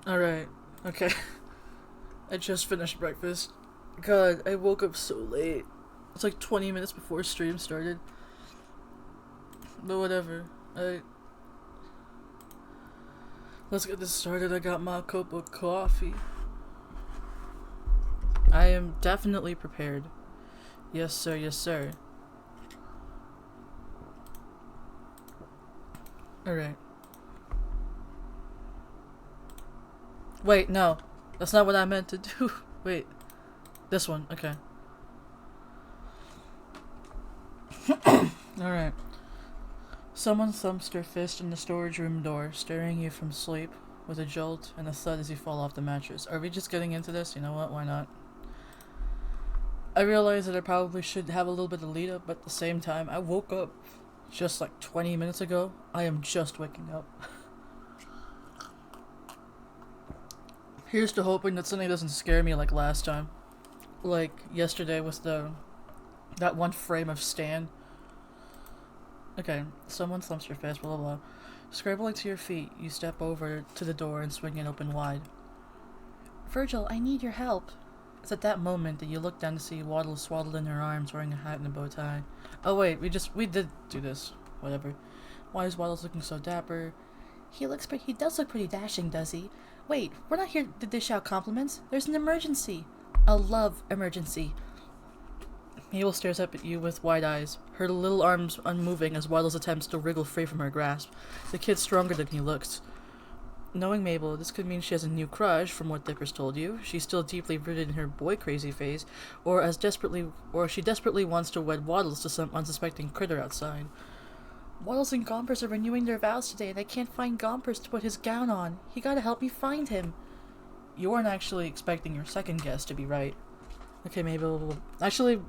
Alright. Okay. I just finished breakfast. God, I woke up so late. It's like 20 minutes before stream started. But whatever. Let's get this started. I got my cup of coffee. I am definitely prepared. Yes, sir. Yes, sir. Alright. Wait, no. That's not what I meant to do. Wait. This one. Okay. Alright. Someone thumps their fist in the storage room door, staring you from sleep, with a jolt and a thud as you fall off the mattress. Are we just getting into this? You know what? Why not? I realize that I probably should have a little bit of lead up, but at the same time, I woke up just like 20 minutes ago. I am just waking up. Here's to hoping that something doesn't scare me like last time. Like yesterday with that one frame of Stan. Okay, someone thumps your fist, blah blah blah. Scrambling to your feet, you step over to the door and swing it open wide. Virgil, I need your help. It's at that moment that you look down to see Waddle swaddled in her arms, wearing a hat and a bow tie. Oh wait, we did do this. Whatever. Why is Waddles looking so dapper? He does look pretty dashing, does he? Wait, we're not here to dish out compliments. There's an emergency. A love emergency. Mabel stares up at you with wide eyes, her little arms unmoving as Waddles attempts to wriggle free from her grasp. The kid's stronger than he looks. Knowing Mabel, this could mean she has a new crush, from what Dickers told you. She's still deeply rooted in her boy-crazy phase, or she desperately wants to wed Waddles to some unsuspecting critter outside. Waddles and Gompers are renewing their vows today, and I can't find Gompers to put his gown on. You gotta help me find him. You weren't actually expecting your second guess to be right. Okay, Mabel. Actually,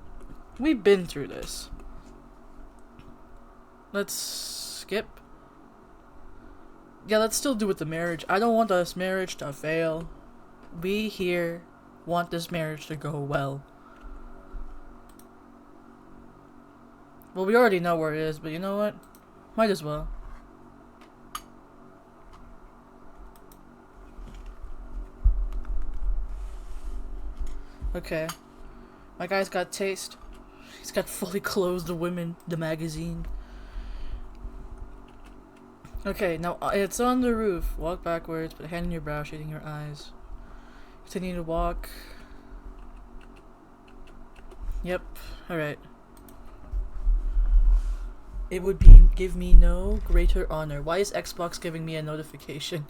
we've been through this. Let's skip. Yeah, let's still do with the marriage. I don't want this marriage to fail. We here want this marriage to go well. Well, we already know where it is, but you know what? Might as well. Okay. My guy's got taste. He's got Fully Clothed Women, the magazine. Okay, now it's on the roof. Walk backwards, put a hand in your brow, shading your eyes. Continue to walk. Yep, alright. It would give me no greater honor. Why is Xbox giving me a notification?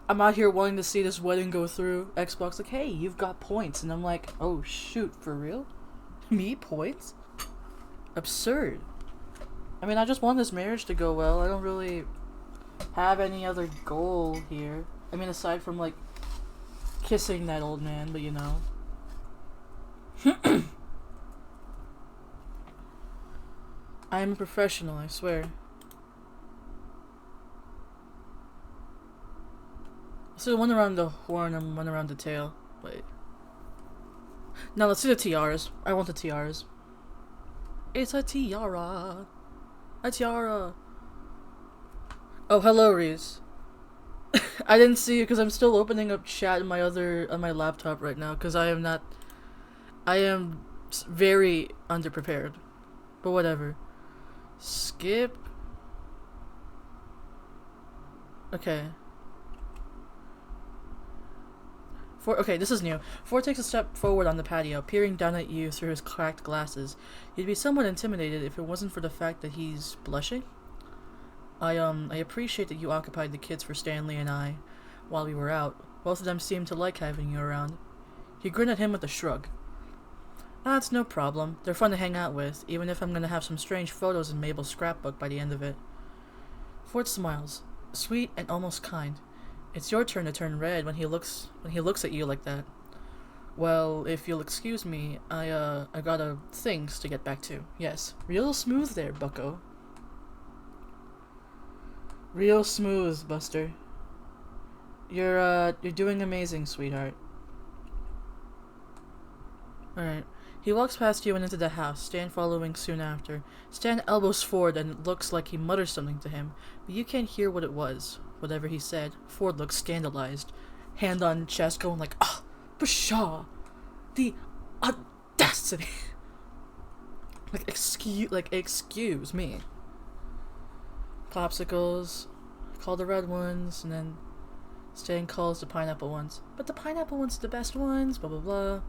I'm out here wanting to see this wedding go through. Xbox like, hey, you've got points. And I'm like, oh shoot, for real? Me? Points? Absurd. I mean, I just want this marriage to go well. I don't really have any other goal here. I mean, aside from, like, kissing that old man, but you know. I am a professional, I swear. So one around the horn and one around the tail. Wait. Now let's see the tiaras. I want the tiaras. It's a tiara. A tiara. Oh, hello, Reese. I didn't see you because I'm still opening up chat on my laptop right now because I am very underprepared. But whatever. Skip. Okay. Okay, this is new. Ford takes a step forward on the patio, peering down at you through his cracked glasses. You'd be somewhat intimidated if it wasn't for the fact that he's blushing. I appreciate that you occupied the kids for Stanley and I while we were out. Both of them seemed to like having you around. You grinned at him with a shrug. It's no problem. They're fun to hang out with, even if I'm gonna have some strange photos in Mabel's scrapbook by the end of it. Ford smiles, sweet and almost kind. It's your turn to turn red when he looks at you like that. Well, if you'll excuse me, I got things to get back to. Yes, real smooth there, bucko. Real smooth, Buster. You're doing amazing, sweetheart. Alright. He walks past you and into the house, Stan following soon after. Stan elbows Ford and it looks like he mutters something to him, but you can't hear what it was. whatever he said, Ford looked scandalized. Hand on chest going like, "Ah, pshaw! The audacity!" excuse me. Popsicles, call the red ones, and then Stan calls the pineapple ones. But the pineapple ones are the best ones, blah blah blah.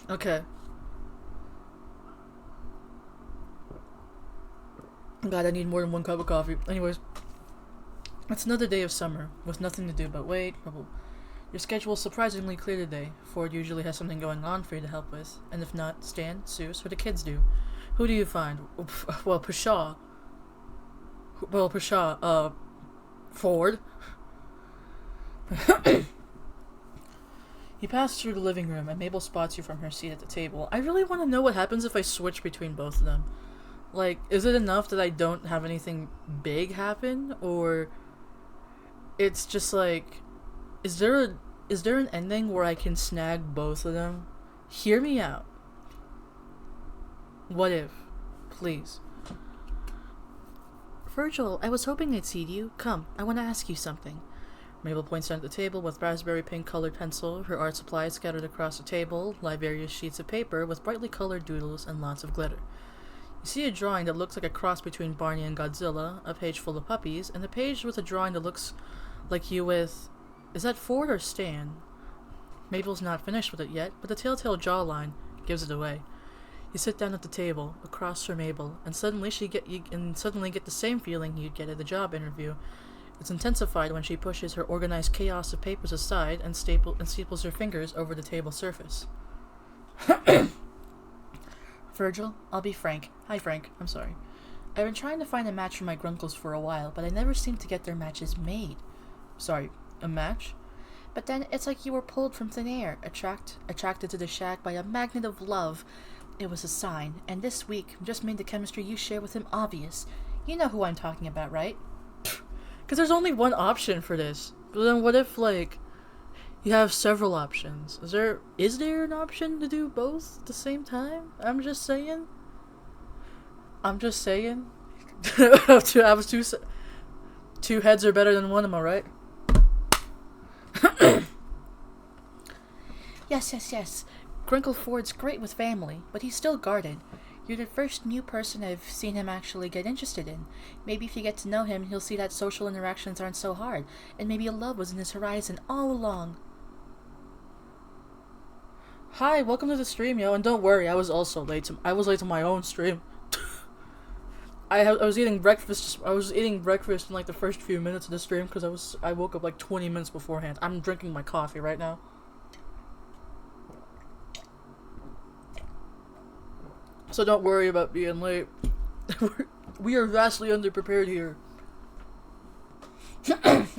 Okay. God, I need more than one cup of coffee. Anyways, it's another day of summer, with nothing to do but wait. Your schedule is surprisingly clear today. Ford usually has something going on for you to help with, and if not, Stan, Seuss, or the kids do. Who do you find? Well, Pshaw. Ford. You pass through the living room, and Mabel spots you from her seat at the table. I really want to know what happens if I switch between both of them. Like, is it enough that I don't have anything big happen, or it's just like, is there an ending where I can snag both of them? Hear me out. What if? Please. Virgil, I was hoping I'd see you. Come, I want to ask you something. Mabel points down at the table with raspberry pink colored pencil, her art supplies scattered across the table, lie various sheets of paper with brightly colored doodles and lots of glitter. You see a drawing that looks like a cross between Barney and Godzilla, a page full of puppies, and a page with a drawing that looks like you with... Is that Ford or Stan? Mabel's not finished with it yet, but the telltale jawline gives it away. You sit down at the table, across from Mabel, and suddenly get the same feeling you'd get at a job interview. It's intensified when she pushes her organized chaos of papers aside and staples her fingers over the table surface. Virgil, I'll be frank. Hi, Frank. I'm sorry. I've been trying to find a match for my grunkles for a while, but I never seem to get their matches made. Sorry, a match? But then it's like you were pulled from thin air, attracted to the shack by a magnet of love. It was a sign, and this week just made the chemistry you share with him obvious. You know who I'm talking about, right? Because there's only one option for this. But then what if, like, you have several options? Is there an option to do both at the same time? I'm just saying. Two heads are better than one, am I right? Yes. Grunkle Ford's great with family, but he's still guarded. You're the first new person I've seen him actually get interested in. Maybe if you get to know him, he'll see that social interactions aren't so hard, and maybe a love was in his horizon all along. Hi, welcome to the stream, yo, and don't worry, I was late to my own stream. I was eating breakfast. I was eating breakfast in like the first few minutes of the stream because I woke up like 20 minutes beforehand. I'm drinking my coffee right now. So don't worry about being late. We are vastly underprepared here.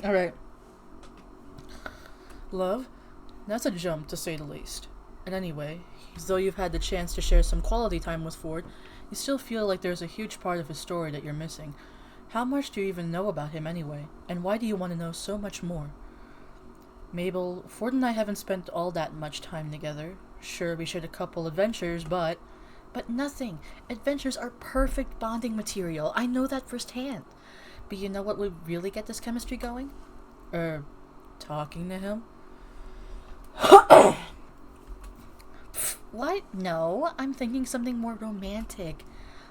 Alright. Love, that's a jump to say the least. And anyway, though you've had the chance to share some quality time with Ford, you still feel like there's a huge part of his story that you're missing. How much do you even know about him anyway? And why do you want to know so much more? Mabel, Ford and I haven't spent all that much time together. Sure, we shared a couple adventures, but nothing. Adventures are perfect bonding material. I know that firsthand. But you know what would really get this chemistry going? Talking to him? What? No, I'm thinking something more romantic.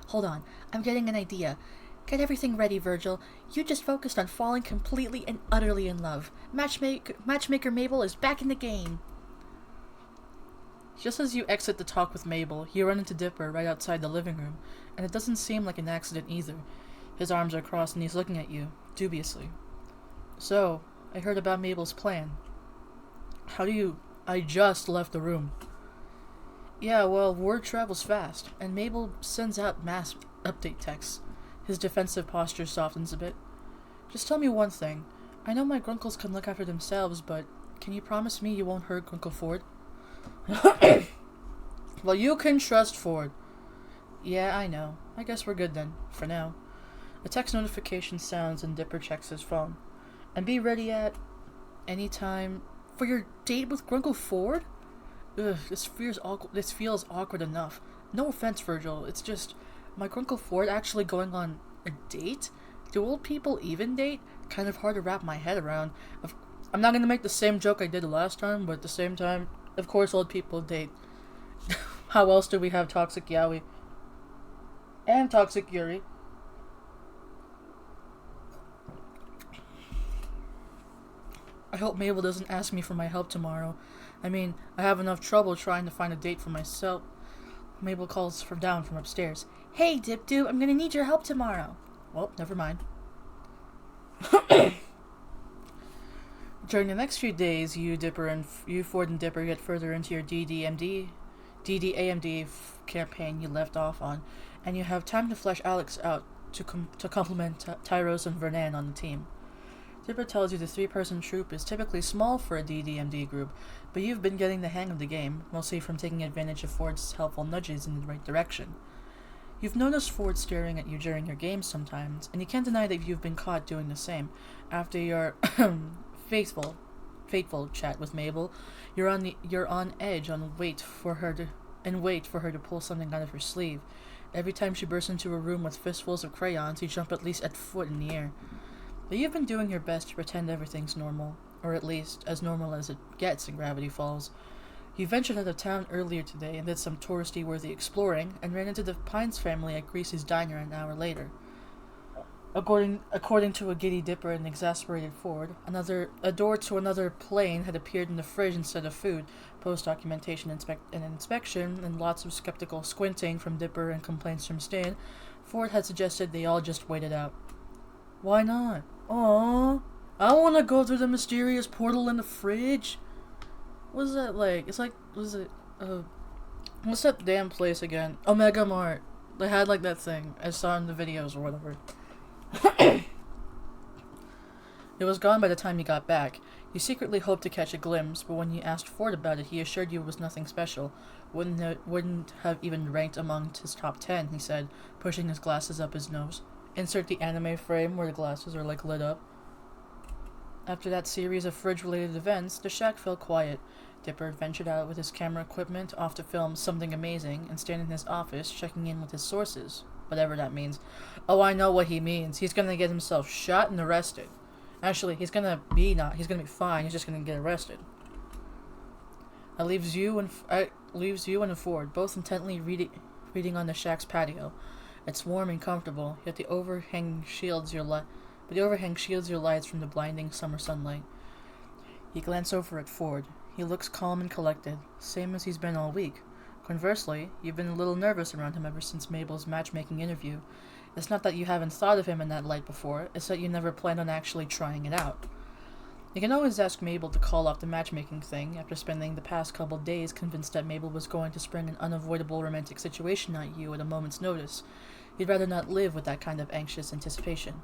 Hold on, I'm getting an idea. Get everything ready, Virgil. You just focused on falling completely and utterly in love. Matchmaker Mabel is back in the game. Just as you exit the talk with Mabel, you run into Dipper right outside the living room, and it doesn't seem like an accident either. His arms are crossed and he's looking at you, dubiously. So, I heard about Mabel's plan. I just left the room. Yeah, well, word travels fast, and Mabel sends out mass update texts. His defensive posture softens a bit. Just tell me one thing. I know my grunkles can look after themselves, but can you promise me you won't hurt Grunkle Ford? Well, you can trust Ford. Yeah, I know. I guess we're good then, for now. A text notification sounds and Dipper checks his phone. And be ready at any time for your date with Grunkle Ford? Ugh, this feels awkward enough. No offense, Virgil. It's just my Grunkle Ford actually going on a date? Do old people even date? Kind of hard to wrap my head around. I'm not gonna make the same joke I did last time, but at the same time, of course old people date. How else do we have Toxic Yaoi? And Toxic Yuri. I hope Mabel doesn't ask me for my help tomorrow. I mean, I have enough trouble trying to find a date for myself. Mabel calls down from upstairs. Hey, Dip-Doo, I'm gonna need your help tomorrow. Well, never mind. During the next few days, you, Ford and Dipper get further into your DDAMD campaign you left off on, and you have time to flesh Alex out to complement Tyros and Vernan on the team. Dipper tells you the 3-person troop is typically small for a DDMD group, but you've been getting the hang of the game, mostly from taking advantage of Ford's helpful nudges in the right direction. You've noticed Ford staring at you during your games sometimes, and you can't deny that you've been caught doing the same. After your fateful chat with Mabel, you're on edge and wait for her to pull something out of her sleeve. Every time she bursts into a room with fistfuls of crayons, you jump at least a foot in the air. But you've been doing your best to pretend everything's normal, or at least as normal as it gets in Gravity Falls. You ventured out of town earlier today and did some touristy-worthy exploring, and ran into the Pines family at Greasy's diner an hour later. According to a giddy Dipper and exasperated Ford, a door to another plane had appeared in the fridge instead of food. Post-documentation inspection, and lots of skeptical squinting from Dipper and complaints from Stan, Ford had suggested they all just wait it out. Why not? Aww, I want to go through the mysterious portal in the fridge. What is that like? It's like, what's that damn place again? Omega Mart. They had like that thing I saw in the videos or whatever. It was gone by the time you got back. You secretly hoped to catch a glimpse, but when you asked Ford about it, he assured you it was nothing special. Wouldn't have even ranked among his top 10, he said, pushing his glasses up his nose. Insert the anime frame where the glasses are like lit up. After that series of fridge-related events, the shack fell quiet. Dipper ventured out with his camera equipment off to film something amazing and stand in his office checking in with his sources. Whatever that means. Oh, I know what he means. He's gonna get himself shot and arrested. Actually, he's gonna be fine. He's just gonna get arrested. It leaves you and Ford both intently reading on the shack's patio. It's warm and comfortable, yet the overhang shields your lights from the blinding summer sunlight. You glance over at Ford. He looks calm and collected, same as he's been all week. Conversely, you've been a little nervous around him ever since Mabel's matchmaking interview. It's not that you haven't thought of him in that light before, it's that you never planned on actually trying it out. You can always ask Mabel to call off the matchmaking thing after spending the past couple days convinced that Mabel was going to spring an unavoidable romantic situation at you at a moment's notice. You'd rather not live with that kind of anxious anticipation.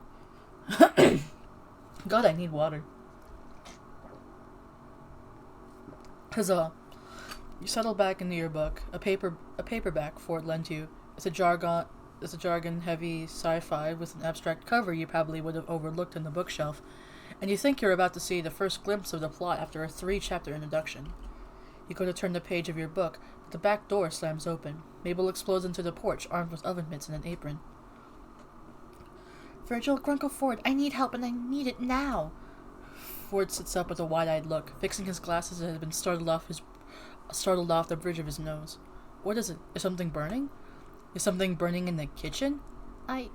God, I need water. Huzzah. You settle back into your book, a paperback Ford lent you. It's a jargon-heavy sci-fi with an abstract cover you probably would have overlooked in the bookshelf, and you think you're about to see the first glimpse of the plot after a 3-chapter introduction. You go to turn the page of your book, but the back door slams open. Mabel explodes into the porch, armed with oven mitts and an apron. Virgil, Grunkle Ford, I need help and I need it now. Ford sits up with a wide-eyed look, fixing his glasses that had been startled off the bridge of his nose. What is it? Is something burning? Is something burning in the kitchen? I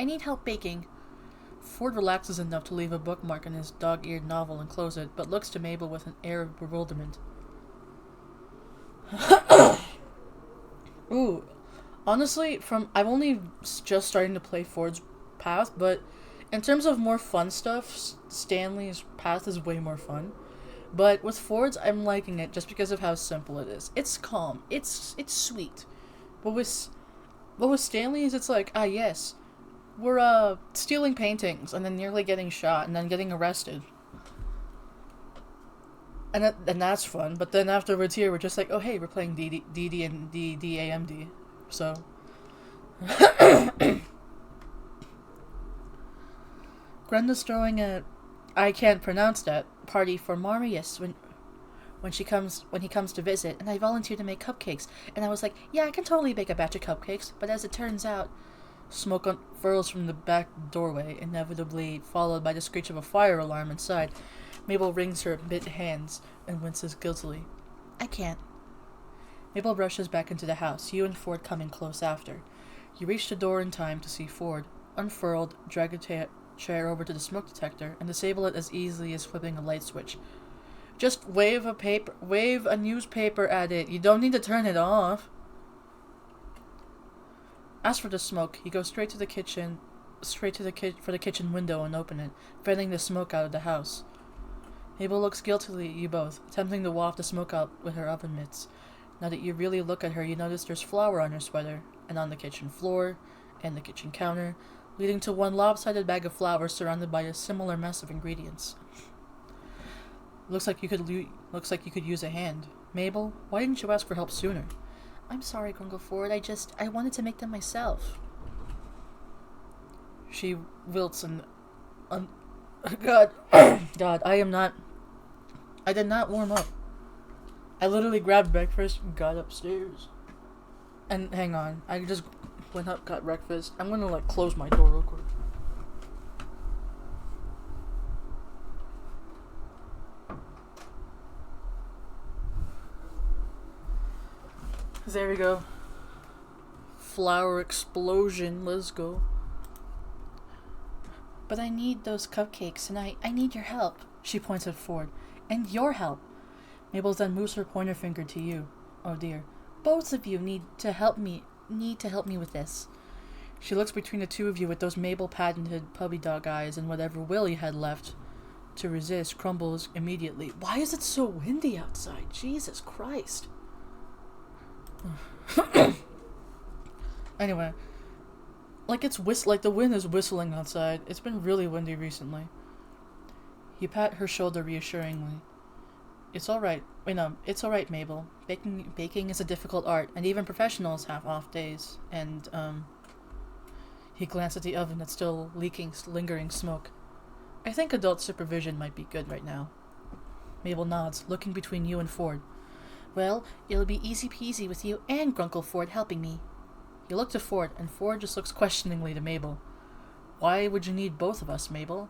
need help baking. Ford relaxes enough to leave a bookmark in his dog-eared novel and close it, but looks to Mabel with an air of bewilderment. Ooh. Honestly, I've only just starting to play Ford's Path, but in terms of more fun stuff, Stanley's Path is way more fun. But with Ford's, I'm liking it just because of how simple it is. It's calm. It's sweet. But with Stanley's, it's like, yes, we're stealing paintings and then nearly getting shot and then getting arrested. And that's fun. But then afterwards here, we're just like, oh hey, we're playing DD and DAMD. So. Grenda's throwing a, I can't pronounce that, party for Marius when he comes to visit, and I volunteered to make cupcakes. And I was like, yeah, I can totally bake a batch of cupcakes, but as it turns out, Smoke unfurls from the back doorway, inevitably followed by the screech of a fire alarm inside. Mabel wrings her bit hands and winces guiltily. I can't. Mabel rushes back into the house, you and Ford coming close after. You reach the door in time to see Ford, unfurled, drag a chair over to the smoke detector, and disable it as easily as flipping a light switch. Just wave a newspaper at it. You don't need to turn it off. As for the smoke, you go straight to the kitchen for the kitchen window and open it, fanning the smoke out of the house. Mabel looks guiltily at you both, attempting to waft the smoke out with her oven mitts. Now that you really look at her, you notice there's flour on her sweater, and on the kitchen floor, and the kitchen counter, leading to one lopsided bag of flour surrounded by a similar mess of ingredients. Looks like you could use a hand. Mabel, why didn't you ask for help sooner? I'm sorry, Grungle Ford. I wanted to make them myself. She wilts and... God. God, I did not warm up. I literally grabbed breakfast and got upstairs. And hang on, I just went up, got breakfast. I'm gonna, close my door real quick. There we go. Flower explosion, let's go. But I need those cupcakes, and I need your help. She points at Ford. And your help. Mabel then moves her pointer finger to you. Oh dear. Both of you need to help me with this. She looks between the two of you with those Mabel patented puppy dog eyes, and whatever will you had left to resist crumbles immediately. Why is it so windy outside? Jesus Christ. Anyway, the wind is whistling outside. It's been really windy recently. You pat her shoulder reassuringly. It's alright. It's alright, Mabel. Baking is a difficult art, and even professionals have off days. And, he glanced at the oven that's still leaking lingering smoke. I think adult supervision might be good right now. Mabel nods, looking between you and Ford. Well, it'll be easy peasy with you and Grunkle Ford helping me. You look to Ford, and Ford just looks questioningly to Mabel. Why would you need both of us, Mabel?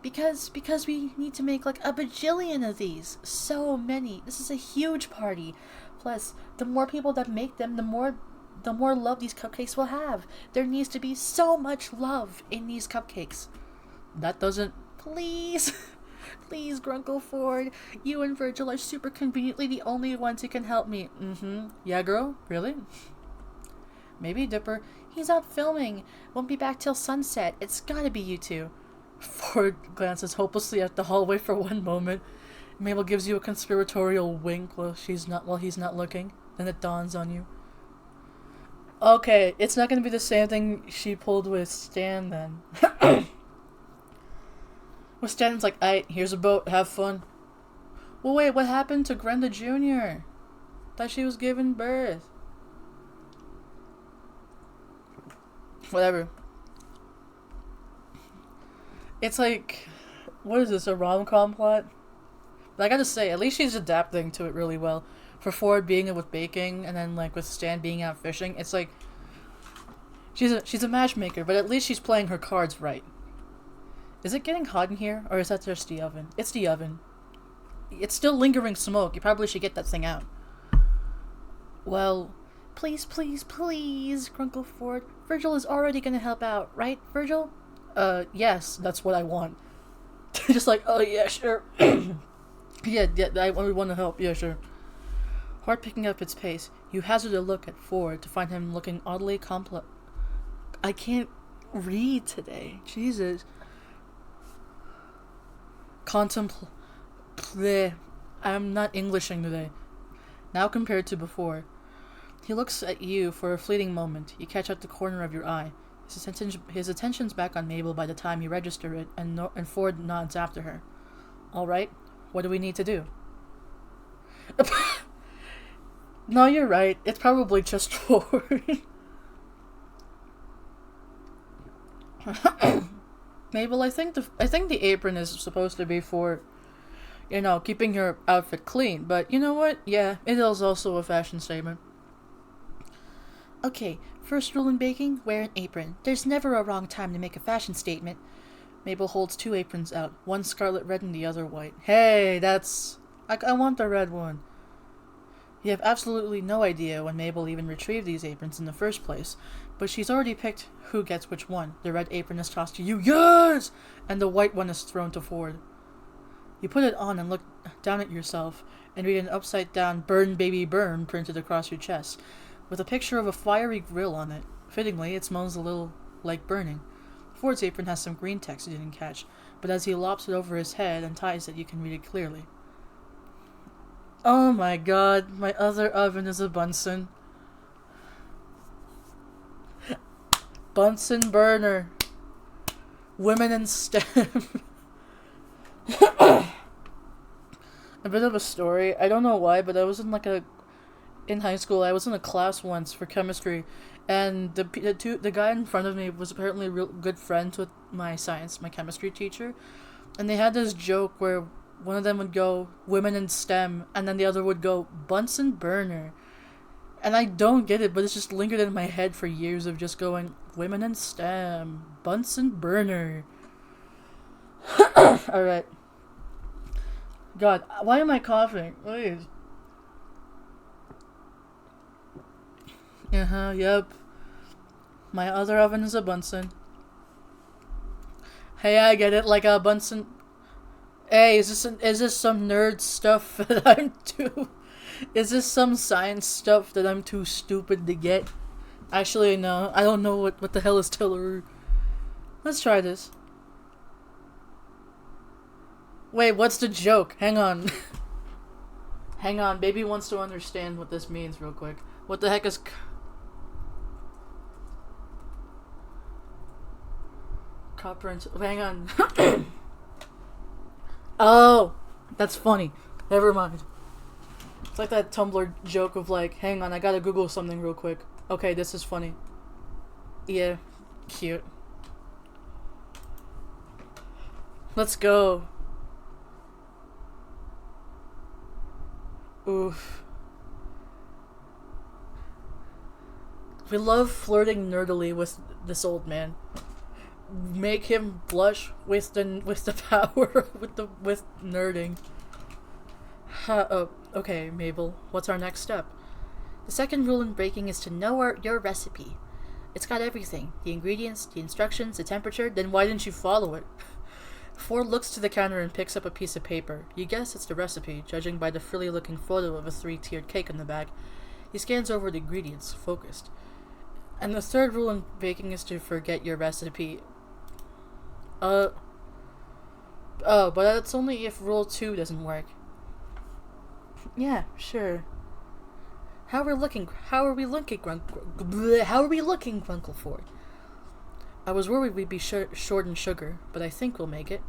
Because we need to make a bajillion of these. So many. This is a huge party. Plus, the more people that make them, the more love these cupcakes will have. There needs to be so much love in these cupcakes. That doesn't... Please... Please, Grunkle Ford. You and Virgil are super conveniently the only ones who can help me. Yeah, girl? Really? Maybe Dipper. He's out filming. Won't be back till sunset. It's gotta be you two. Ford glances hopelessly at the hallway for one moment. Mabel gives you a conspiratorial wink while he's not looking. Then it dawns on you. Okay, it's not gonna be the same thing she pulled with Stan then. Well, Stan's like, aight, here's a boat, have fun. Well, wait, what happened to Grenda Jr.? Thought she was giving birth. Whatever. It's what is this, a rom-com plot? But I gotta say, at least she's adapting to it really well. For Ford being with baking, and then with Stan being out fishing, it's she's a matchmaker, but at least she's playing her cards right. Is it getting hot in here, or is that just the oven? It's the oven. It's still lingering smoke. You probably should get that thing out. Well, please, please, please, Grunkle Ford. Virgil is already gonna help out, right, Virgil? Yes, that's what I want. Just oh yeah, sure. yeah, I want to help, yeah, sure. Heart picking up its pace, you hazard a look at Ford to find him looking oddly complex. I can't read today. Jesus. I'm not Englishing today. Now compared to before. He looks at you for a fleeting moment. You catch out the corner of your eye. His attention's back on Mabel by the time you register it, and Ford nods after her. Alright, what do we need to do? No, you're right. It's probably just Ford. Mabel, I think the apron is supposed to be for, keeping your outfit clean, but you know what? Yeah, it is also a fashion statement. Okay, first rule in baking, wear an apron. There's never a wrong time to make a fashion statement. Mabel holds 2 aprons out, one scarlet red and the other white. Hey, that's... I want the red one. You have absolutely no idea when Mabel even retrieved these aprons in the first place, but she's already picked who gets which one. The red apron is tossed to you, yes! And the white one is thrown to Ford. You put it on and look down at yourself and read an upside-down "Burn, baby, burn" printed across your chest, with a picture of a fiery grill on it. Fittingly, it smells a little like burning. Ford's apron has some green text you didn't catch, but as he lops it over his head and ties it, you can read it clearly. Oh my god, my other oven is a Bunsen. Bunsen burner. Women in STEM. A bit of a story. I don't know why, but I was in in high school. I was in a class once for chemistry, and the guy in front of me was apparently real good friends with my chemistry teacher, and they had this joke where one of them would go "women in STEM" and then the other would go "Bunsen burner," and I don't get it, but it's just lingered in my head for years of just going "women in STEM, Bunsen burner." All right. God, why am I coughing? Please. Yep. My other oven is a Bunsen. Hey, I get it, like a Bunsen. Hey, is this some nerd stuff that I'm too... Is this some science stuff that I'm too stupid to get? Actually, no. I don't know what the hell is Tillery. Let's try this. Wait, what's the joke? Hang on. Hang on, baby wants to understand what this means real quick. What the heck is... Copper and... Hang on. Oh! That's funny. Never mind. It's like that Tumblr joke of like, hang on, I gotta Google something real quick. Okay, this is funny. Yeah. Cute. Let's go. Oof. We love flirting nerdily with this old man. Make him blush with the power with nerding. Okay, Mabel. What's our next step? The second rule in baking is to know your recipe. It's got everything: the ingredients, the instructions, the temperature. Then why didn't you follow it? Ford looks to the counter and picks up a piece of paper. You guess it's the recipe, judging by the frilly-looking photo of a 3-tiered cake on the back. He scans over the ingredients, focused. And the third rule in baking is to forget your recipe. Oh, but that's only if rule 2 doesn't work. Yeah, sure. How are we looking, Grunkle Ford? I was worried we'd be short in sugar, but I think we'll make it.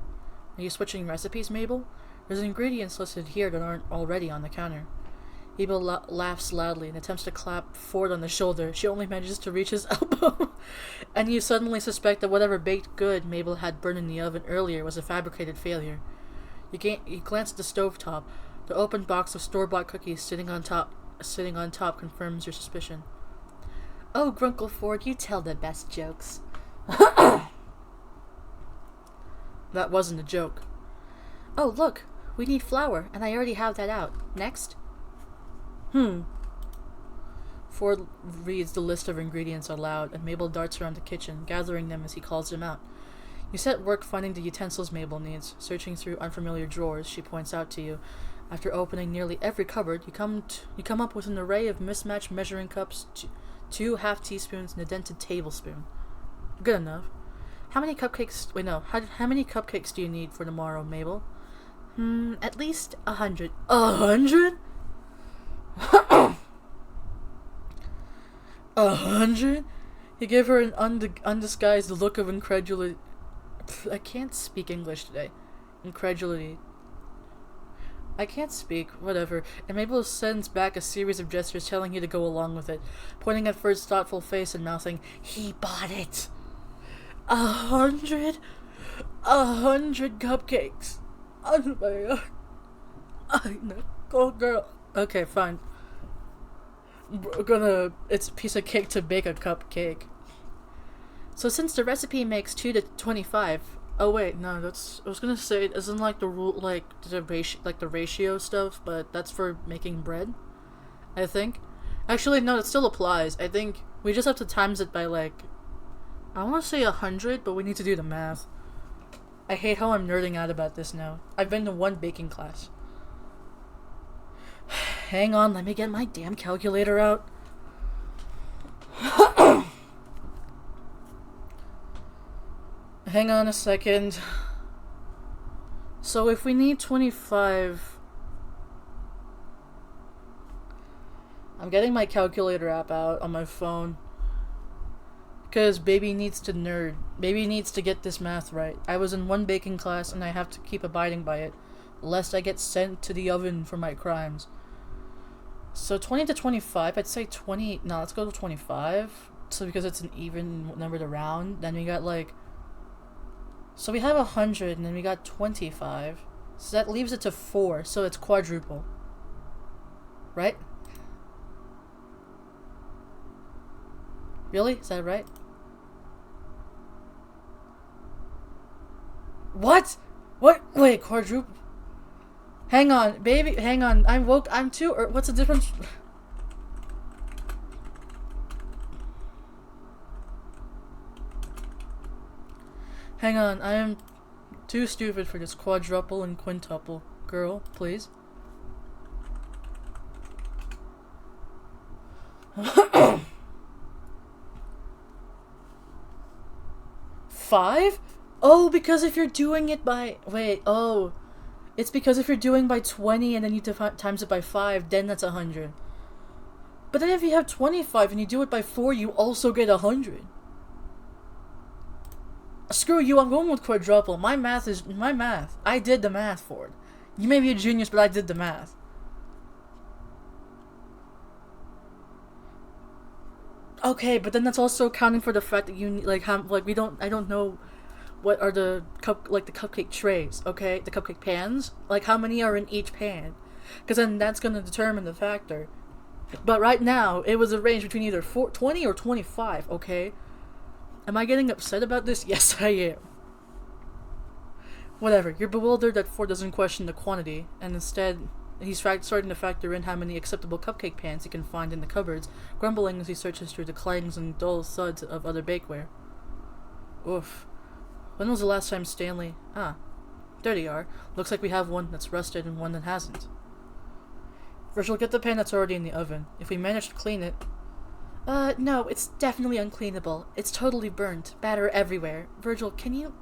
Are you switching recipes, Mabel? There's ingredients listed here that aren't already on the counter. Mabel laughs loudly and attempts to clap Ford on the shoulder. She only manages to reach his elbow. And you suddenly suspect that whatever baked good Mabel had burned in the oven earlier was a fabricated failure. You glance at the stovetop. The open box of store-bought cookies sitting on top confirms your suspicion. Oh, Grunkle Ford, you tell the best jokes. That wasn't a joke. Oh, look, we need flour, and I already have that out. Next? Ford reads the list of ingredients aloud, and Mabel darts around the kitchen, gathering them as he calls them out. You set work finding the utensils Mabel needs. Searching through unfamiliar drawers, she points out to you. After opening nearly every cupboard, you come up with an array of mismatched measuring cups, 2 half-teaspoons, and a dented tablespoon. Good enough. How many cupcakes... Wait, no. How many cupcakes do you need for tomorrow, Mabel? At least 100. 100? 100? You give her an undisguised look of incredulity. I can't speak English today. Incredulity. I can't speak, whatever, and Mabel sends back a series of gestures telling you to go along with it, pointing at Ford's thoughtful face and mouthing, "He bought it! 100? 100 cupcakes! Oh my god! I know, go girl." Okay, fine. it's a piece of cake to bake a cupcake. So since the recipe makes 2 to 25, oh wait, no, that's, I was gonna say it isn't like the rule, like the ratio stuff, but that's for making bread, I think. Actually, no, it still applies. I think we just have to times it by like, I want to say 100, but we need to do the math. I hate how I'm nerding out about this now. I've been to one baking class. Hang on, let me get my damn calculator out. Hang on a second. So if we need 25... I'm getting my calculator app out on my phone. Because baby needs to nerd. Baby needs to get this math right. I was in one baking class and I have to keep abiding by it, lest I get sent to the oven for my crimes. So 20 to 25, I'd say 20... No, let's go to 25. So because it's an even number to round, then we got like... So we have 100 and then we got 25. So that leaves it to 4, so it's quadruple. Right? Really? Is that right? What? What? Wait, quadruple? Hang on, baby, hang on. I'm woke. I'm too. Or what's the difference? Hang on, I am too stupid for this quadruple and quintuple. Girl, please. Five? Oh, because if you're doing it by... Wait, oh. It's because if you're doing by 20 and then you times it by 5, then that's 100. But then if you have 25 and you do it by 4, you also get 100. Screw you, I'm going with quadruple. My math is... My math. I did the math for it. You may be a genius, but I did the math. Okay, but then that's also accounting for the fact that you like how like we don't I don't know what are the the cupcake trays, okay? The cupcake pans, like how many are in each pan? Because then that's going to determine the factor. But right now, it was a range between either 20 or 25, okay? Am I getting upset about this? Yes, I am. Whatever, you're bewildered that 4 doesn't question the quantity, and instead he's starting to factor in how many acceptable cupcake pans he can find in the cupboards, grumbling as he searches through the clangs and dull thuds of other bakeware. Oof. When was the last time Stanley... Ah, there they are. Looks like we have one that's rusted and one that hasn't. Virgil, get the pan that's already in the oven. If we manage to clean it... No, it's definitely uncleanable. It's totally burnt. Batter everywhere. Virgil, can you...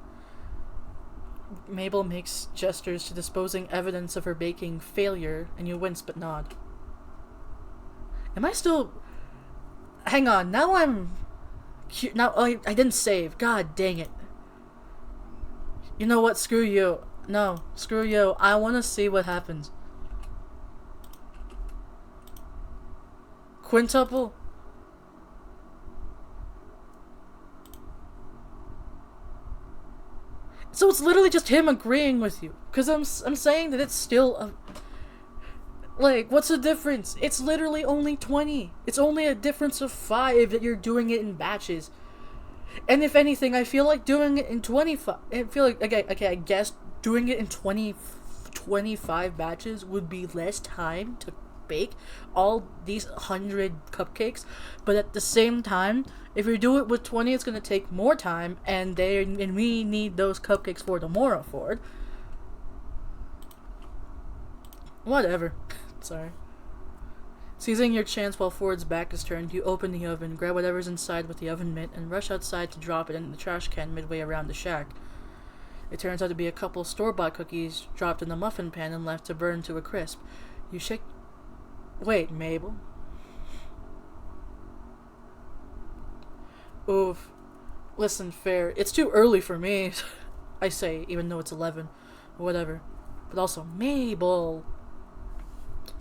Mabel makes gestures to disposing evidence of her baking failure, and you wince but nod. Am I still... Hang on, now I'm... Now, I didn't save. God dang it. You know what? Screw you. No, screw you. I want to see what happens. Quintuple? So it's literally just him agreeing with you. Because I'm saying that it's still a... Like, what's the difference? It's literally only 20. It's only a difference of 5 that you're doing it in batches. And if anything, I feel like doing it in 25... I feel like, okay, I guess doing it in 25 batches would be less time to bake all these 100 cupcakes. But at the same time, if we do it with 20, it's going to take more time, and we need those cupcakes for tomorrow for it. Whatever. Sorry. Seizing your chance while Ford's back is turned, you open the oven, grab whatever's inside with the oven mitt, and rush outside to drop it in the trash can midway around the shack. It turns out to be a couple store-bought cookies dropped in the muffin pan and left to burn to a crisp. You shake... Wait, Mabel? Oof. Listen, fair. It's too early for me, I say, even though it's 11. Whatever. But also, Mabel...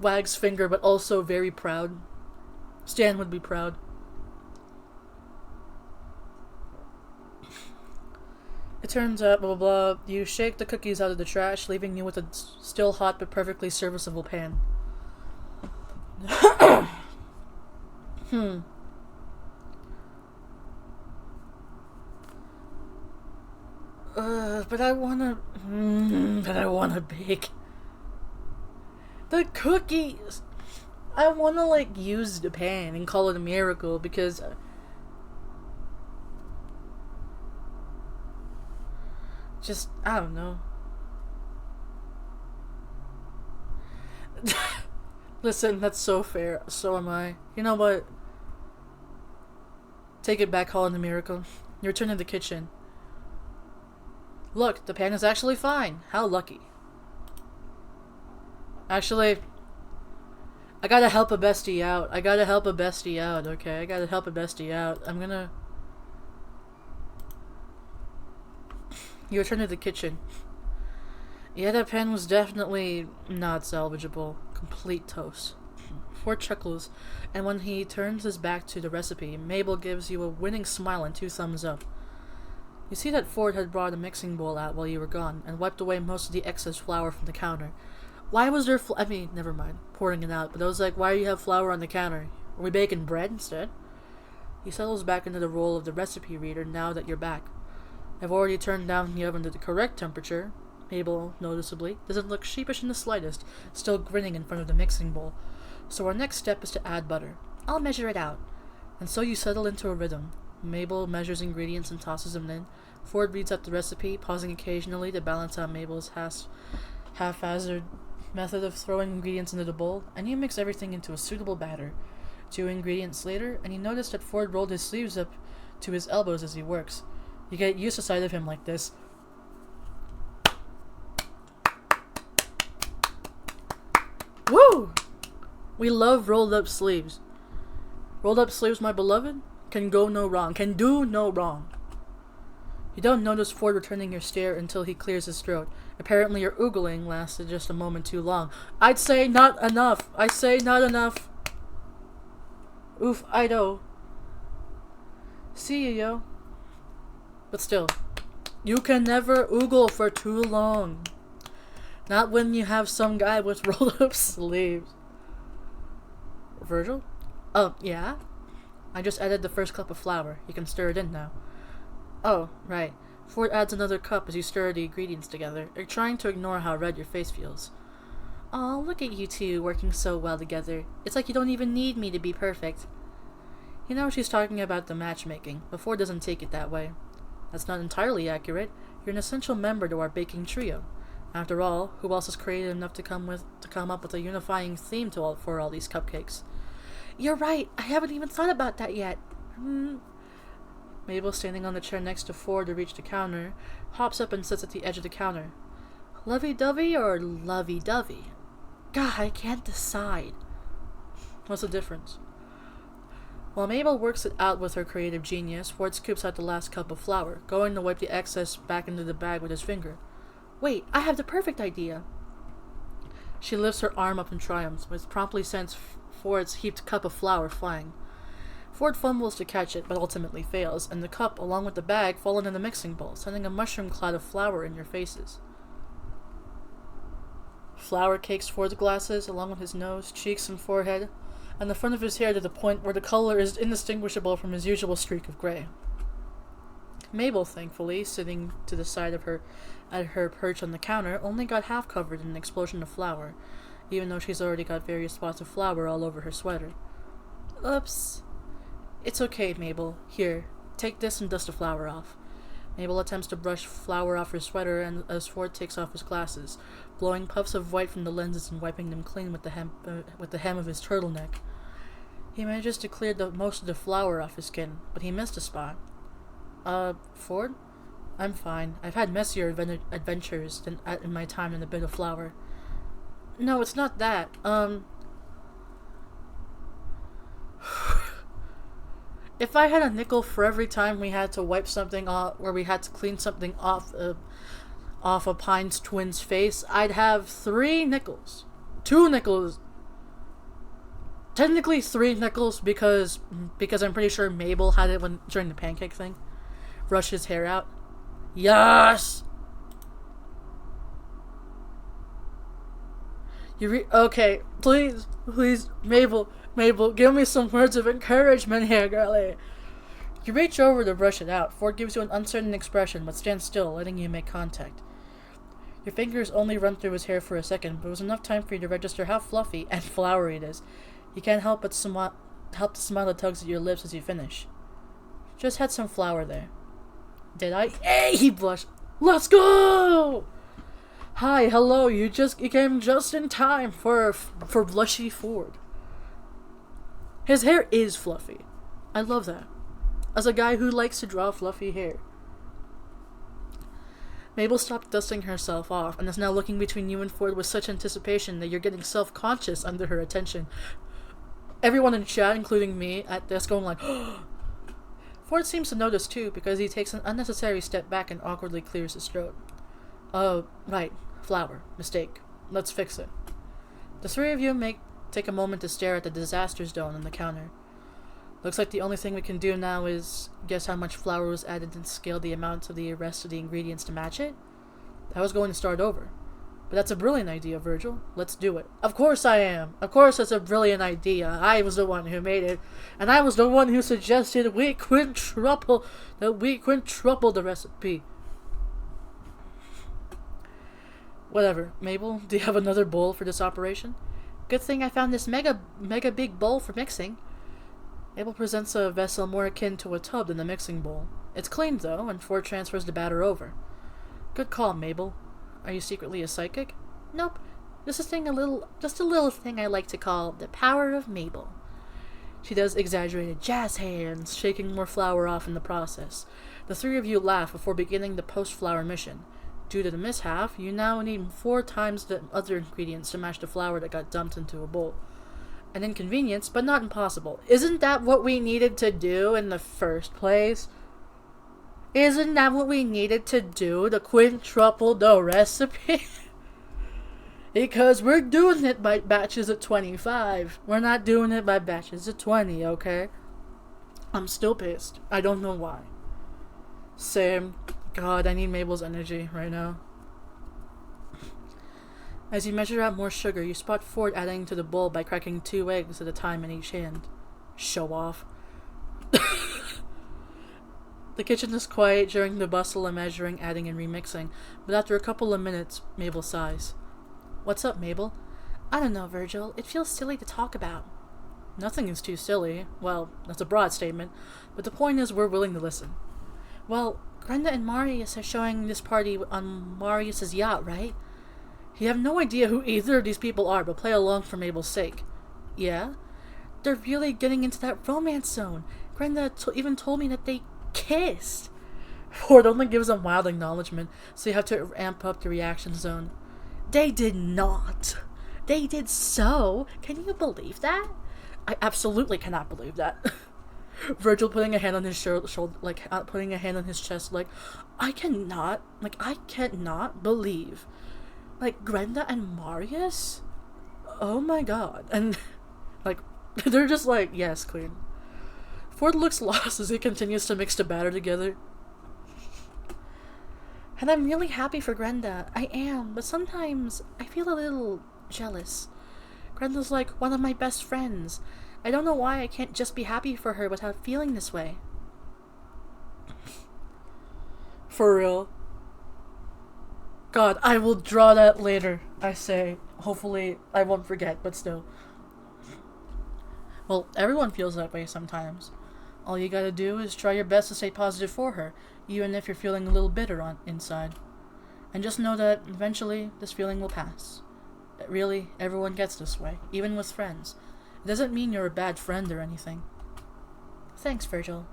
Wags finger, but also very proud. Stan would be proud. It turns out, blah blah blah, you shake the cookies out of the trash, leaving you with a still hot but perfectly serviceable pan. But I wanna... but I wanna bake. The cookies! I wanna, like, use the pan and call it a miracle because... just, I don't know. Listen, that's so fair. So am I. You know what? Take it back, call it a miracle. You return to the kitchen. Look, the pan is actually fine. How lucky. Actually, I gotta help a bestie out. Okay? I gotta help a bestie out. I'm gonna... You return to the kitchen. Yeah, that pan was definitely not salvageable. Complete toast. Ford chuckles, and when he turns his back to the recipe, Mabel gives you a winning smile and 2 thumbs up. You see that Ford had brought a mixing bowl out while you were gone, and wiped away most of the excess flour from the counter. Why was there I mean, never mind, pouring it out, but I was like, why do you have flour on the counter? Are we baking bread instead? He settles back into the role of the recipe reader now that you're back. I've already turned down the oven to the correct temperature. Mabel, noticeably, doesn't look sheepish in the slightest, still grinning in front of the mixing bowl. So our next step is to add butter. I'll measure it out. And so you settle into a rhythm. Mabel measures ingredients and tosses them in. Ford reads up the recipe, pausing occasionally to balance out Mabel's haphazard method of throwing ingredients into the bowl, and you mix everything into a suitable batter. 2 ingredients later, and you notice that Ford rolled his sleeves up to his elbows as he works. You get used to sight of him like this. Woo! We love rolled up sleeves. Rolled up sleeves, my beloved, can go no wrong, can do no wrong. You don't notice Ford returning your stare until he clears his throat. Apparently your oogling lasted just a moment too long. I'd say not enough. I say not enough. Oof, I know. See you, yo. But still, you can never oogle for too long. Not when you have some guy with rolled up sleeves. Virgil? Oh, yeah? I just added the first cup of flour. You can stir it in now. Oh, right. Ford adds another cup as you stir the ingredients together. You're trying to ignore how red your face feels. Aw, look at you two working so well together. It's like you don't even need me to be perfect. You know she's talking about the matchmaking, but Ford doesn't take it that way. That's not entirely accurate. You're an essential member to our baking trio. After all, who else is creative enough to come up with a unifying theme for all these cupcakes? You're right. I haven't even thought about that yet. Mabel, standing on the chair next to Ford to reach the counter, hops up and sits at the edge of the counter. Lovey-dovey or lovey-dovey? God, I can't decide. What's the difference? While Mabel works it out with her creative genius, Ford scoops out the last cup of flour, going to wipe the excess back into the bag with his finger. Wait, I have the perfect idea. She lifts her arm up in triumph, which promptly sends Ford's heaped cup of flour flying. Ford fumbles to catch it, but ultimately fails, and the cup, along with the bag, fall into the mixing bowl, sending a mushroom cloud of flour in your faces. Flour cakes Ford's glasses, along with his nose, cheeks, and forehead, and the front of his hair to the point where the color is indistinguishable from his usual streak of gray. Mabel, thankfully, sitting to the side of her at her perch on the counter, only got half covered in an explosion of flour, even though she's already got various spots of flour all over her sweater. Oops. It's okay, Mabel. Here, take this and dust the flour off. Mabel attempts to brush flour off her sweater and as Ford takes off his glasses, blowing puffs of white from the lenses and wiping them clean with the hem of his turtleneck. He manages to clear most of the flour off his skin, but he missed a spot. Ford? I'm fine. I've had messier adventures in my time in a bit of flour. No, it's not that. If I had a nickel for every time we had to wipe something off, or we had to clean something off a Pine's twin's face, I'd have 3 nickels. 2 nickels. Technically 3 nickels because I'm pretty sure Mabel had it during the pancake thing. Brush his hair out. Yes! Okay, please, please, Mabel, give me some words of encouragement here, girlie. You reach over to brush it out. Ford gives you an uncertain expression, but stands still, letting you make contact. Your fingers only run through his hair for a second, but it was enough time for you to register how fluffy and flowery it is. You can't help but smile that tugs at your lips as you finish. Just had some flour there. Did I? Hey, he blushed. Let's go! Hi, hello, you came just in time for blushy Ford. His hair is fluffy. I love that. As a guy who likes to draw fluffy hair. Mabel stopped dusting herself off and is now looking between you and Ford with such anticipation that you're getting self-conscious under her attention. Everyone in chat, including me, at this going like, Ford seems to notice too, because he takes an unnecessary step back and awkwardly clears his throat. Oh, right. Flower. Mistake. Let's fix it. The three of you take a moment to stare at the disaster zone on the counter. Looks like the only thing we can do now is guess how much flour was added and scale the amounts of the rest of the ingredients to match it. I was going to start over. But that's a brilliant idea, Virgil. Let's do it. Of course I am. Of course it's a brilliant idea. I was the one who made it. And I was the one who suggested we quintuple the recipe. Whatever. Mabel, do you have another bowl for this operation? Good thing I found this mega big bowl for mixing. Mabel presents a vessel more akin to a tub than a mixing bowl. It's cleaned, though, and Ford transfers the batter over. Good call, Mabel. Are you secretly a psychic? Nope. Just a little thing I like to call the power of Mabel. She does exaggerated jazz hands, shaking more flour off in the process. The three of you laugh before beginning the post-flour mission. Due to the mishap, you now need 4 times the other ingredients to match the flour that got dumped into a bowl. An inconvenience, but not impossible. Isn't that what we needed to do in the first place? Isn't that what we needed to do to quintuple the recipe? Because we're doing it by batches of 25. We're not doing it by batches of 20, okay? I'm still pissed. I don't know why. Same. God, I need Mabel's energy right now. As you measure out more sugar, you spot Ford adding to the bowl by cracking 2 eggs at a time in each hand. Show off. The kitchen is quiet during the bustle of measuring, adding, and remixing, but after a couple of minutes, Mabel sighs. What's up, Mabel? I don't know, Virgil. It feels silly to talk about. Nothing is too silly. Well, that's a broad statement, but the point is we're willing to listen. Well, Grenda and Marius are showing this party on Marius's yacht, right? You have no idea who either of these people are, but play along for Mabel's sake. Yeah? They're really getting into that romance zone. Grenda even told me that they kissed. Ford only gives a mild acknowledgement, so you have to amp up the reaction zone. They did not. They did so. Can you believe that? I absolutely cannot believe that. Virgil putting a hand on his shoulder, putting a hand on his chest, I cannot believe. Grenda and Marius? Oh my god. And, they're just yes, queen. Ford looks lost as he continues to mix the batter together. And I'm really happy for Grenda. I am, but sometimes I feel a little jealous. Grenda's one of my best friends. I don't know why I can't just be happy for her without feeling this way. For real. God, I will draw that later, I say. Hopefully, I won't forget, but still. Well, everyone feels that way sometimes. All you gotta do is try your best to stay positive for her, even if you're feeling a little bitter inside. And just know that eventually this feeling will pass. Really, everyone gets this way, even with friends. It doesn't mean you're a bad friend or anything. Thanks, Virgil.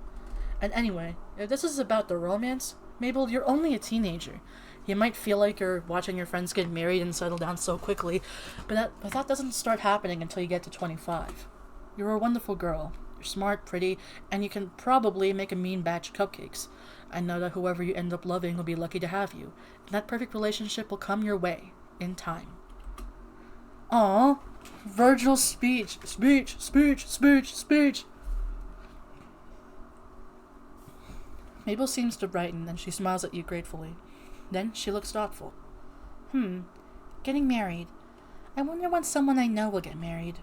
And anyway, if this is about the romance, Mabel, you're only a teenager. You might feel like you're watching your friends get married and settle down so quickly, but that doesn't start happening until you get to 25. You're a wonderful girl. You're smart, pretty, and you can probably make a mean batch of cupcakes. I know that whoever you end up loving will be lucky to have you, and that perfect relationship will come your way, in time. Aww. Virgil's speech. Mabel seems to brighten, and she smiles at you gratefully. Then she looks thoughtful. Getting married. I wonder when someone I know will get married.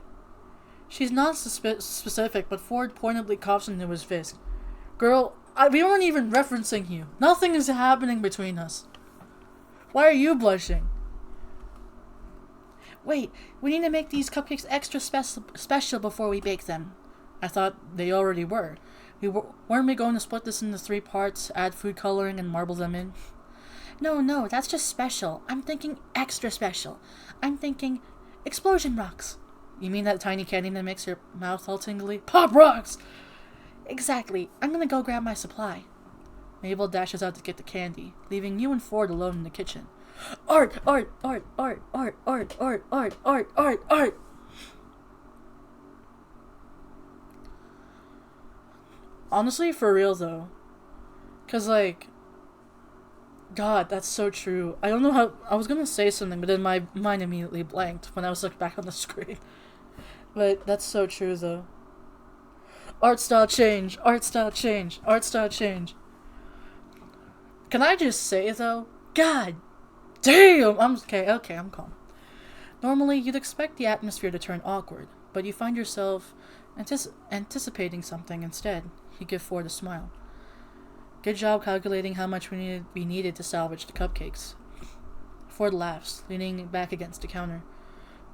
She's not specific, but Ford pointedly coughs into his fist. Girl, we weren't even referencing you. Nothing is happening between us. Why are you blushing? Wait, we need to make these cupcakes extra special before we bake them. I thought they already were. Weren't we going to split this into 3 parts, add food coloring, and marble them in? No, that's just special. I'm thinking extra special. I'm thinking explosion rocks. You mean that tiny candy that makes your mouth all tingly? Pop rocks! Exactly. I'm gonna go grab my supply. Mabel dashes out to get the candy, leaving you and Ford alone in the kitchen. Art! Honestly, for real though. 'Cause like, God, that's so true. I don't know how, I was gonna say something, but then my mind immediately blanked when I was looking back on the screen. But that's so true though. Art style change. Can I just say though, God damn! I'm calm. Normally, you'd expect the atmosphere to turn awkward, but you find yourself anticipating something instead. You give Ford a smile. Good job calculating how much we needed to salvage the cupcakes. Ford laughs, leaning back against the counter.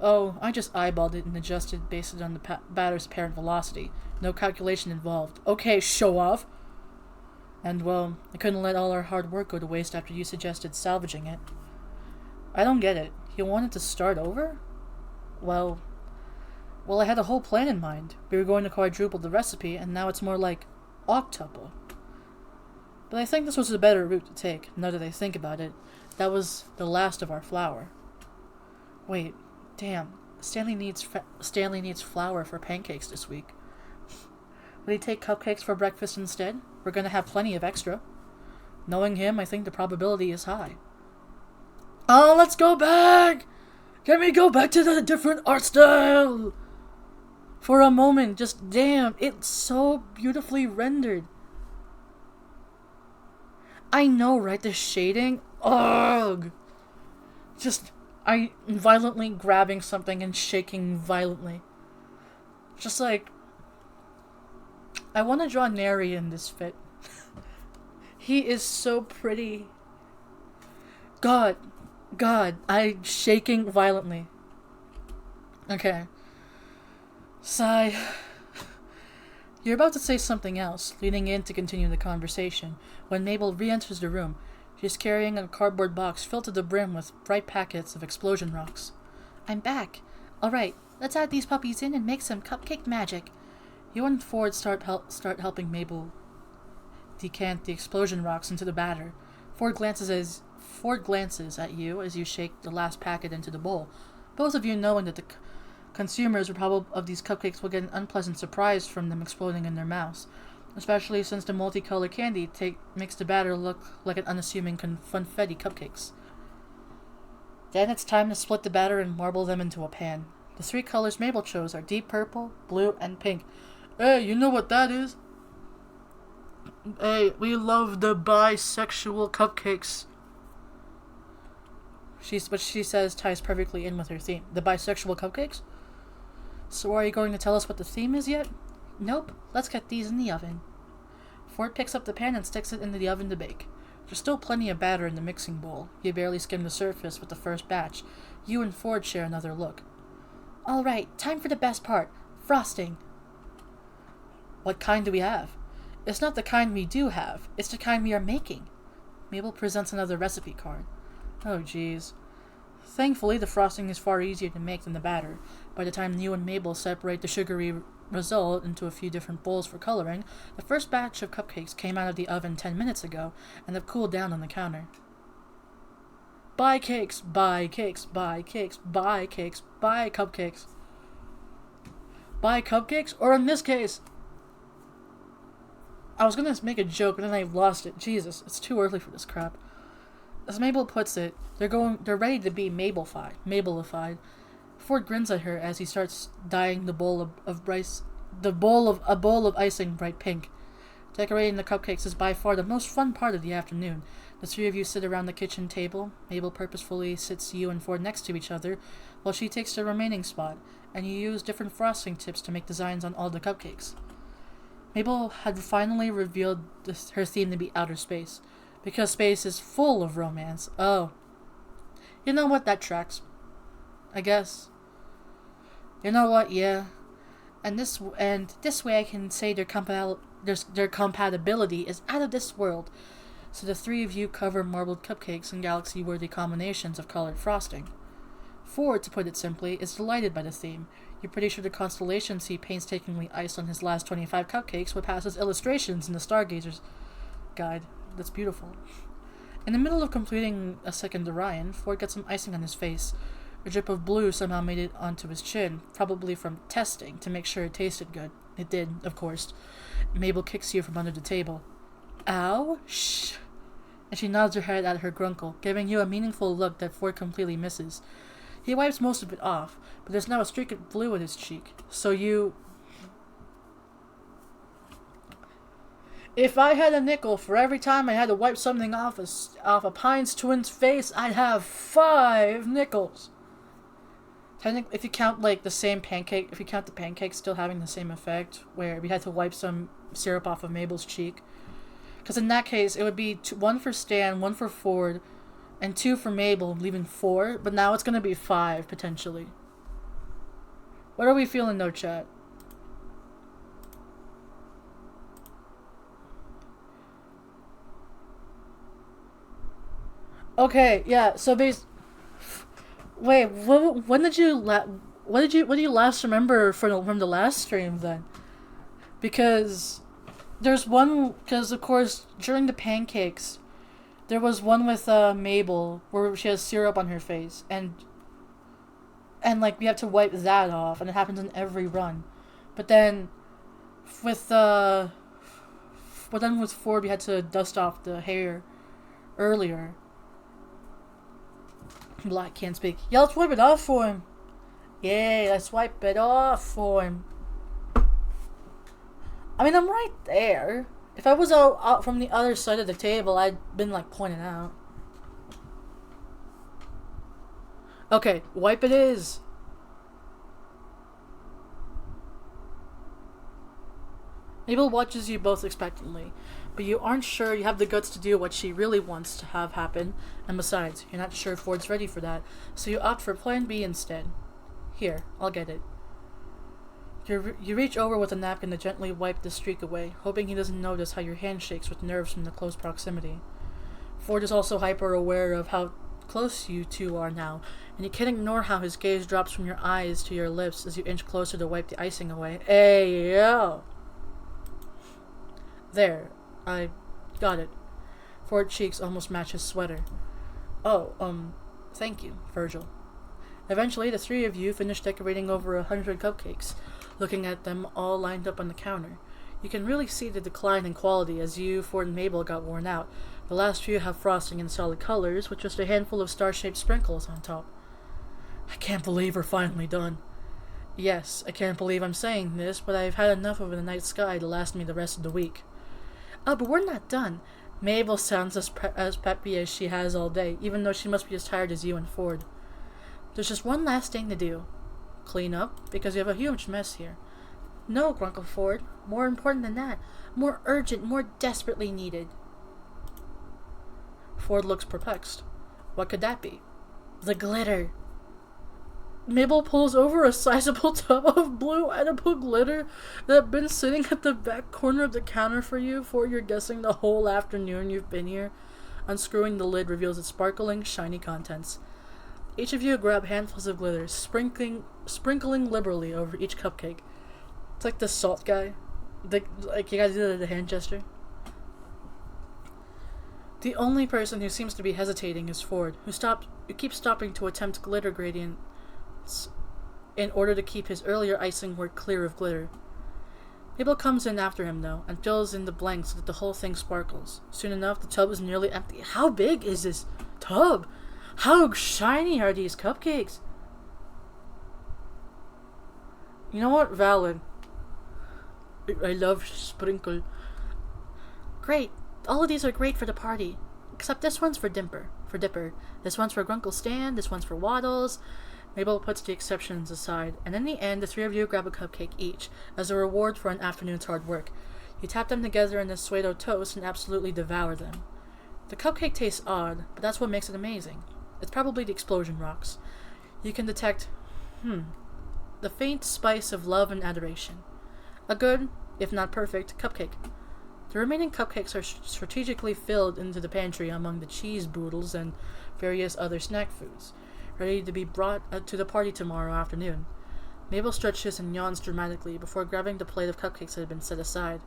Oh, I just eyeballed it and adjusted based on the batter's apparent velocity. No calculation involved. Okay, show off! And well, I couldn't let all our hard work go to waste after you suggested salvaging it. I don't get it. You wanted to start over? Well, I had a whole plan in mind. We were going to quadruple the recipe, and now it's more like octuple. But I think this was a better route to take, now that I think about it. That was the last of our flour. Wait, damn. Stanley needs flour for pancakes this week. Would he take cupcakes for breakfast instead? We're gonna have plenty of extra. Knowing him, I think the probability is high. Oh, let's go back! Can we go back to the different art style? For a moment, just damn, it's so beautifully rendered. I know, right? The shading? Ugh! I violently grabbing something and shaking violently. Just like, I want to draw Neri in this fit. He is so pretty. God, I'm shaking violently. Okay. Sigh. You're about to say something else, leaning in to continue the conversation, when Mabel re-enters the room. She's carrying a cardboard box filled to the brim with bright packets of explosion rocks. I'm back. Alright, let's add these puppies in and make some cupcake magic. You and Ford start helping Mabel decant the explosion rocks into the batter. Ford glances at you as you shake the last packet into the bowl, both of you knowing that the consumers of these cupcakes will get an unpleasant surprise from them exploding in their mouths, especially since the multicolored candy makes the batter look like an unassuming confetti cupcakes. Then it's time to split the batter and marble them into a pan. The 3 colors Mabel chose are deep purple, blue, and pink. Hey, you know what that is? Hey, we love the bisexual cupcakes. What she says ties perfectly in with her theme. The bisexual cupcakes? So are you going to tell us what the theme is yet? Nope. Let's get these in the oven. Ford picks up the pan and sticks it into the oven to bake. There's still plenty of batter in the mixing bowl. You barely skim the surface with the first batch. You and Ford share another look. Alright, time for the best part. Frosting. What kind do we have? It's not the kind we do have. It's the kind we are making. Mabel presents another recipe card. Oh, jeez. Thankfully, the frosting is far easier to make than the batter. By the time you and Mabel separate the sugary result into a few different bowls for coloring, the first batch of cupcakes came out of the oven 10 minutes ago and have cooled down on the counter. Buy cakes, buy cakes, buy cakes, buy cakes, buy cupcakes. Buy cupcakes? Or in this case, I was gonna make a joke, but then I lost it. Jesus, it's too early for this crap. As Mabel puts it, they're ready to be Mabelified. Ford grins at her as he starts dyeing the bowl of icing bright pink. Decorating the cupcakes is by far the most fun part of the afternoon. The three of you sit around the kitchen table. Mabel purposefully sits you and Ford next to each other, while she takes the remaining spot, and you use different frosting tips to make designs on all the cupcakes. Mabel had finally revealed her theme to be outer space, because space is full of romance. Oh. You know what? That tracks. I guess. You know what? Yeah. And this way I can say their compatibility is out of this world. So the three of you cover marbled cupcakes in galaxy-worthy combinations of colored frosting. Ford, to put it simply, is delighted by the theme. You're pretty sure the constellations he painstakingly iced on his last 25 cupcakes would pass as illustrations in the Stargazer's guide. That's beautiful. In the middle of completing a second Orion, Ford got some icing on his face. A drip of blue somehow made it onto his chin, probably from testing to make sure it tasted good. It did, of course. Mabel kicks you from under the table. Ow? Shh. And she nods her head at her grunkle, giving you a meaningful look that Ford completely misses. He wipes most of it off, but there's now a streak of blue at his cheek. So you... If I had a nickel for every time I had to wipe something off a Pines twin's face, I'd have 5 nickels. Technically, if you count like the same pancake, if you count the pancake still having the same effect, where we had to wipe some syrup off of Mabel's cheek, because in that case it would be 1 for Stan, 1 for Ford, and 2 for Mabel, leaving 4. But now it's gonna be 5 potentially. What are we feeling though, chat? Okay, yeah. So wait, when did you what do you last remember from the last stream then? Because there's one, because of course during the pancakes there was one with Mabel where she has syrup on her face, and like we have to wipe that off, and it happens in every run. But then with Ford we had to dust off the hair earlier. Black can't speak. Yeah, let's wipe it off for him. Yeah, let's wipe it off for him. I mean, I'm right there. If I was out from the other side of the table, I'd been like pointing out. Okay, wipe it is. Mabel watches you both expectantly, but you aren't sure you have the guts to do what she really wants to have happen, and besides, you're not sure Ford's ready for that, so you opt for plan B instead. Here, I'll get it. You reach over with a napkin to gently wipe the streak away, hoping he doesn't notice how your hand shakes with nerves from the close proximity. Ford is also hyper-aware of how close you two are now, and you can't ignore how his gaze drops from your eyes to your lips as you inch closer to wipe the icing away. Hey, yo! There. I got it. Ford's cheeks almost match his sweater. Oh, thank you, Virgil. Eventually, the three of you finish decorating over 100 cupcakes, looking at them all lined up on the counter. You can really see the decline in quality as you, Ford, and Mabel got worn out. The last few have frosting in solid colors, with just a handful of star-shaped sprinkles on top. I can't believe we're finally done. Yes, I can't believe I'm saying this, but I've had enough of the night sky to last me the rest of the week. Oh, but we're not done. Mabel sounds as peppy as she has all day, even though she must be as tired as you and Ford. There's just one last thing to do. Clean up, because you have a huge mess here. No, Grunkle Ford. More important than that. More urgent, more desperately needed. Ford looks perplexed. What could that be? The glitter. Mabel pulls over a sizable tub of blue edible glitter that had been sitting at the back corner of the counter for you for you're guessing the whole afternoon you've been here. Unscrewing the lid reveals its sparkling, shiny contents. Each of you grab handfuls of glitter, sprinkling liberally over each cupcake. It's like the salt guy. Like you guys did the hand gesture. The only person who seems to be hesitating is Ford, who keeps stopping to attempt glitter gradients in order to keep his earlier icing work clear of glitter. Mabel comes in after him, though, and fills in the blanks so that the whole thing sparkles. Soon enough, the tub is nearly empty. How big is this tub? How shiny are these cupcakes? You know what? Valid. I love sprinkle. Great. All of these are great for the party. Except this one's for Dipper. This one's for Grunkle Stan, this one's for Waddles. Mabel puts the exceptions aside, and in the end, the three of you grab a cupcake each, as a reward for an afternoon's hard work. You tap them together in a Suedo toast and absolutely devour them. The cupcake tastes odd, but that's what makes it amazing. It's probably the explosion rocks. You can detect, the faint spice of love and adoration. A good, if not perfect, cupcake. The remaining cupcakes are strategically filled into the pantry among the cheese boodles and various other snack foods, ready to be brought to the party tomorrow afternoon. Mabel stretches and yawns dramatically before grabbing the plate of cupcakes that had been set aside.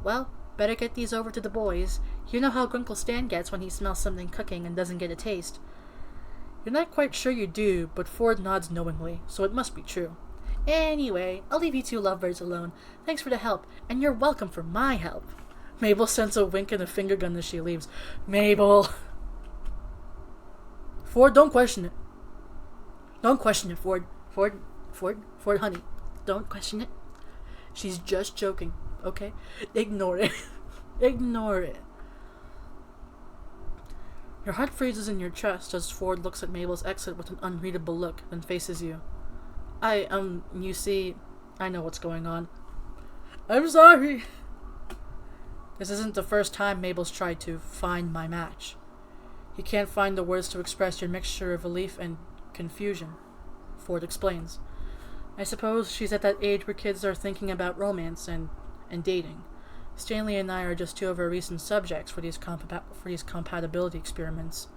Well, better get these over to the boys. You know how Grunkle Stan gets when he smells something cooking and doesn't get a taste. You're not quite sure you do, but Ford nods knowingly, so it must be true. Anyway, I'll leave you two lovebirds alone. Thanks for the help, and you're welcome for my help. Mabel sends a wink and a finger gun as she leaves. Mabel! Ford, don't question it. Don't question it, Ford. Ford, honey. Don't question it. She's just joking, okay? Ignore it. Ignore it. Your heart freezes in your chest as Ford looks at Mabel's exit with an unreadable look, then faces you. You see, I know what's going on. I'm sorry. This isn't the first time Mabel's tried to find my match. You can't find the words to express your mixture of relief and confusion, Ford explains. I suppose she's at that age where kids are thinking about romance and dating. Stanley and I are just two of our recent subjects for these compatibility experiments.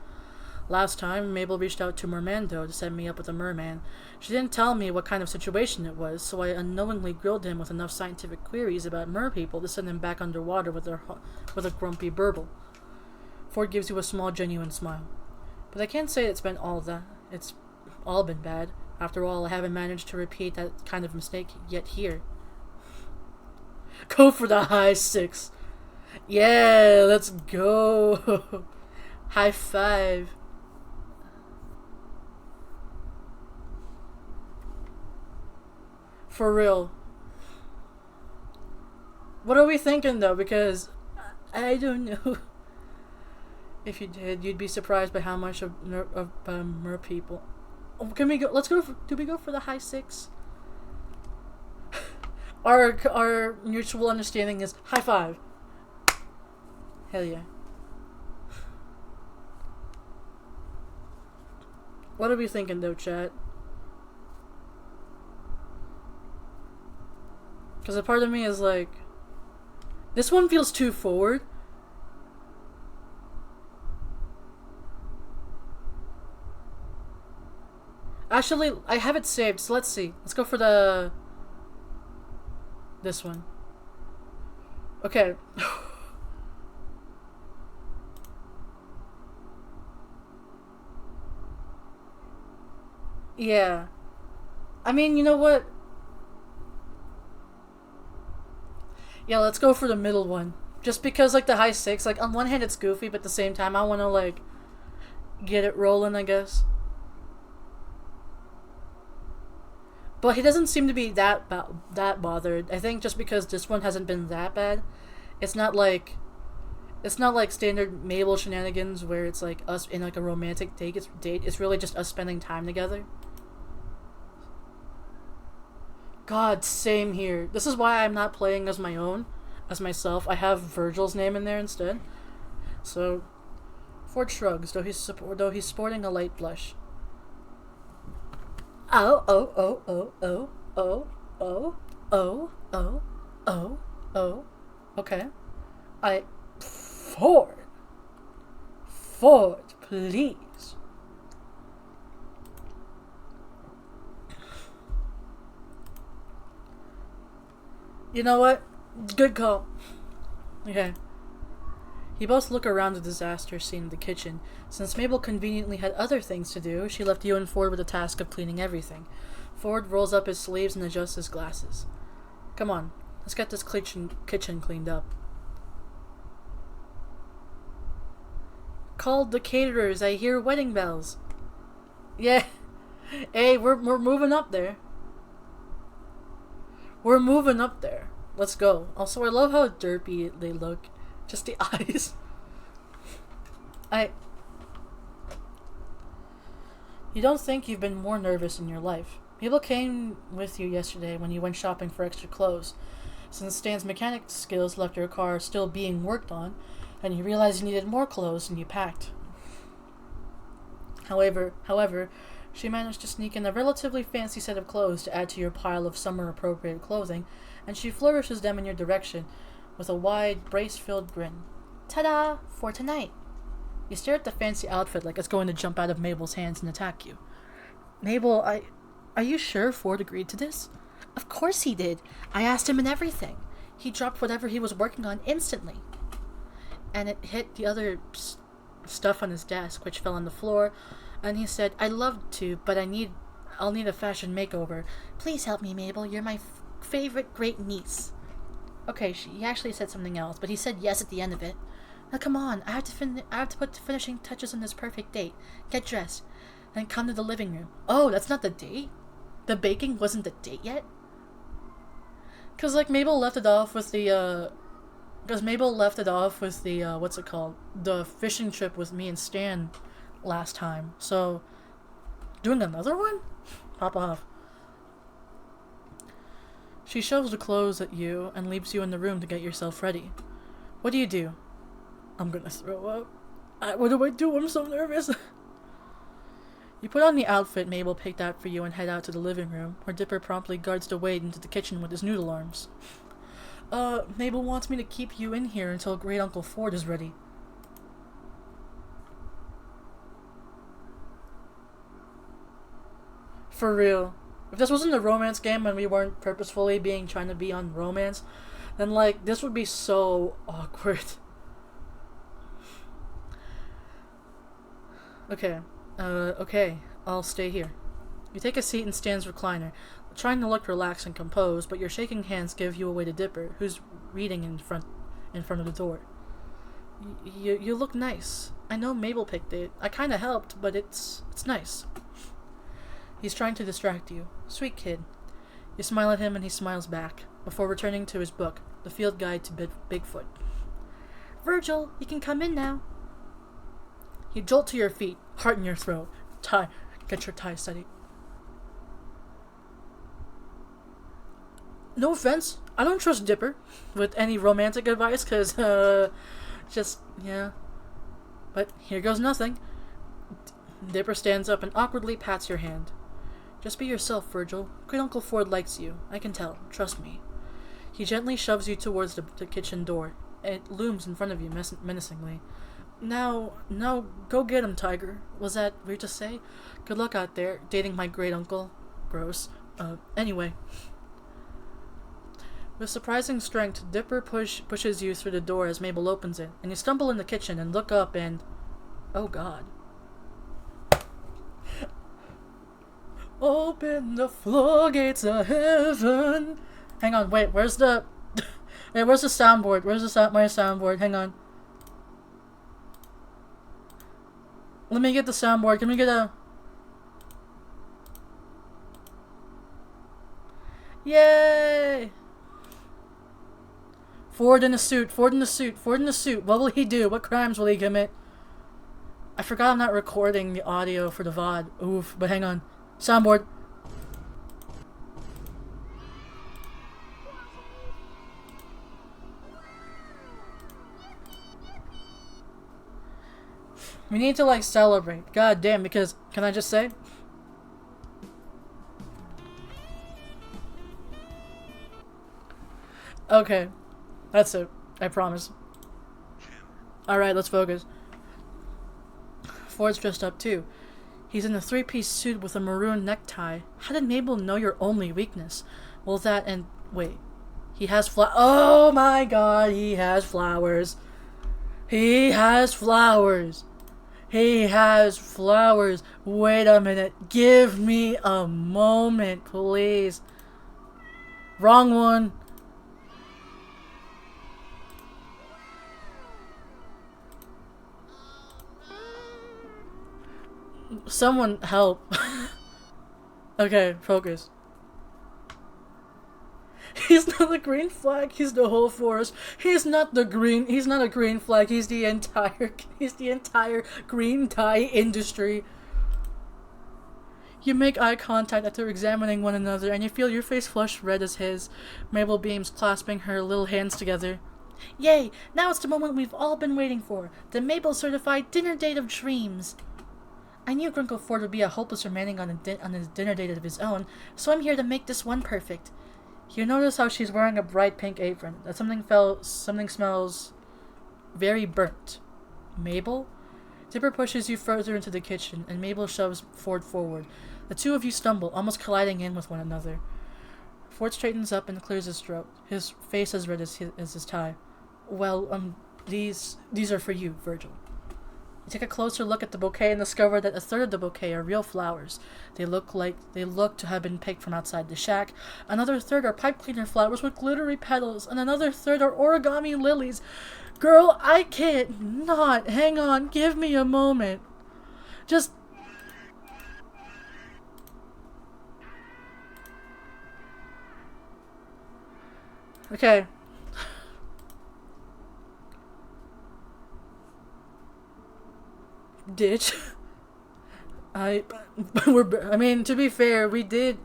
Last time, Mabel reached out to Mermando to set me up with a merman. She didn't tell me what kind of situation it was, so I unknowingly grilled him with enough scientific queries about merpeople to send him back underwater with a grumpy burble. Ford gives you a small, genuine smile. But I can't say it's been all that. It's all been bad. After all, I haven't managed to repeat that kind of mistake yet here. Go for the high six. Yeah, let's go. High five. For real. What are we thinking though? Because I don't know. If you did, you'd be surprised by how much of mer people. Oh, can we go? Let's go. Do we go for the high six? Our mutual understanding is high five. Hell yeah. What are we thinking though, chat? Because a part of me is like, this one feels too forward. Actually, I have it saved, so let's see. Let's go for this one. Okay. Yeah. I mean, you know what? Yeah, let's go for the middle one. Just because, like, the high six, like, on one hand it's goofy, but at the same time I want to, like, get it rolling, I guess. But he doesn't seem to be that bothered. I think just because this one hasn't been that bad. It's not like standard Mabel shenanigans where it's like us in like a romantic date. It's really just us spending time together. God, same here. This is why I'm not playing as myself. I have Virgil's name in there instead. So, Ford shrugs, though he's sporting a light blush. Oh. Okay. Ford, please. You know what? Good call. Okay. You both look around the disaster scene in the kitchen. Since Mabel conveniently had other things to do, she left you and Ford with the task of cleaning everything. Ford rolls up his sleeves and adjusts his glasses. Come on, let's get this kitchen cleaned up. Called the caterers, I hear wedding bells. Yeah. Hey, we're moving up there. We're moving up there. Let's go. Also, I love how derpy they look. Just the eyes. You don't think you've been more nervous in your life. People came with you yesterday when you went shopping for extra clothes. Since Stan's mechanic skills left your car still being worked on, and you realized you needed more clothes than you packed. However, she managed to sneak in a relatively fancy set of clothes to add to your pile of summer-appropriate clothing, and she flourishes them in your direction with a wide, brace-filled grin. Ta-da! For tonight! You stare at the fancy outfit like it's going to jump out of Mabel's hands and attack you. Mabel, are you sure Ford agreed to this? Of course he did. I asked him and everything. He dropped whatever he was working on instantly. And it hit the other stuff on his desk, which fell on the floor, and he said, I'd love to, but I'll need a fashion makeover. Please help me, Mabel. You're my favorite great niece. Okay, he actually said something else, but he said yes at the end of it. Now come on, I have to put the finishing touches on this perfect date. Get dressed, then come to the living room. Oh, that's not the date? The baking wasn't the date yet? Cause like Mabel left it off with the what's it called? The fishing trip with me and Stan last time. So doing another one? Pop off. She shoves the clothes at you and leaves you in the room to get yourself ready. What do? I'm gonna throw up. What do I do? I'm so nervous. You put on the outfit Mabel picked out for you and head out to the living room, where Dipper promptly guards the way into the kitchen with his noodle arms. Mabel wants me to keep you in here until Great Uncle Ford is ready. For real. If this wasn't a romance game and we weren't purposefully trying to be on romance, then like, this would be so awkward. Okay, I'll stay here. You take a seat in Stan's recliner, trying to look relaxed and composed, but your shaking hands give you away to Dipper, who's reading in front of the door. You look nice. I know Mabel picked it. I kinda helped, but it's nice. He's trying to distract you. Sweet kid. You smile at him and he smiles back, before returning to his book, The Field Guide to Bigfoot. Virgil, you can come in now. You jolt to your feet, heart in your throat. Get your tie steady. No offense, I don't trust Dipper with any romantic advice, cause, yeah. But here goes nothing. Dipper stands up and awkwardly pats your hand. Just be yourself, Virgil. Great Uncle Ford likes you. I can tell. Trust me. He gently shoves you towards the kitchen door. It looms in front of you menacingly. Now, go get him, Tiger. Was that weird to say? Good luck out there, dating my great uncle. Gross. Anyway. With surprising strength, Dipper pushes you through the door as Mabel opens it, and you stumble in the kitchen and look up and... Oh god. Open the floodgates of heaven. Hang on, wait, where's the... Hey, where's the soundboard? Where's my soundboard? Hang on. Let me get the soundboard. Can we get a... Yay! Ford in a suit. What will he do? What crimes will he commit? I forgot I'm not recording the audio for the VOD. Oof, but hang on. Soundboard. We need to like celebrate. God damn, because can I just say? Okay. That's it. I promise. Alright, let's focus. Ford's dressed up too. He's in a three-piece suit with a maroon necktie. How did Mabel know your only weakness? Well, that and... Wait. He has oh my god, he has flowers. He has flowers. He has flowers. Wait a minute. Give me a moment, please. Wrong one. Someone help. Okay, focus. He's not the green flag, he's the whole forest. He's not a green flag, he's the entire green dye industry. You make eye contact after examining one another, and you feel your face flush red as his. Mabel beams, clasping her little hands together. Yay! Now it's the moment we've all been waiting for. The Mabel-certified dinner date of dreams. I knew Grunkle Ford would be a hopeless romantic on a dinner date of his own, so I'm here to make this one perfect. You notice how she's wearing a bright pink apron. That something smells very burnt. Mabel? Dipper pushes you further into the kitchen, and Mabel shoves Ford forward. The two of you stumble, almost colliding in with one another. Ford straightens up and clears his throat, his face as red as his tie. Well, these are for you, Virgil. You take a closer look at the bouquet and discover that a third of the bouquet are real flowers. They look to have been picked from outside the shack. Another third are pipe cleaner flowers with glittery petals, and another third are origami lilies. Girl, I can't not. Hang on, give me a moment. Just... Okay. Ditch. To be fair, we did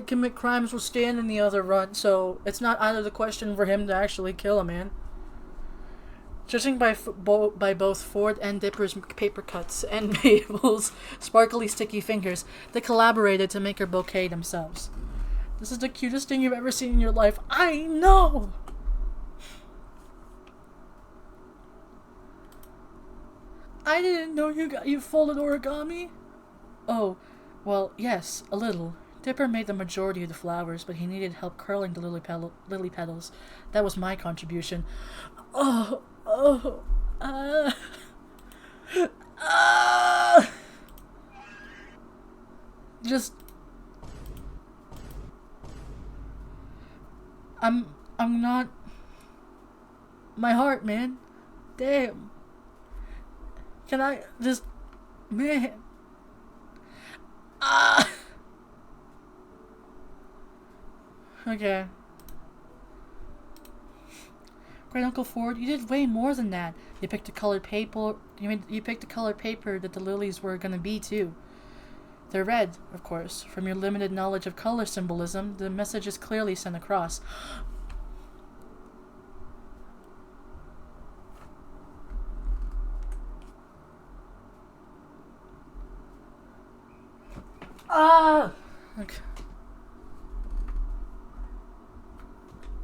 commit crimes with Stan in the other run, so it's not out of the question for him to actually kill a man. Judging by both Ford and Dipper's paper cuts and Mabel's sparkly sticky fingers, they collaborated to make her bouquet themselves. This is the cutest thing you've ever seen in your life. I know! I didn't know you folded origami. Oh, well, yes, a little. Dipper made the majority of the flowers, but he needed help curling the lily petals. That was my contribution. Just... I'm not... My heart, man. Damn. Can I just... Man. Okay. Great Uncle Ford, you did way more than that. You picked a colored paper. You picked a colored paper that the lilies were gonna be too. They're red, of course. From your limited knowledge of color symbolism, the message is clearly sent across. Okay.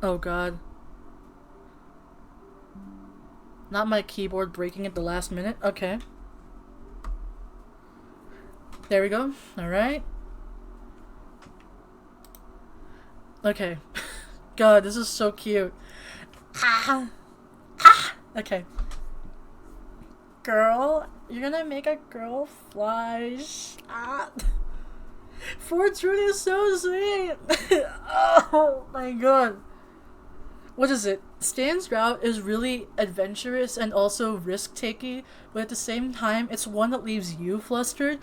Oh god. Not my keyboard breaking at the last minute? Okay. There we go. Alright. Okay. God, this is so cute. Okay. Girl, you're gonna make a girl fly. Ford's Rudy is so sweet. Oh my god. What is it? Stan's route is really adventurous and also risk-taking, but at the same time, it's one that leaves you flustered,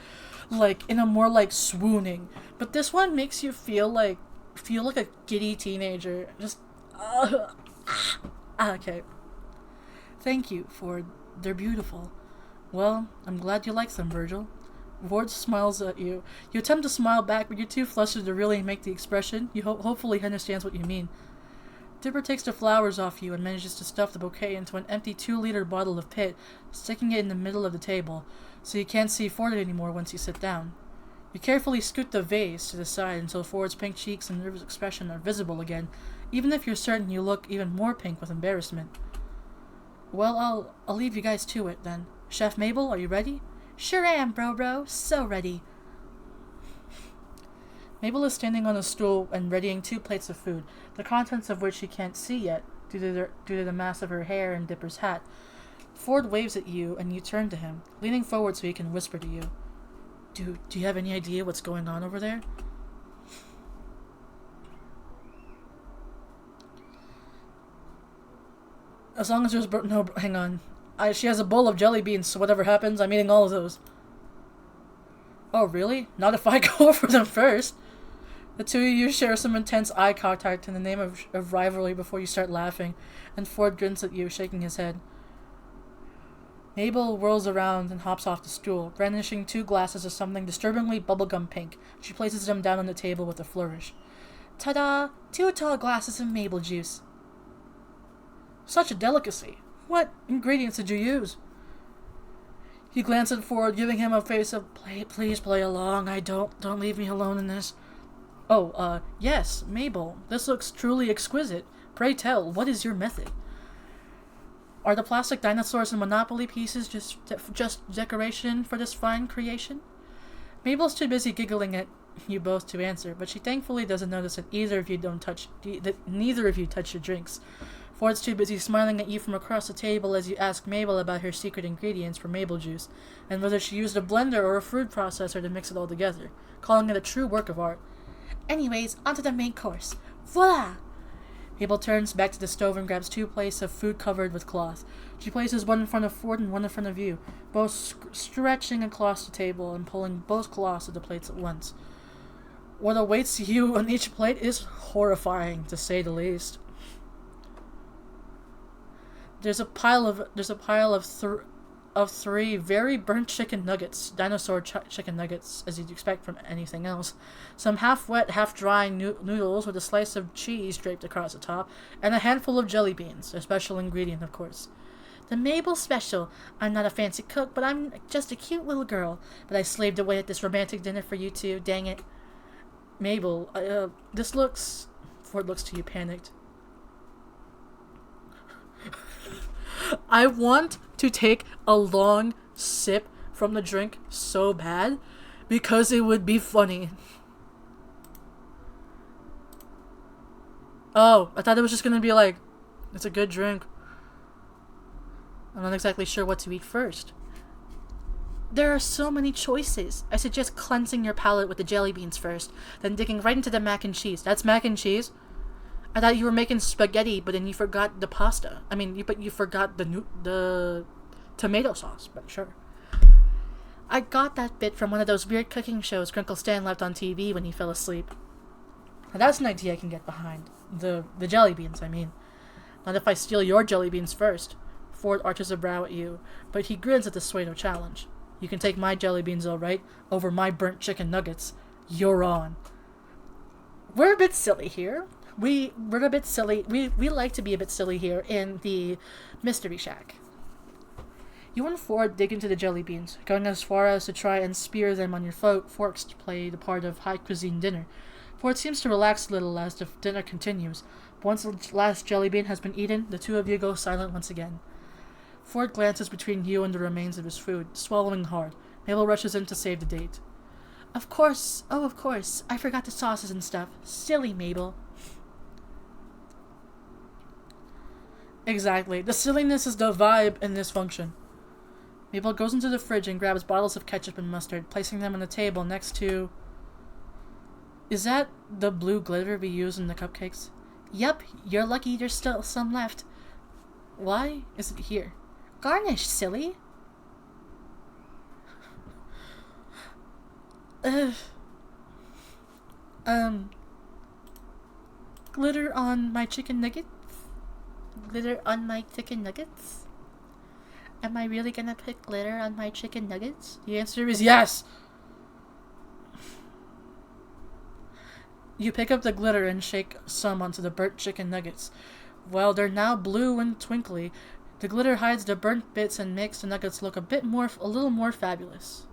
like in a more like swooning. But this one makes you feel like a giddy teenager. Just okay. Thank you, Ford. They're beautiful. Well, I'm glad you like them, Virgil. Ford smiles at you. You attempt to smile back, but you're too flustered to really make the expression. You hopefully he understands what you mean. Dipper takes the flowers off you and manages to stuff the bouquet into an empty 2-liter bottle of pit, sticking it in the middle of the table, so you can't see Ford anymore once you sit down. You carefully scoot the vase to the side until Ford's pink cheeks and nervous expression are visible again, even if you're certain you look even more pink with embarrassment. Well, I'll leave you guys to it, then. Chef Mabel, are you ready? Sure am, bro. So ready. Mabel is standing on a stool and readying 2 plates of food, the contents of which she can't see yet, due to the mass of her hair and Dipper's hat. Ford waves at you, and you turn to him, leaning forward so he can whisper to you. Do you have any idea what's going on over there? As long as there's no, hang on. She has a bowl of jelly beans, so whatever happens, I'm eating all of those. Oh, really? Not if I go for them first. The two of you share some intense eye contact in the name of rivalry before you start laughing, and Ford grins at you, shaking his head. Mabel whirls around and hops off the stool, brandishing 2 glasses of something disturbingly bubblegum pink. She places them down on the table with a flourish. Ta-da! 2 tall glasses of Mabel juice. Such a delicacy. What ingredients did you use? He glanced at Ford, giving him a face of, please play along. Don't leave me alone in this. Oh, yes, Mabel. This looks truly exquisite. Pray tell, what is your method? Are the plastic dinosaurs and Monopoly pieces just decoration for this fine creation? Mabel's too busy giggling at you both to answer, but she thankfully doesn't notice that neither of you touch your drinks. Ford's too busy smiling at you from across the table as you ask Mabel about her secret ingredients for Mabel juice, and whether she used a blender or a food processor to mix it all together, calling it a true work of art. Anyways, onto the main course. Voila! Mabel turns back to the stove and grabs 2 plates of food covered with cloth. She places one in front of Ford and one in front of you, both stretching across the table and pulling both cloths of the plates at once. What awaits you on each plate is horrifying, to say the least. There's a pile of 3 very burnt chicken nuggets, dinosaur chicken nuggets, as you'd expect from anything else. Some half-wet, half-dry noodles with a slice of cheese draped across the top, and a handful of jelly beans, a special ingredient, of course. The Mabel special. I'm not a fancy cook, but I'm just a cute little girl. But I slaved away at this romantic dinner for you two, dang it. Mabel, this looks... Ford looks to you, panicked. I want to take a long sip from the drink so bad because it would be funny. Oh, I thought it was just gonna be like, it's a good drink. I'm not exactly sure what to eat first. There are so many choices. I suggest cleansing your palate with the jelly beans first, then digging right into the mac and cheese. That's mac and cheese? I thought you were making spaghetti, but then you forgot the pasta. I mean, but you forgot the tomato sauce, but sure. I got that bit from one of those weird cooking shows Crinkle Stan left on TV when he fell asleep. Now that's an idea I can get behind. The jelly beans, I mean. Not if I steal your jelly beans first. Ford arches a brow at you, but he grins at the pseudo challenge. You can take my jelly beans, alright, over my burnt chicken nuggets. You're on. We're a bit silly here. We're a bit silly. We like to be a bit silly here in the Mystery Shack. You and Ford dig into the jelly beans, going as far as to try and spear them on your forks to play the part of high cuisine dinner. Ford seems to relax a little as the dinner continues. But once the last jelly bean has been eaten, the two of you go silent once again. Ford glances between you and the remains of his food, swallowing hard. Mabel rushes in to save the date. Of course. Oh, of course. I forgot the sauces and stuff. Silly Mabel. Exactly. The silliness is the vibe in this function. Mabel goes into the fridge and grabs bottles of ketchup and mustard, placing them on the table next to... Is that the blue glitter we use in the cupcakes? Yep, you're lucky there's still some left. Why is it here? Garnish, silly. Glitter on my chicken nuggets? Glitter on my chicken nuggets? Am I really gonna put glitter on my chicken nuggets? The answer is yes! You pick up the glitter and shake some onto the burnt chicken nuggets. While they're now blue and twinkly, the glitter hides the burnt bits and makes the nuggets look a little more fabulous.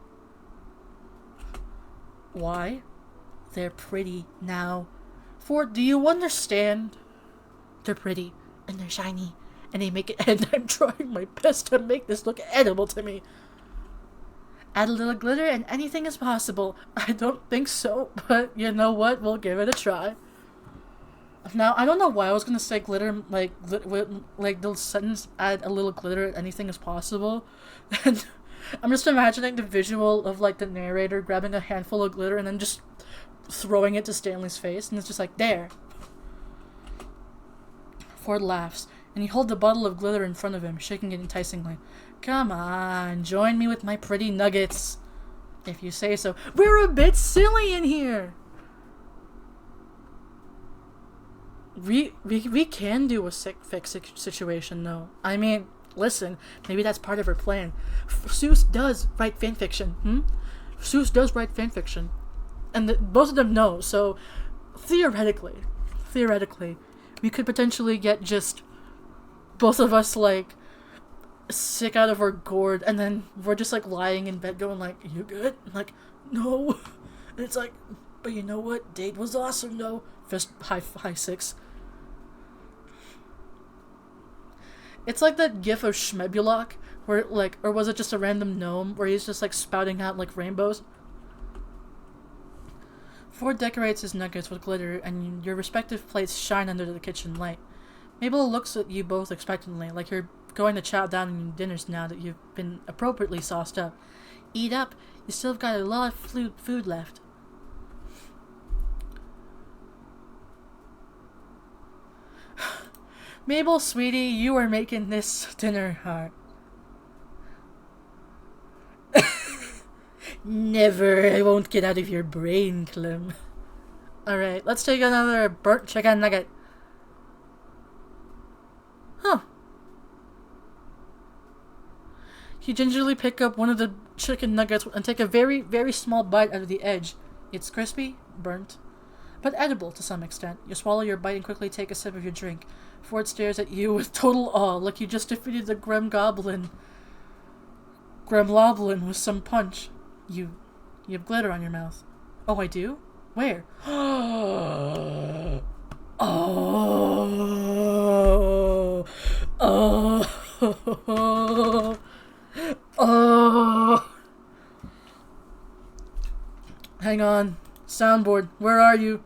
Why? They're pretty now. Ford, do you understand? They're pretty, and they're shiny, and they make it, and I'm trying my best to make this look edible to me. Add a little glitter and anything is possible. I don't think so, but you know what? We'll give it a try. Now, I don't know why I was gonna say glitter, like the sentence, add a little glitter, anything is possible. And I'm just imagining the visual of, like, the narrator grabbing a handful of glitter and then just throwing it to Stanley's face, and it's just like, there. Ford laughs, and you hold the bottle of glitter in front of him, shaking it enticingly. Come on, join me with my pretty nuggets. If you say so. We're a bit silly in here! We can do a fix situation though. I mean, listen, maybe that's part of her plan. Seuss does write fanfiction. Seuss does write fanfiction, and both of them know. So theoretically, we could potentially get just both of us like sick out of our gourd, and then we're just like lying in bed going like, "You good?" I'm like, "No," and it's like, "But you know what? Date was awesome though." Fist high six. It's like that gif of Schmebulok, where like, or was it just a random gnome where he's just like spouting out like rainbows? Ford decorates his nuggets with glitter, and your respective plates shine under the kitchen light. Mabel looks at you both expectantly, like you're going to chow down on your dinners now that you've been appropriately sauced up. Eat up, you still have got a lot of food left. Mabel, sweetie, you are making this dinner hard. Never, I won't get out of your brain, Clem. Alright, let's take another burnt chicken nugget. Huh. You gingerly pick up one of the chicken nuggets and take a very, very small bite out of the edge. It's crispy, burnt, but edible to some extent. You swallow your bite and quickly take a sip of your drink. Ford stares at you with total awe, like you just defeated the Gremloblin with some punch. You have glitter on your mouth. Oh, I do? Where? Oh. Hang on. Soundboard, where are you?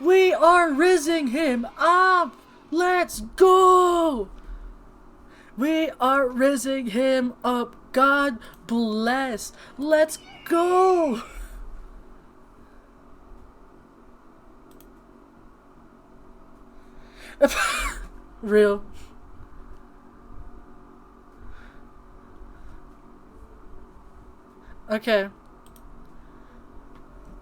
We are rizzing him up! Let's go! We are rizzing him up. God bless. Let's go! Real. Okay.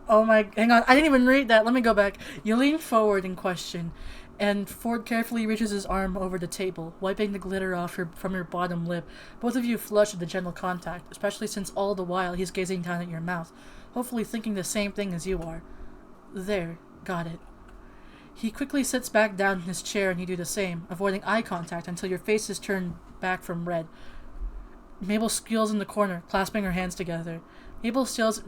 Oh my, hang on, I didn't even read that. Let me go back. You lean forward in question, and Ford carefully reaches his arm over the table, wiping the glitter off from your bottom lip. Both of you flush at the gentle contact, especially since all the while he's gazing down at your mouth, hopefully thinking the same thing as you are. There, got it. He quickly sits back down in his chair and you do the same, avoiding eye contact until your faces turn back from red. Mabel squeals in the corner, clasping her hands together. Mabel stares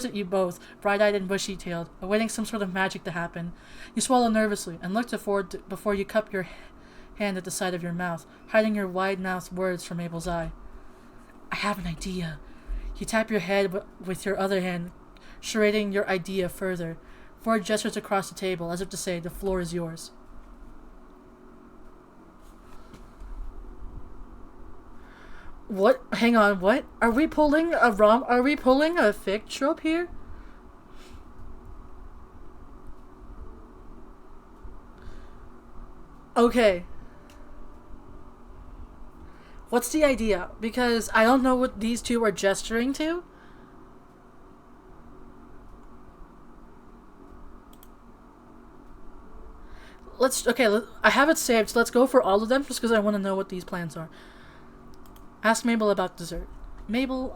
at you both, bright-eyed and bushy-tailed, awaiting some sort of magic to happen. You swallow nervously and look to Ford before you cup your hand at the side of your mouth, hiding your wide-mouthed words from Mabel's eye. I have an idea. You tap your head with your other hand, charading your idea further. Ford gestures across the table, as if to say, the floor is yours. What? Hang on, what? Are we pulling a fic trope here? Okay. What's the idea? Because I don't know what these two are gesturing to. I have it saved, so let's go for all of them, just because I want to know what these plans are. Ask Mabel about dessert. Mabel,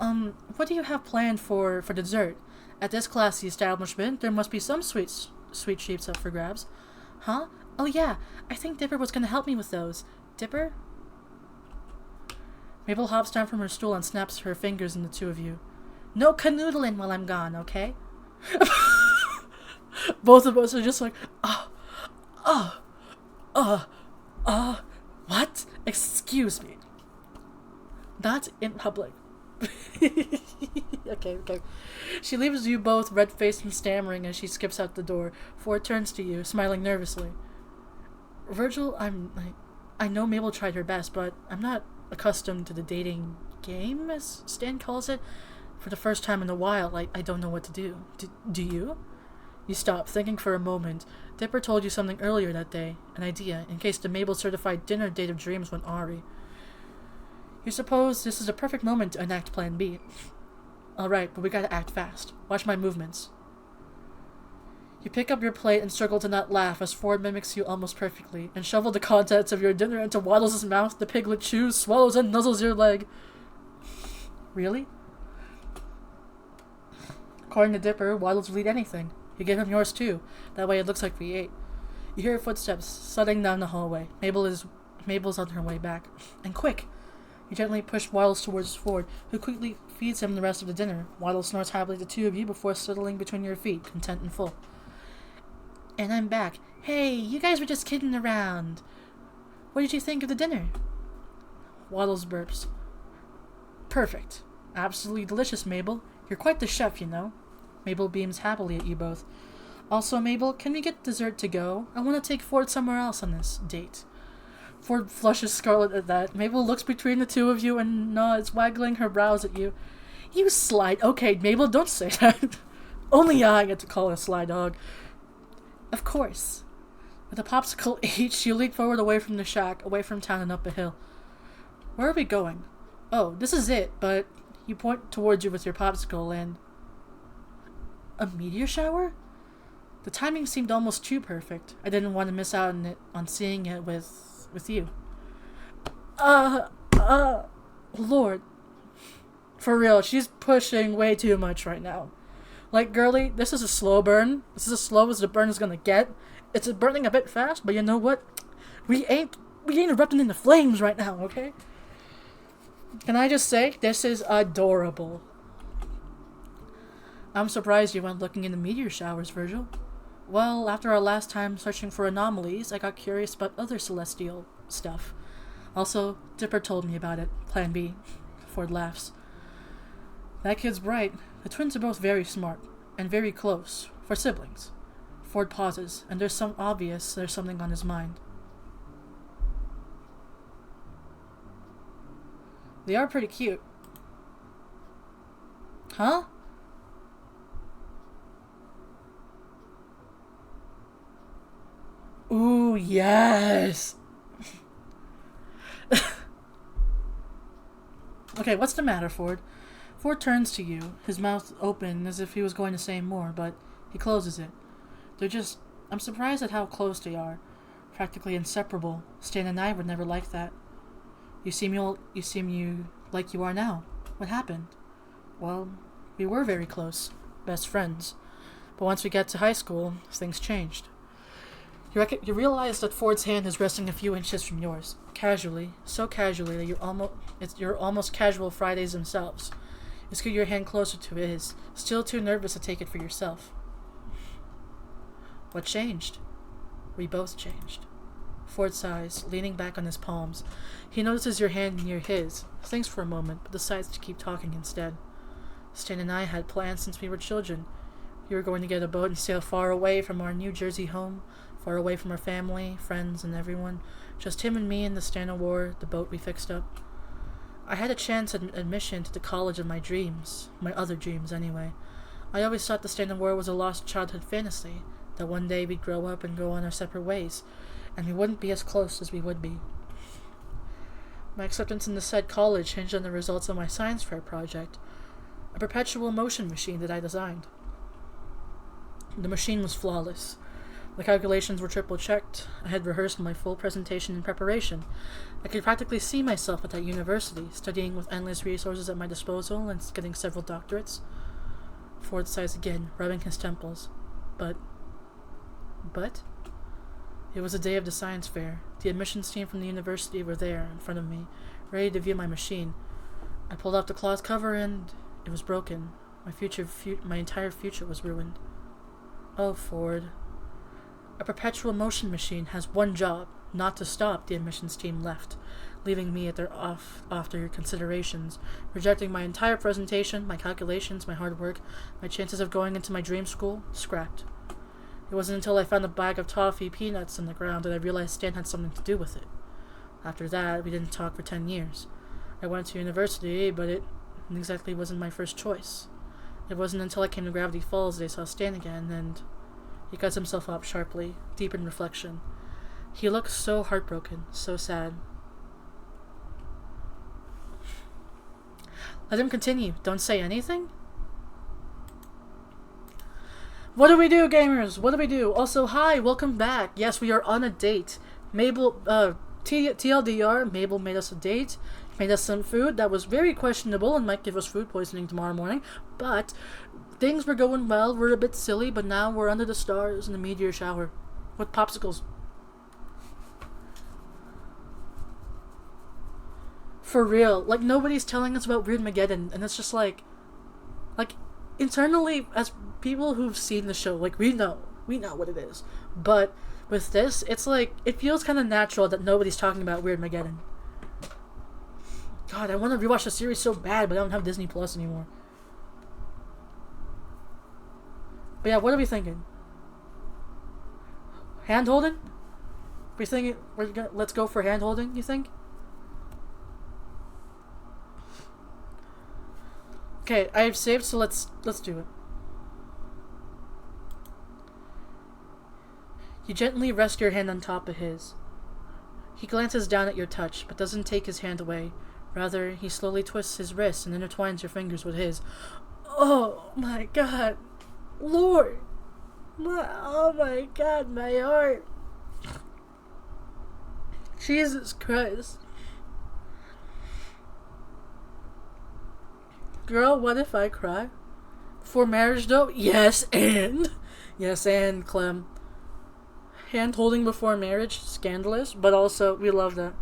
what do you have planned for dessert? At this classy establishment, there must be some sweet sheets up for grabs. Huh? Oh yeah, I think Dipper was gonna help me with those. Dipper? Mabel hops down from her stool and snaps her fingers in the two of you. No canoodling while I'm gone, okay? Both of us are just like, what? Excuse me. Not in public. Okay. She leaves you both red-faced and stammering as she skips out the door. Ford turns to you, smiling nervously. Virgil, I know Mabel tried her best, but I'm not accustomed to the dating game, as Stan calls it. For the first time in a while, I don't know what to do. Do you? You stop, thinking for a moment. Dipper told you something earlier that day, an idea, in case the Mabel-certified dinner date of dreams went awry. You suppose this is a perfect moment to enact Plan B. Alright, but we gotta act fast. Watch my movements. You pick up your plate and struggle to not laugh as Ford mimics you almost perfectly, and shovel the contents of your dinner into Waddles' mouth. The piglet chews, swallows, and nuzzles your leg. Really? According to Dipper, Waddles will eat anything. You give him yours too. That way it looks like we ate. You hear footsteps scuttling down the hallway. Mabel's on her way back. And quick! You gently push Waddles towards Ford, who quickly feeds him the rest of the dinner. Waddles snores happily at the two of you before settling between your feet, content and full. And I'm back. Hey, you guys were just kidding around. What did you think of the dinner? Waddles burps. Perfect. Absolutely delicious, Mabel. You're quite the chef, you know. Mabel beams happily at you both. Also, Mabel, can we get dessert to go? I want to take Ford somewhere else on this date. Ford flushes scarlet at that. Mabel looks between the two of you and nods, waggling her brows at you. You sly... Okay, Mabel, don't say that. Only I get to call her a sly dog. Of course. With a popsicle each, you leap forward away from the shack, away from town and up a hill. Where are we going? Oh, this is it, but... You point towards you with your popsicle and... A meteor shower? The timing seemed almost too perfect. I didn't want to miss out on seeing it with you. Lord. For real, she's pushing way too much right now. Like, girlie, this is a slow burn. This is as slow as the burn is gonna get. It's burning a bit fast, but you know what? We ain't erupting into flames right now, okay? Can I just say, this is adorable. I'm surprised you went looking into meteor showers, Virgil. Well, after our last time searching for anomalies, I got curious about other celestial stuff. Also, Dipper told me about it. Plan B. Ford laughs. That kid's bright. The twins are both very smart, and very close, for siblings. Ford pauses, and there's something on his mind. They are pretty cute. Huh? Ooh, yes! Okay, what's the matter, Ford? Ford turns to you, his mouth open as if he was going to say more, but he closes it. I'm surprised at how close they are. Practically inseparable. Stan and I were never like that. You seem like you are now. What happened? Well, we were very close. Best friends. But once we got to high school, things changed. You realize that Ford's hand is resting a few inches from yours. Casually. So casually that you're almost casual Fridays themselves. You scoot your hand closer to his, still too nervous to take it for yourself. What changed? We both changed. Ford sighs, leaning back on his palms. He notices your hand near his, thinks for a moment, but decides to keep talking instead. Stan and I had plans since we were children. We were going to get a boat and sail far away from our New Jersey home, far away from our family, friends, and everyone. Just him and me and the Stan of War, the boat we fixed up. I had a chance at admission to the college of my dreams. My other dreams, anyway. I always thought the Stan of War was a lost childhood fantasy, that one day we'd grow up and go on our separate ways, and we wouldn't be as close as we would be. My acceptance in the said college hinged on the results of my science fair project, a perpetual motion machine that I designed. The machine was flawless. The calculations were triple-checked. I had rehearsed my full presentation in preparation. I could practically see myself at that university, studying with endless resources at my disposal and getting several doctorates. Ford sighs again, rubbing his temples. But? It was the day of the science fair. The admissions team from the university were there, in front of me, ready to view my machine. I pulled off the cloth cover and it was broken. My entire future was ruined. Oh, Ford. A perpetual motion machine has one job, not to stop. The admissions team left, leaving me at their after considerations, rejecting my entire presentation, my calculations, my hard work, my chances of going into my dream school, scrapped. It wasn't until I found a bag of toffee peanuts on the ground that I realized Stan had something to do with it. After that, we didn't talk for 10 years. I went to university, but it exactly wasn't my first choice. It wasn't until I came to Gravity Falls that I saw Stan again, and... He cuts himself up sharply, deep in reflection. He looks so heartbroken, so sad. Let him continue. Don't say anything? What do we do, gamers? What do we do? Also, hi, welcome back. Yes, we are on a date. Mabel, TLDR, Mabel made us a date, made us some food that was very questionable and might give us food poisoning tomorrow morning, but things were going well. We're a bit silly, but now we're under the stars in a meteor shower with popsicles. For real. Like, nobody's telling us about Weirdmageddon, and it's just like, internally, as people who've seen the show, like, we know what it is. But with this, it's like, it feels kind of natural that nobody's talking about Weirdmageddon. God, I want to rewatch the series so bad, but I don't have Disney Plus anymore. But yeah, what are we thinking? Hand holding? We thinking let's go for hand holding, you think? Okay, I've saved, so let's do it. You gently rest your hand on top of his. He glances down at your touch, but doesn't take his hand away. Rather, he slowly twists his wrist and intertwines your fingers with his. Oh my god. Lord. Oh my god, my heart. Jesus Christ. Girl, what if I cry? For marriage, though? Yes, and? Yes, and, Clem. Hand holding before marriage, scandalous, but also, we love that.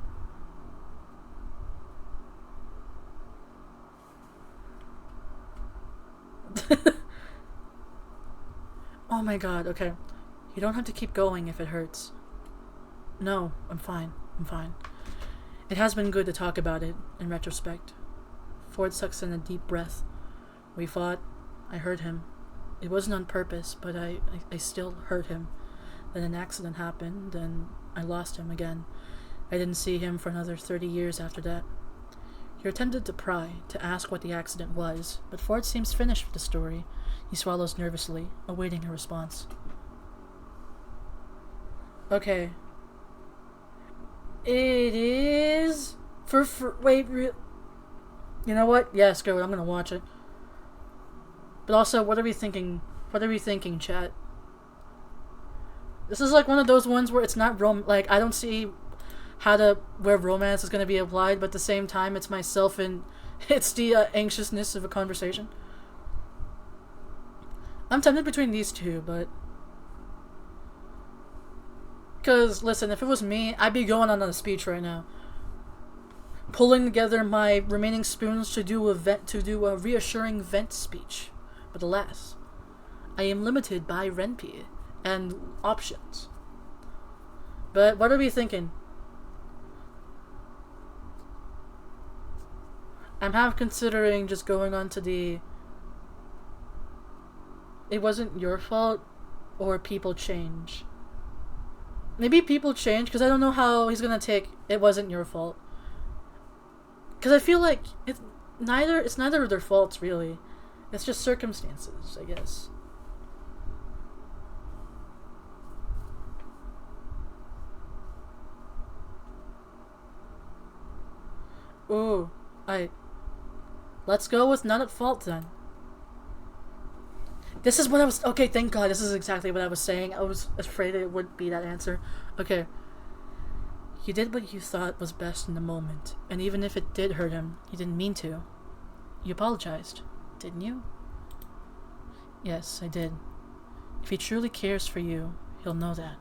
Oh my god, okay. You don't have to keep going if it hurts. No, I'm fine. It has been good to talk about it, in retrospect. Ford sucks in a deep breath. We fought. I hurt him. It wasn't on purpose, but I still hurt him. Then an accident happened, and I lost him again. I didn't see him for another 30 years after that. You're attempted to pry, to ask what the accident was, but Ford seems finished with the story. He swallows nervously, awaiting her response. Okay. It is... Wait, you know what? Yeah, screw it. I'm gonna watch it. But also, what are we thinking? What are we thinking, chat? This is like one of those ones where it's not like, I don't see where romance is gonna be applied, but at the same time, it's myself and it's the anxiousness of a conversation. I'm tempted between these two, but... Because, listen, if it was me, I'd be going on a speech right now. Pulling together my remaining spoons to do a reassuring vent speech. But alas, I am limited by Renpy and options. But what are we thinking? I'm half considering just going on to the... It wasn't your fault, or people change. Maybe people change, because I don't know how he's gonna take it wasn't your fault. Because I feel like it's neither of their faults, really. It's just circumstances, I guess. Ooh, let's go with none at fault, then. This is what I was... Okay, thank God, this is exactly what I was saying. I was afraid it would be that answer. Okay. You did what you thought was best in the moment, and even if it did hurt him, you didn't mean to. You apologized, didn't you? Yes, I did. If he truly cares for you, he'll know that.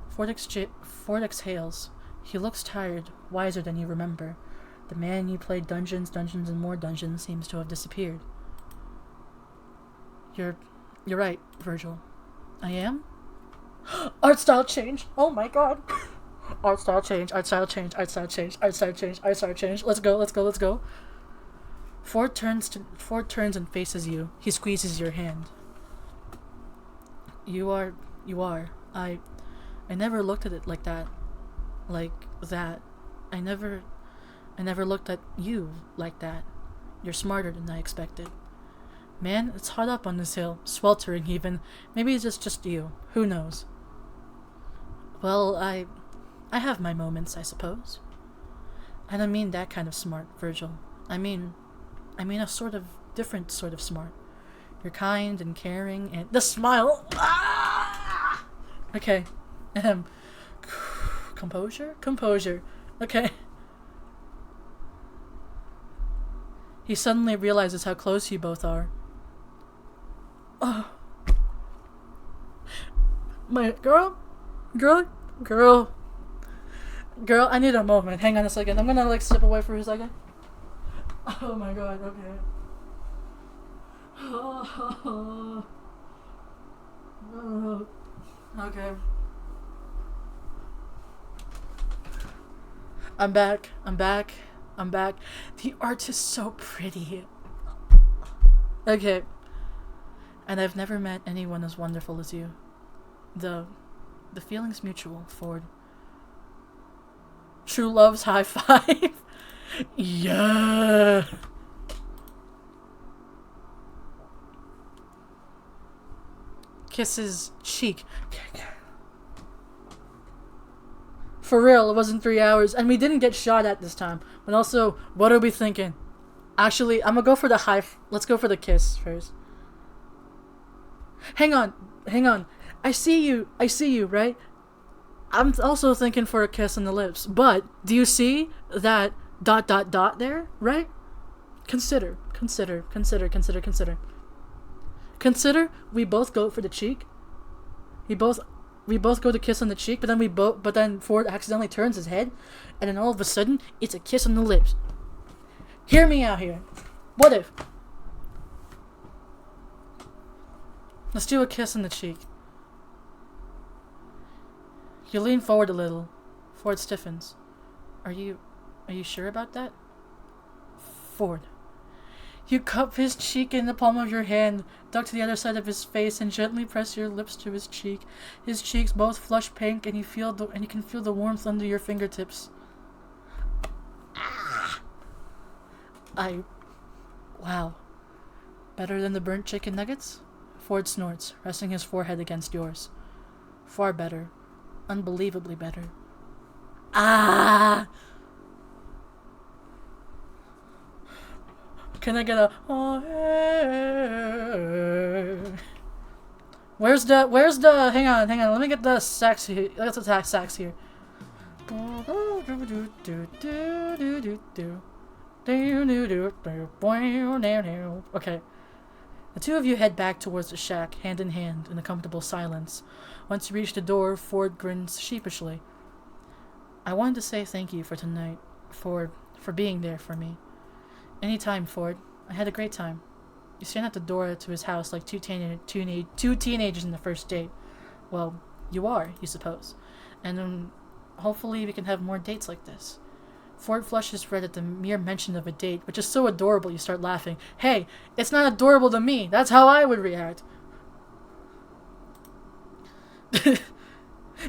Ford exhales. He looks tired, wiser than you remember. The man you played dungeons, and more dungeons seems to have disappeared. You're right, Virgil. I am? Art style change! Oh my god! Art style change. Let's go. Ford turns and faces you. He squeezes your hand. You are. I never looked at it like that. Like that. I never looked at you like that. You're smarter than I expected. Man, it's hot up on this hill, sweltering even. Maybe it's just you. Who knows? Well, I have my moments, I suppose. I don't mean that kind of smart, Virgil. I mean a different sort of smart. You're kind and caring and... The smile! Ah! Okay. Composure? Composure. Okay. He suddenly realizes how close you both are. Oh. My girl, I need a moment. Hang on a second. I'm gonna like step away for a second. Oh my god, okay. Oh. Okay. I'm back. The art is so pretty. Okay. And I've never met anyone as wonderful as you. The feeling's mutual, Ford. True love's high five. Yeah. Kisses cheek. For real, it wasn't 3 hours, and we didn't get shot at this time. But also, what are we thinking? Actually, I'm gonna go for the high. Let's go for the kiss first. Hang on. I see you, right? I'm also thinking for a kiss on the lips, but do you see that ... there, right? Consider. Consider we both go for the cheek. We both go to kiss on the cheek, but then Ford accidentally turns his head, and then all of a sudden, it's a kiss on the lips. Hear me out here. What if? Let's do a kiss on the cheek. You lean forward a little. Ford stiffens. Are you sure about that? Ford. You cup his cheek in the palm of your hand, duck to the other side of his face, and gently press your lips to his cheek. His cheeks both flush pink, and you can feel the warmth under your fingertips. Wow. Better than the burnt chicken nuggets? Ford snorts, resting his forehead against yours. Far better. Unbelievably better. Ah! Can I get a... Oh, hey. Where's the... Hang on. Let me get the sax here. Let's attack sax here. Okay. The two of you head back towards the shack, hand in hand, in a comfortable silence. Once you reach the door, Ford grins sheepishly. I wanted to say thank you for tonight, for being there for me. Anytime, Ford. I had a great time. You stand at the door to his house like two teenagers in the first date. Well, you are, you suppose. And hopefully we can have more dates like this. Ford flushes red at the mere mention of a date, which is so adorable you start laughing. Hey, it's not adorable to me. That's how I would react.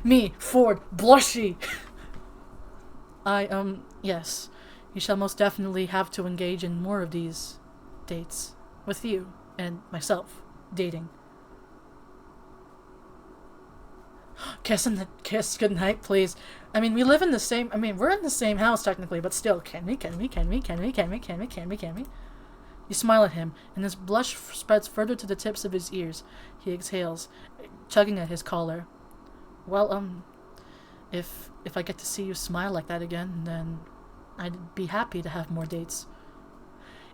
Me, Ford, blushy. Yes. You shall most definitely have to engage in more of these dates. With you and myself. Dating. Kiss goodnight, please. I mean, we live in the same... I mean, we're in the same house, technically, but still. Can we? You smile at him, and his blush spreads further to the tips of his ears. He exhales, tugging at his collar. Well, if I get to see you smile like that again, then I'd be happy to have more dates.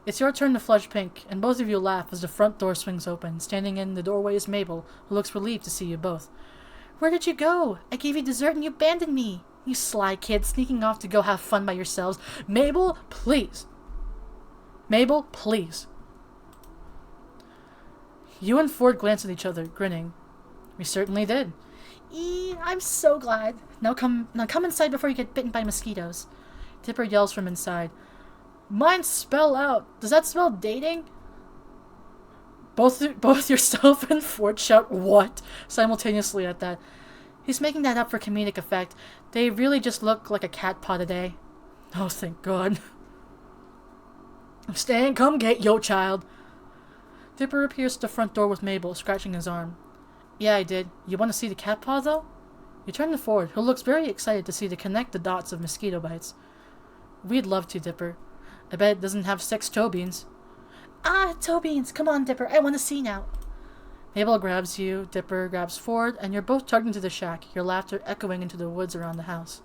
It's your turn to flush pink, and both of you laugh as the front door swings open. Standing in the doorway is Mabel, who looks relieved to see you both. Where did you go? I gave you dessert and you abandoned me. You sly kids, sneaking off to go have fun by yourselves. Mabel, please. Mabel, please. You and Ford glance at each other, grinning. We certainly did. I'm so glad. Now come inside before you get bitten by mosquitoes. Dipper yells from inside. Mine spell out. Does that spell dating? Both yourself and Ford shout, what? Simultaneously at that. He's making that up for comedic effect. They really just look like a cat paw today. Oh, thank God. Stan, come get yo child. Dipper appears at the front door with Mabel, scratching his arm. Yeah, I did. You want to see the cat paw, though? You turn to Ford, who looks very excited to see the connect the dots of mosquito bites. We'd love to, Dipper. I bet it doesn't have 6 toe beans. Ah, toe beans! Come on, Dipper, I want to see now. Mabel grabs you, Dipper grabs Ford, and you're both tugged into the shack, your laughter echoing into the woods around the house.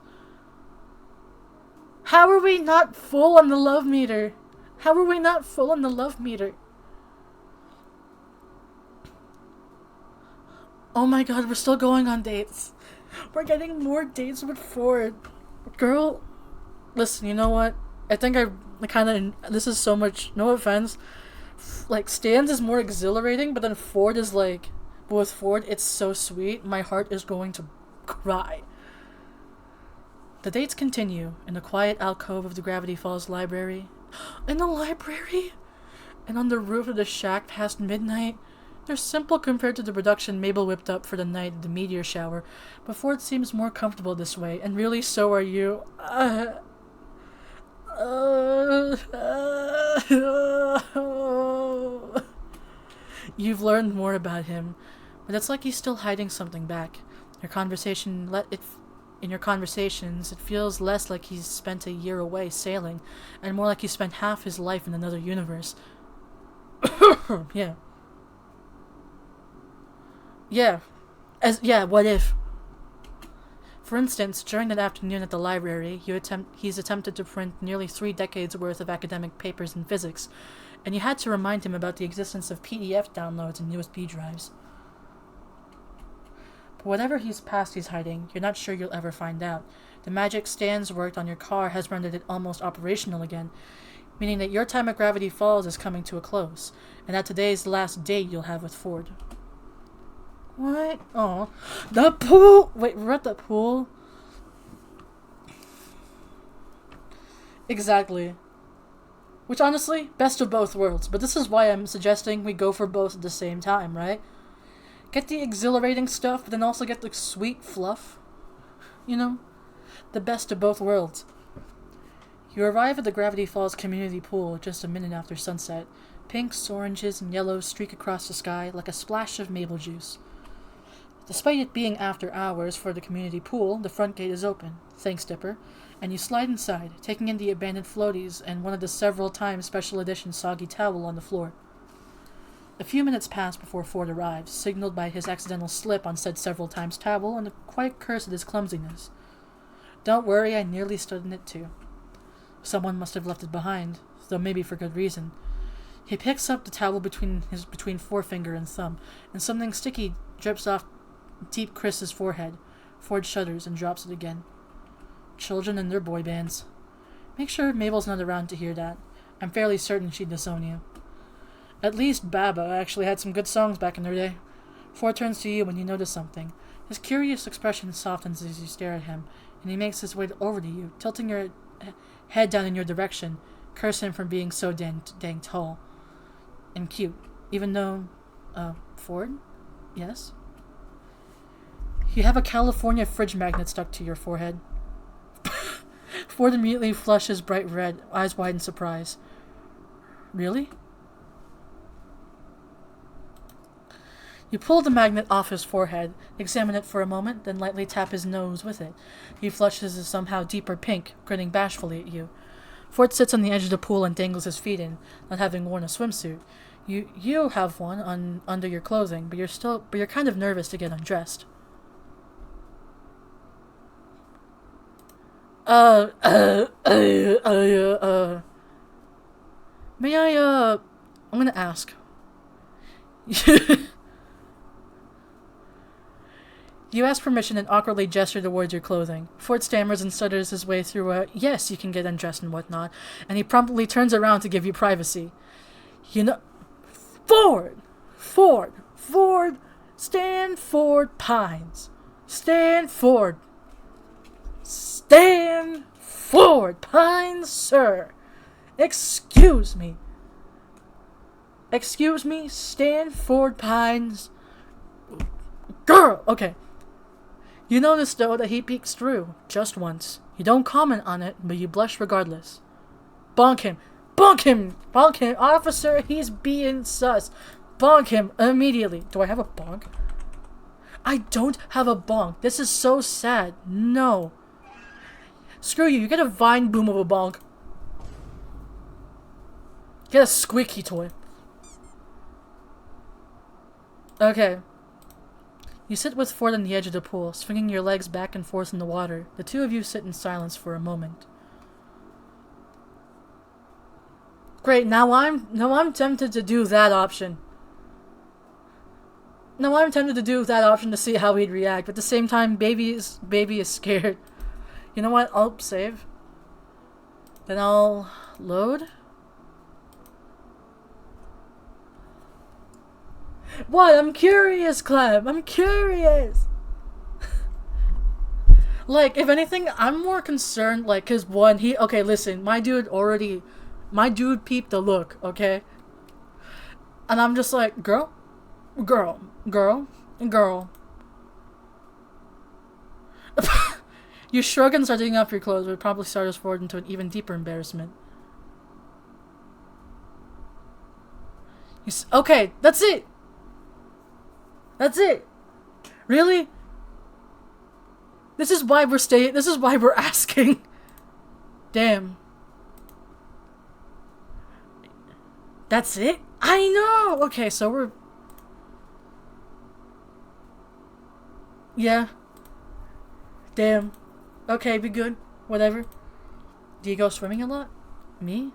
How are we not full on the love meter? How are we not full on the love meter? Oh my god, we're still going on dates. We're getting more dates with Ford. Girl, listen, you know what? I think I kind of... This is so much... No offense. Like, Stans is more exhilarating, but then Ford is like... But with Ford, it's so sweet. My heart is going to cry. The dates continue in the quiet alcove of the Gravity Falls library. In the library? And on the roof of the shack past midnight? They're simple compared to the production Mabel whipped up for the night of the meteor shower, but Ford seems more comfortable this way, and really so are you. You've learned more about him, but it's like he's still hiding something back. In your conversations, it feels less like he's spent a year away sailing, and more like he spent half his life in another universe. Yeah. What if? For instance, during that afternoon at the library, he's attempted to print nearly 3 decades worth of academic papers in physics, and you had to remind him about the existence of PDF downloads and USB drives. But whatever he's hiding, you're not sure you'll ever find out. The magic Stans worked on your car has rendered it almost operational again, meaning that your time at Gravity Falls is coming to a close, and that today's the last date you'll have with Ford. What? Oh, the pool! Wait, we're at the pool? Exactly. Which honestly, best of both worlds, but this is why I'm suggesting we go for both at the same time, right? Get the exhilarating stuff, but then also get the sweet fluff. You know? The best of both worlds. You arrive at the Gravity Falls community pool just a minute after sunset. Pinks, oranges, and yellows streak across the sky like a splash of maple juice. Despite it being after hours for the community pool, the front gate is open. Thanks, Dipper. And you slide inside, taking in the abandoned floaties and one of the several times special edition soggy towel on the floor. A few minutes pass before Ford arrives, signaled by his accidental slip on said several times towel and a quiet curse at his clumsiness. Don't worry, I nearly stood in it too. Someone must have left it behind, though maybe for good reason. He picks up the towel between forefinger and thumb, and something sticky drips off deep Chris's forehead. Ford shudders and drops it again. Children and their boy bands. Make sure Mabel's not around to hear that. I'm fairly certain she'd disown you. At least Baba actually had some good songs back in their day. Ford turns to you when you notice something. His curious expression softens as you stare at him, and he makes his way over to you, tilting your head down in your direction, cursing him for being so dang tall. And cute. Even though... Ford? Yes? You have a California fridge magnet stuck to your forehead. Ford immediately flushes bright red, eyes wide in surprise. Really? You pull the magnet off his forehead, examine it for a moment, then lightly tap his nose with it. He flushes a somehow deeper pink, grinning bashfully at you. Ford sits on the edge of the pool and dangles his feet in, not having worn a swimsuit. You have one under your clothing, but you're kind of nervous to get undressed. May I, I'm gonna ask. You ask permission and awkwardly gesture towards your clothing. Ford stammers and stutters his way through a, yes, you can get undressed and whatnot, and he promptly turns around to give you privacy. You know... Ford! Stanford Pines! Stanford Pines, sir! Excuse me, Stanford Pines... Girl! Okay. You notice, though, that he peeks through, just once. You don't comment on it, but you blush regardless. Bonk him! Officer, he's being sus. Bonk him immediately. Do I have a bonk? I don't have a bonk. This is so sad. No. Screw you. You get a vine boom of a bonk. Get a squeaky toy. Okay. You sit with Ford on the edge of the pool, swinging your legs back and forth in the water. The two of you sit in silence for a moment. Great, now I'm tempted to do that option. Now I'm tempted to do that option to see how he'd react, but at the same time, baby is scared. You know what? I'll save. Then I'll load. What? I'm curious, Clem. I'm curious. Like, if anything, I'm more concerned, like, cause one, okay, listen, my dude peeped the look, okay? And I'm just like, girl. You shrug and start taking off your clothes, would probably start us forward into an even deeper embarrassment. Okay, that's it. That's it. Really? This is why we're asking. Damn. That's it? I know! Okay, so we're... Yeah. Damn. Okay, be good. Whatever. Do you go swimming a lot? Me?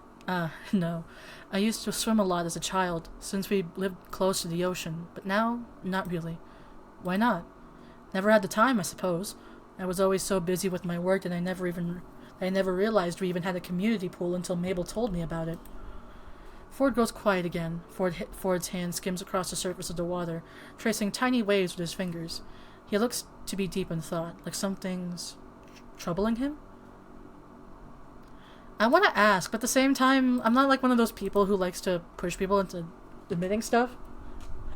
No. I used to swim a lot as a child, since we lived close to the ocean, but now, not really. Why not? Never had the time, I suppose. I was always so busy with my work that I never realized we even had a community pool until Mabel told me about it. Ford goes quiet again. Ford's hand skims across the surface of the water, tracing tiny waves with his fingers. He looks to be deep in thought, like something's troubling him. I want to ask, but at the same time, I'm not like one of those people who likes to push people into admitting stuff.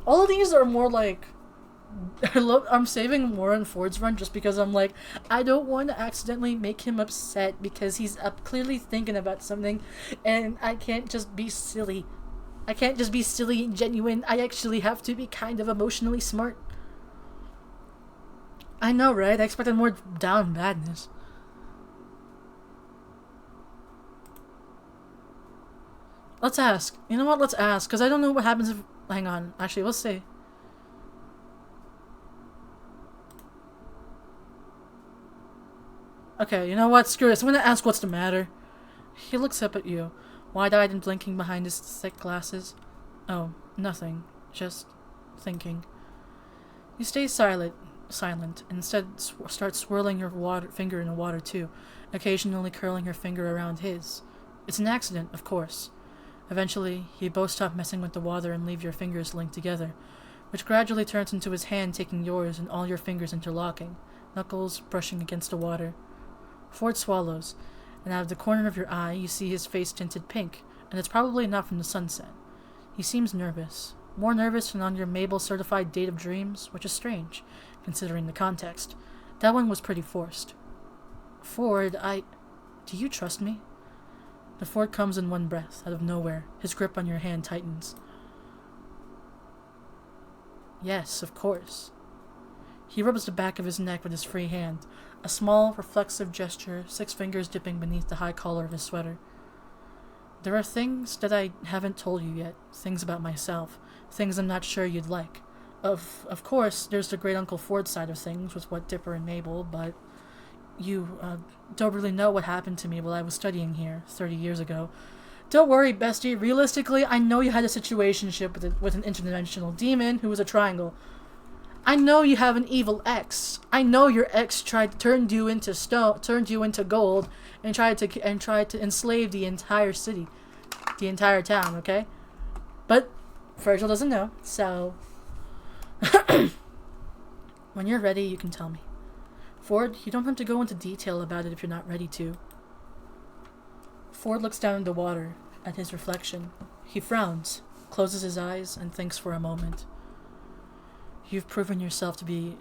All of these are more like... I'm saving more on Ford's run just because I'm like, I don't want to accidentally make him upset because he's clearly thinking about something, and I can't just be silly. I can't just be silly and genuine. I actually have to be kind of emotionally smart. I know, right? I expected more down badness. Let's ask. You know what? Let's ask, because I don't know what happens if... Hang on. Actually, let's see. Okay, you know what? Screw this. I'm gonna ask what's the matter. He looks up at you, wide-eyed and blinking behind his thick glasses. Oh, nothing. Just thinking. You stay silent, and instead start swirling your finger in the water too, occasionally curling your finger around his. It's an accident, of course. Eventually, you both stop messing with the water and leave your fingers linked together, which gradually turns into his hand taking yours and all your fingers interlocking, knuckles brushing against the water. Ford swallows, and out of the corner of your eye you see his face tinted pink, and it's probably not from the sunset. He seems nervous. More nervous than on your Mabel-certified date of dreams, which is strange, considering the context. That one was pretty forced. Ford, do you trust me? The Ford comes in one breath, out of nowhere. His grip on your hand tightens. Yes, of course. He rubs the back of his neck with his free hand, a small, reflexive gesture, 6 fingers dipping beneath the high collar of his sweater. There are things that I haven't told you yet, things about myself, things I'm not sure you'd like. Of course, there's the great Uncle Ford side of things with what Dipper and Mabel, but you don't really know what happened to me while I was studying here 30 years ago. Don't worry, bestie. Realistically, I know you had a situationship with an interdimensional demon who was a triangle. I know you have an evil ex. I know your ex turned you into gold, and tried to enslave the entire city, the entire town. Okay, but Virgil doesn't know. So when you're ready, you can tell me. Ford, you don't have to go into detail about it if you're not ready to. Ford looks down in the water at his reflection. He frowns, closes his eyes, and thinks for a moment. You've proven yourself to be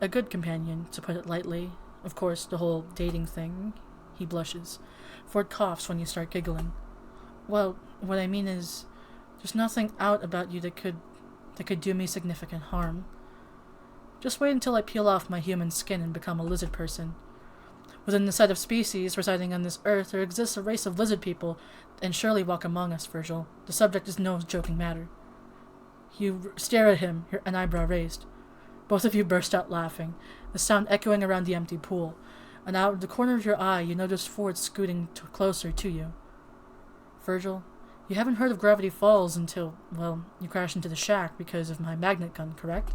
a good companion, to put it lightly. Of course, the whole dating thing. He blushes. Ford coughs when you start giggling. Well, what I mean is, there's nothing out about you that could do me significant harm. Just wait until I peel off my human skin and become a lizard person. Within the set of species residing on this earth, there exists a race of lizard people, and surely walk among us, Virgil. The subject is no joking matter. You stare at him, an eyebrow raised. Both of you burst out laughing, the sound echoing around the empty pool, and out of the corner of your eye you notice Ford scooting closer to you. Virgil, you haven't heard of Gravity Falls until, well, you crashed into the shack because of my magnet gun, correct?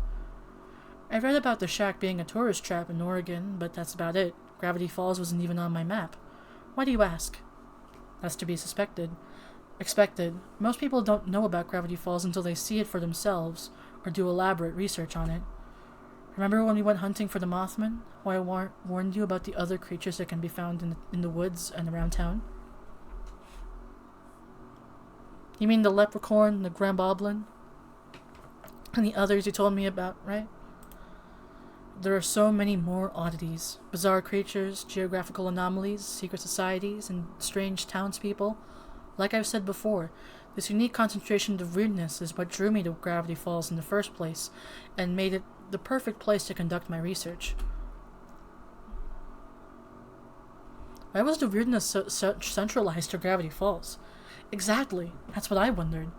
I read about the shack being a tourist trap in Oregon, but that's about it. Gravity Falls wasn't even on my map. Why do you ask? That's to be expected. Most people don't know about Gravity Falls until they see it for themselves, or do elaborate research on it. Remember when we went hunting for the Mothman? How I warned you about the other creatures that can be found in the woods and around town? You mean the leprechaun, the gramboblin, and the others you told me about, right? There are so many more oddities, bizarre creatures, geographical anomalies, secret societies, and strange townspeople. Like I've said before, this unique concentration of weirdness is what drew me to Gravity Falls in the first place, and made it the perfect place to conduct my research. Why was the weirdness so centralized to Gravity Falls? Exactly, that's what I wondered.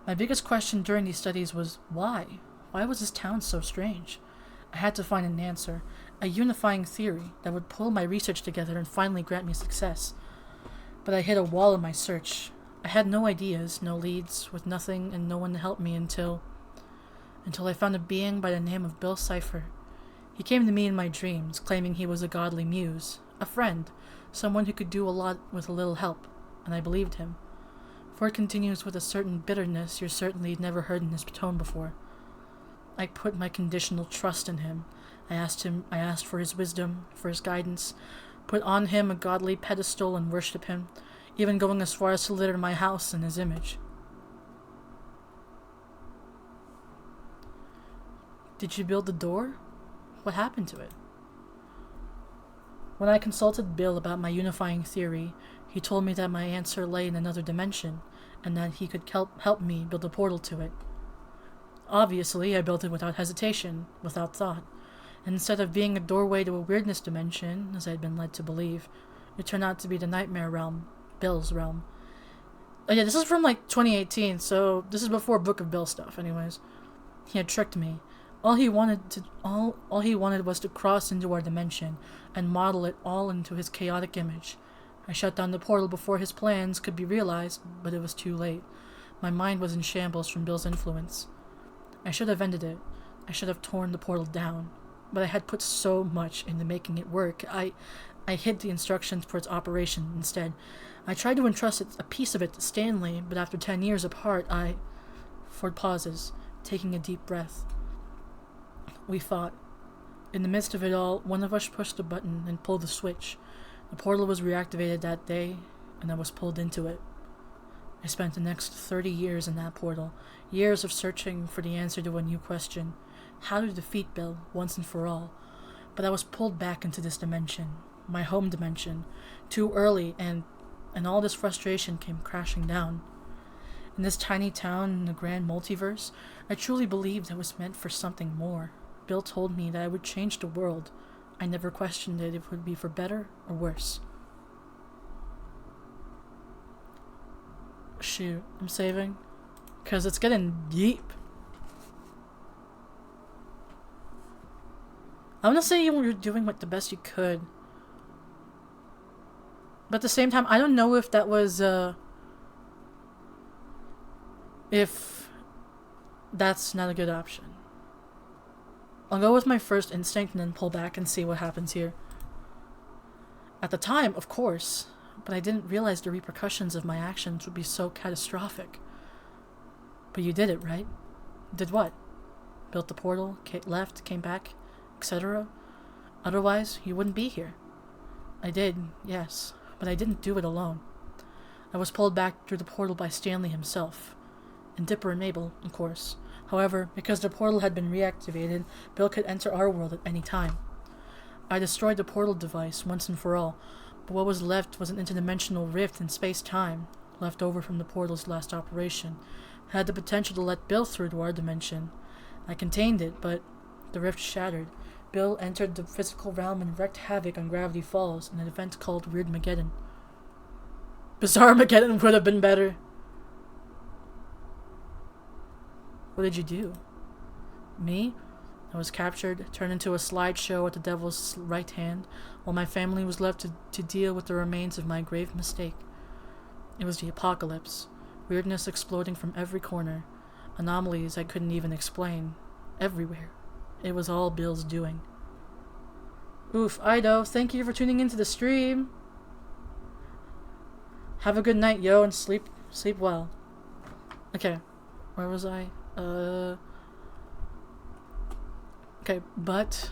My biggest question during these studies was why? Why was this town so strange? I had to find an answer, a unifying theory that would pull my research together and finally grant me success. But I hit a wall in my search. I had no ideas, no leads, with nothing and no one to help me until I found a being by the name of Bill Cipher. He came to me in my dreams, claiming he was a godly muse, a friend, someone who could do a lot with a little help, and I believed him. Ford continues with a certain bitterness you're certainly never heard in his tone before. I put my conditional trust in him. I asked for his wisdom, for his guidance, put on him a godly pedestal and worshipped him, even going as far as to litter my house in his image. Did you build the door? What happened to it? When I consulted Bill about my unifying theory, he told me that my answer lay in another dimension, and that he could help me build a portal to it. Obviously, I built it without hesitation, without thought, and instead of being a doorway to a weirdness dimension, as I had been led to believe, it turned out to be the nightmare realm, Bill's realm. Oh yeah, this is from 2018, so this is before Book of Bill stuff, anyways. He had tricked me. All he wanted was to cross into our dimension and model it all into his chaotic image. I shut down the portal before his plans could be realized, but it was too late. My mind was in shambles from Bill's influence. I should have ended it. I should have torn the portal down. But I had put so much into making it work. I hid the instructions for its operation instead. I tried to entrust a piece of it to Stanley, but after 10 years apart, Ford pauses, taking a deep breath. We fought. In the midst of it all, one of us pushed a button and pulled the switch. The portal was reactivated that day, and I was pulled into it. I spent the next 30 years in that portal, years of searching for the answer to a new question, how to defeat Bill once and for all. But I was pulled back into this dimension, my home dimension, too early, and all this frustration came crashing down. In this tiny town in the grand multiverse, I truly believed I was meant for something more. Bill told me that I would change the world. I never questioned it if it would be for better or worse. Shoot, I'm saving, because it's getting deep. I want to say you were doing the best you could. But at the same time, I don't know if that was, if that's not a good option. I'll go with my first instinct and then pull back and see what happens here. At the time, of course, but I didn't realize the repercussions of my actions would be so catastrophic. But you did it, right? Did what? Built the portal, left, came back, etc.? Otherwise, you wouldn't be here. I did, yes, but I didn't do it alone. I was pulled back through the portal by Stanley himself. And Dipper and Mabel, of course. However, because the portal had been reactivated, Bill could enter our world at any time. I destroyed the portal device once and for all, but what was left was an interdimensional rift in space-time, left over from the portal's last operation. It had the potential to let Bill through to our dimension. I contained it, but the rift shattered. Bill entered the physical realm and wreaked havoc on Gravity Falls in an event called Weirdmageddon. Bizarre-mageddon would have been better. What did you do? Me? I was captured, turned into a slideshow at the devil's right hand, while my family was left to deal with the remains of my grave mistake. It was the apocalypse, weirdness exploding from every corner, anomalies I couldn't even explain, everywhere. It was all Bill's doing. Oof, Ido, thank you for tuning into the stream. Have a good night, yo, and sleep well. Okay, where was I? Okay, but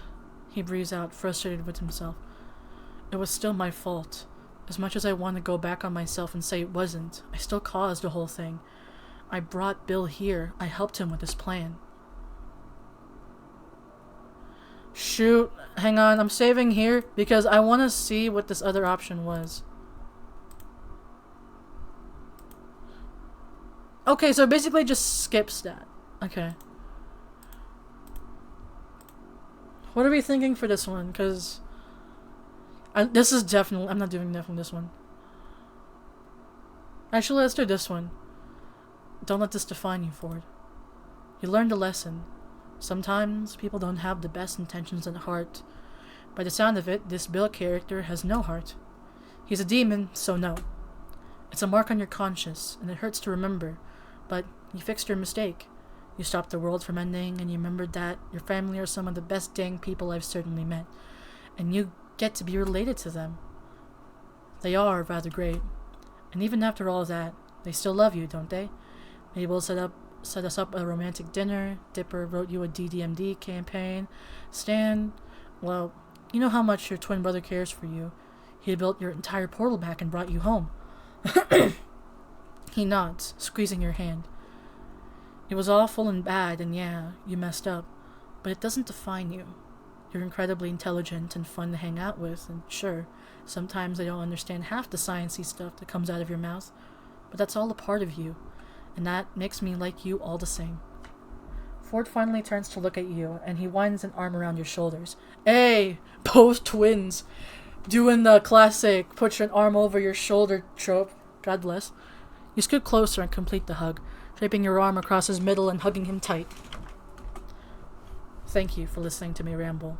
he breathes out, frustrated with himself. It was still my fault. As much as I want to go back on myself and say it wasn't, I still caused the whole thing. I brought Bill here. I helped him with his plan. Shoot, hang on, I'm saving here because I want to see what this other option was. Okay, so basically just skips that. Okay. What are we thinking for this one? Because this is definitely... I'm not doing definitely this one. Actually, let's do this one. Don't let this define you, Ford. You learned a lesson. Sometimes people don't have the best intentions at heart. By the sound of it, this Bill character has no heart. He's a demon, so no. It's a mark on your conscience, and it hurts to remember. But you fixed your mistake. You stopped the world from ending, and you remembered that your family are some of the best dang people I've certainly met. And you get to be related to them. They are rather great. And even after all that, they still love you, don't they? Mabel set us up a romantic dinner. Dipper wrote you a DDMD campaign. Stan, well, you know how much your twin brother cares for you. He built your entire portal back and brought you home. He nods, squeezing your hand. It was awful and bad, and yeah, you messed up, but it doesn't define you. You're incredibly intelligent and fun to hang out with, and sure, sometimes I don't understand half the sciencey stuff that comes out of your mouth, but that's all a part of you, and that makes me like you all the same. Ford finally turns to look at you, and he winds an arm around your shoulders. Hey, both twins! Doing the classic, put your arm over your shoulder trope. God bless. You scoot closer and complete the hug, draping your arm across his middle and hugging him tight. Thank you for listening to me ramble.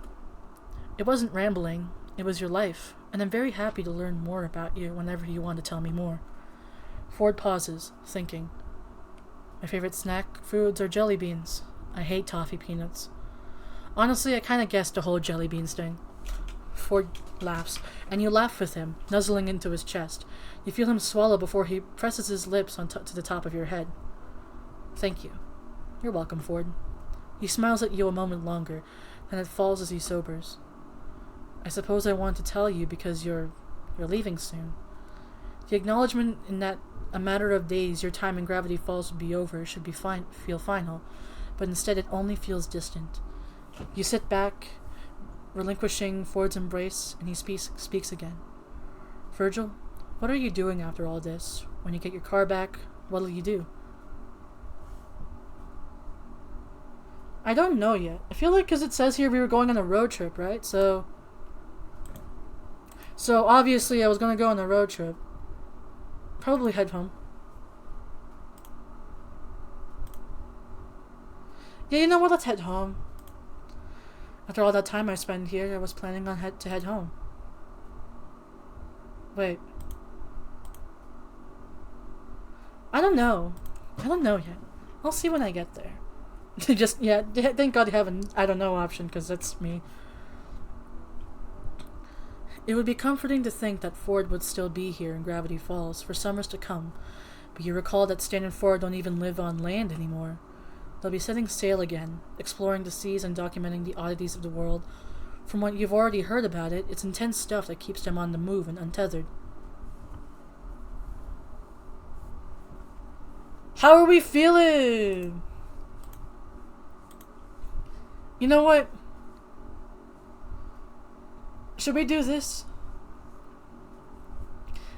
It wasn't rambling, it was your life, and I'm very happy to learn more about you whenever you want to tell me more. Ford pauses, thinking. My favorite snack foods are jelly beans. I hate toffee peanuts. Honestly, I kinda guessed the whole jelly beans thing. Ford laughs, and you laugh with him, nuzzling into his chest. You feel him swallow before he presses his lips to the top of your head. Thank you. You're welcome, Ford. He smiles at you a moment longer, then it falls as he sobers. I suppose I wanted to tell you because you're leaving soon. The acknowledgement in that a matter of days your time in Gravity Falls would be over should feel final, but instead it only feels distant. You sit back, relinquishing Ford's embrace, and he speaks again. Virgil, what are you doing after all this? When you get your car back, what'll you do? I don't know yet. I feel like because it says here we were going on a road trip, right? So obviously I was going to go on a road trip. Probably head home. Yeah, you know what? Let's head home. After all that time I spent here, I was planning on head home. Wait. I don't know. I don't know yet. I'll see when I get there. Thank God you have an I don't know option, because that's me. It would be comforting to think that Ford would still be here in Gravity Falls for summers to come, but you recall that Stan and Ford don't even live on land anymore. They'll be setting sail again, exploring the seas and documenting the oddities of the world. From what you've already heard about it, it's intense stuff that keeps them on the move and untethered. How are we feeling? You know what? Should we do this?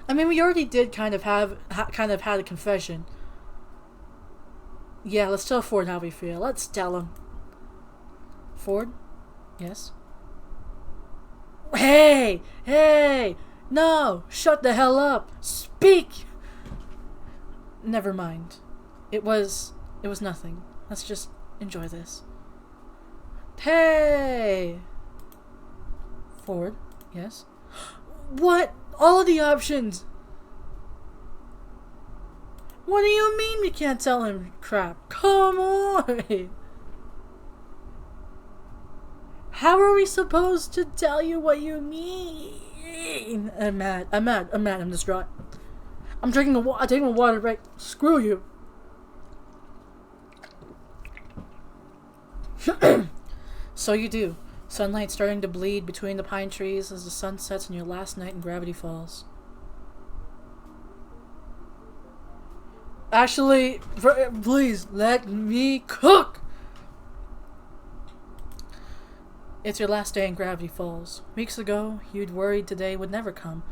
I mean, we already did kind of had a confession. Yeah, let's tell Ford how we feel. Let's tell him. Ford? Yes? Hey! Hey! No! Shut the hell up! Speak! Never mind. It was nothing. Let's just enjoy this. Hey! Forward. Yes. What? All of the options! What do you mean we can't tell him crap? Come on! How are we supposed to tell you what you mean? I'm mad. I'm distraught. I'm taking a water break. Screw you. So you do. Sunlight starting to bleed between the pine trees as the sun sets on your last night in Gravity Falls. Actually, please let me cook! It's your last day in Gravity Falls. Weeks ago, you'd worried today would never come.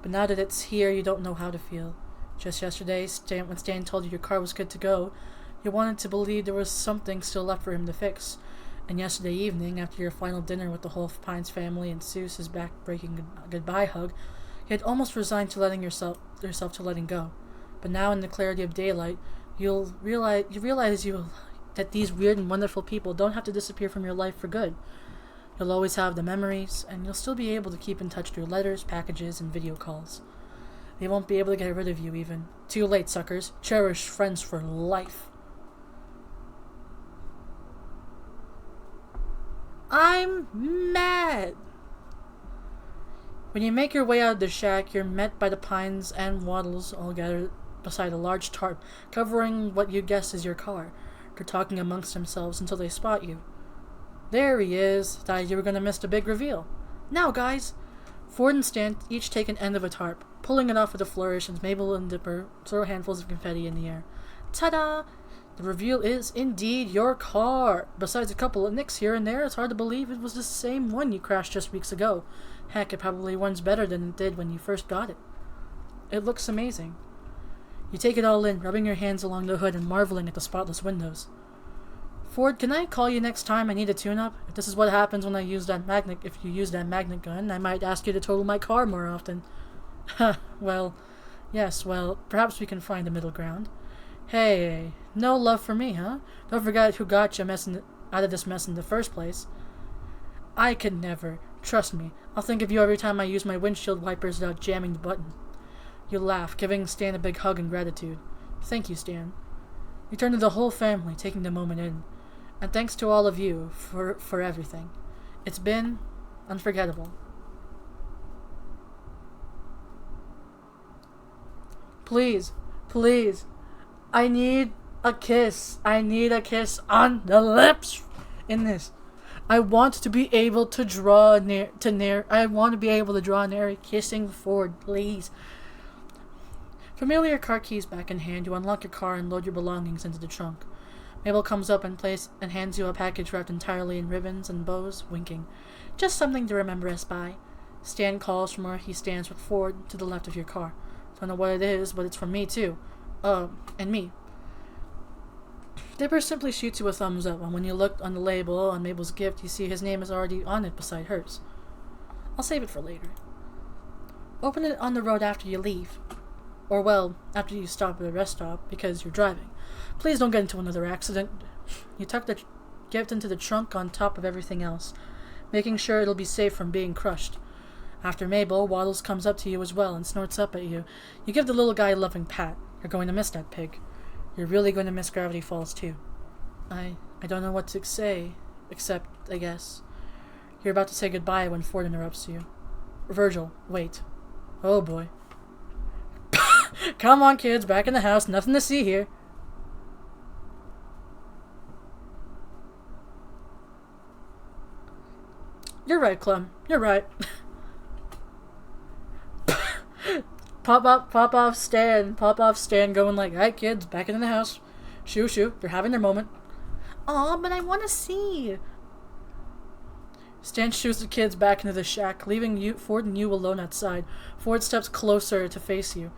But now that it's here, you don't know how to feel. Just yesterday, when Stan told you your car was good to go, you wanted to believe there was something still left for him to fix. And yesterday evening, after your final dinner with the whole Pines family and Seuss's back-breaking goodbye hug, you had almost resigned to letting yourself to letting go. But now, in the clarity of daylight, you realize that these weird and wonderful people don't have to disappear from your life for good. You'll always have the memories, and you'll still be able to keep in touch through letters, packages, and video calls. They won't be able to get rid of you even. Too late, suckers. Cherish friends for life. I'm mad! When you make your way out of the shack, you're met by the Pines and Waddles all gathered beside a large tarp, covering what you guess is your car. They're talking amongst themselves until they spot you. There he is. Thought you were gonna miss the big reveal. Now, guys! Ford and Stan each take an end of a tarp, pulling it off with a flourish as Mabel and Dipper throw handfuls of confetti in the air. Ta-da! The reveal is indeed your car! Besides a couple of nicks here and there, it's hard to believe it was the same one you crashed just weeks ago. Heck, it probably runs better than it did when you first got it. It looks amazing. You take it all in, rubbing your hands along the hood and marveling at the spotless windows. Ford, can I call you next time I need a tune-up? If this is what happens when if you use that magnet gun, I might ask you to total my car more often. Well, yes, perhaps we can find a middle ground. Hey, no love for me, huh? Don't forget who got you out of this mess in the first place. I could never. Trust me, I'll think of you every time I use my windshield wipers without jamming the button. You laugh, giving Stan a big hug in gratitude. Thank you, Stan. You turn to the whole family, taking the moment in. And thanks to all of you for everything. It's been unforgettable. Please, I need a kiss. I need a kiss on the lips in this. I want to be able to draw I want to be able to draw near kissing Ford, please. Familiar car keys back in hand, you unlock your car and load your belongings into the trunk. Mabel comes up and hands you a package wrapped entirely in ribbons and bows, winking. Just something to remember us by. Stan calls from where he stands with Ford to the left of your car. Don't know what it is, but it's from me too. And me. Dipper simply shoots you a thumbs up, and when you look on the label on Mabel's gift, you see his name is already on it beside hers. I'll save it for later. Open it on the road after you leave. Or, well, after you stop at a rest stop, because you're driving. Please don't get into another accident. You tuck the gift into the trunk on top of everything else, making sure it'll be safe from being crushed. After Mabel, Waddles comes up to you as well and snorts up at you. You give the little guy a loving pat. You're going to miss that pig. You're really going to miss Gravity Falls, too. I don't know what to say, except, I guess. You're about to say goodbye when Ford interrupts you. Virgil, wait. Oh, boy. Come on, kids, back in the house. Nothing to see here. You're right, Clem. You're right. Pop off Stan going like, alright, kids, back in the house. Shoo, they're having their moment. Aw, but I want to see. Stan shoos the kids back into the shack, leaving Ford and you alone outside. Ford steps closer to face you.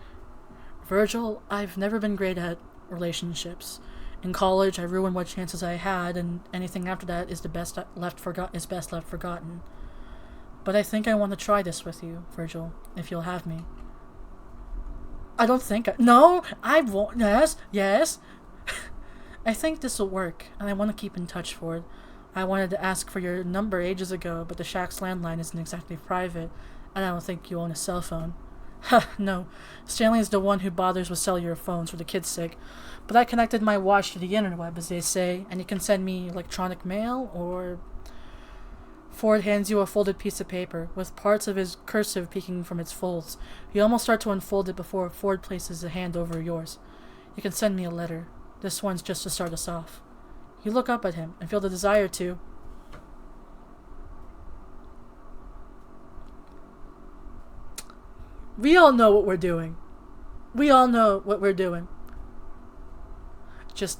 Virgil, I've never been great at relationships. In college, I ruined what chances I had, and anything after that is best left forgotten. But I think I want to try this with you, Virgil, if you'll have me. No, I won't. Yes. I think this will work, and I want to keep in touch, Ford. I wanted to ask for your number ages ago, but the shack's landline isn't exactly private, and I don't think you own a cell phone. Ha, no. Stanley is the one who bothers with cellular phones for the kids' sake. But I connected my watch to the interweb, as they say, and you can send me electronic mail, or... Ford hands you a folded piece of paper, with parts of his cursive peeking from its folds. You almost start to unfold it before Ford places a hand over yours. You can send me a letter. This one's just to start us off. You look up at him and feel the desire to... We all know what we're doing. We all know what we're doing. Just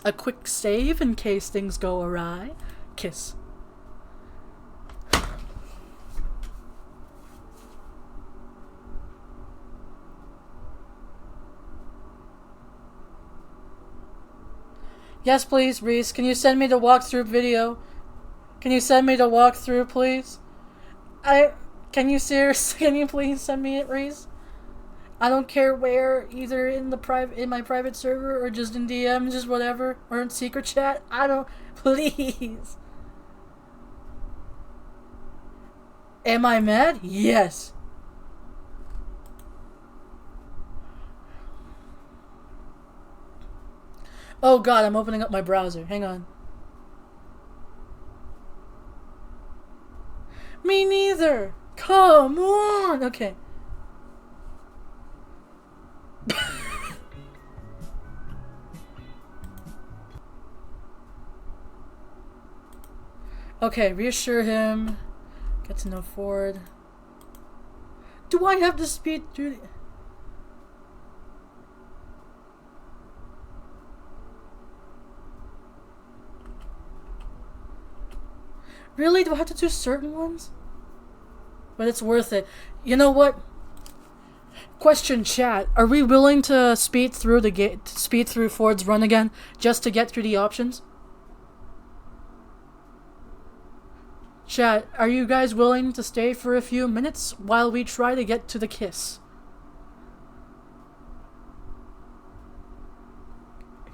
a quick save in case things go awry. Kiss. Yes, please, Reese. Can you send me the walkthrough video? Can you send me the walkthrough, please? Can you please send me it, Reese? I don't care where, either in my private server or just in DMs, just whatever, or in secret chat. Please. Am I mad? Yes. Oh god, I'm opening up my browser. Hang on. Me neither. Come on. Okay. Okay, reassure him. Get to know Ford. Do I have to speed through the... Really? Do I have to do certain ones? But it's worth it. You know what? Question chat. Are we willing to speed through Ford's run again just to get through the options? Chat, are you guys willing to stay for a few minutes while we try to get to the kiss?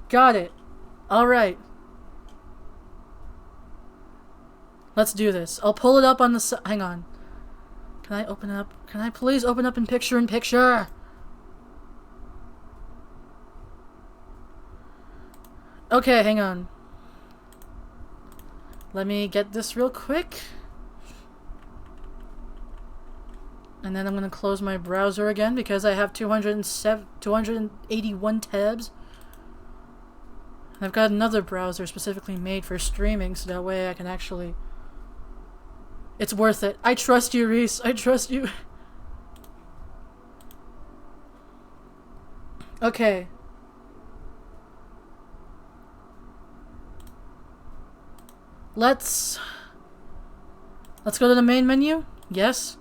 Got it. Alright. Let's do this. I'll pull it up on the hang on. Can I open it up? Can I please open up in picture? Okay, hang on. Let me get this real quick. And then I'm going to close my browser again because I have 281 tabs. And I've got another browser specifically made for streaming so that way I can actually... It's worth it. I trust you, Reese. I trust you. Okay. Let's go to the main menu. Yes.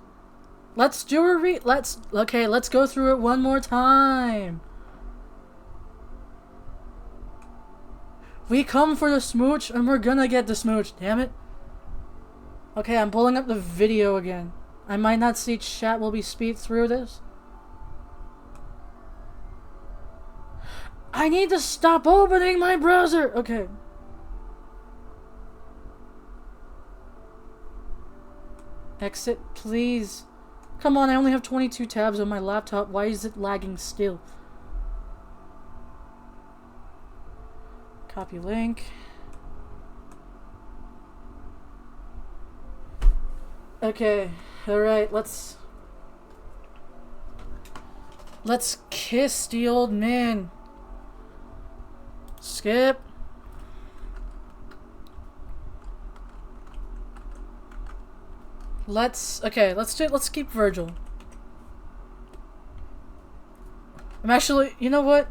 Let's do a let's go through it one more time. We come for the smooch and we're gonna get the smooch, damn it. Okay, I'm pulling up the video again. I might not see chat while we speed through this. I need to stop opening my browser. Okay. Exit, please. Come on, I only have 22 tabs on my laptop. Why is it lagging still? Copy link. Okay, alright, let's kiss the old man. Skip. Let's keep Virgil. I'm actually, you know what?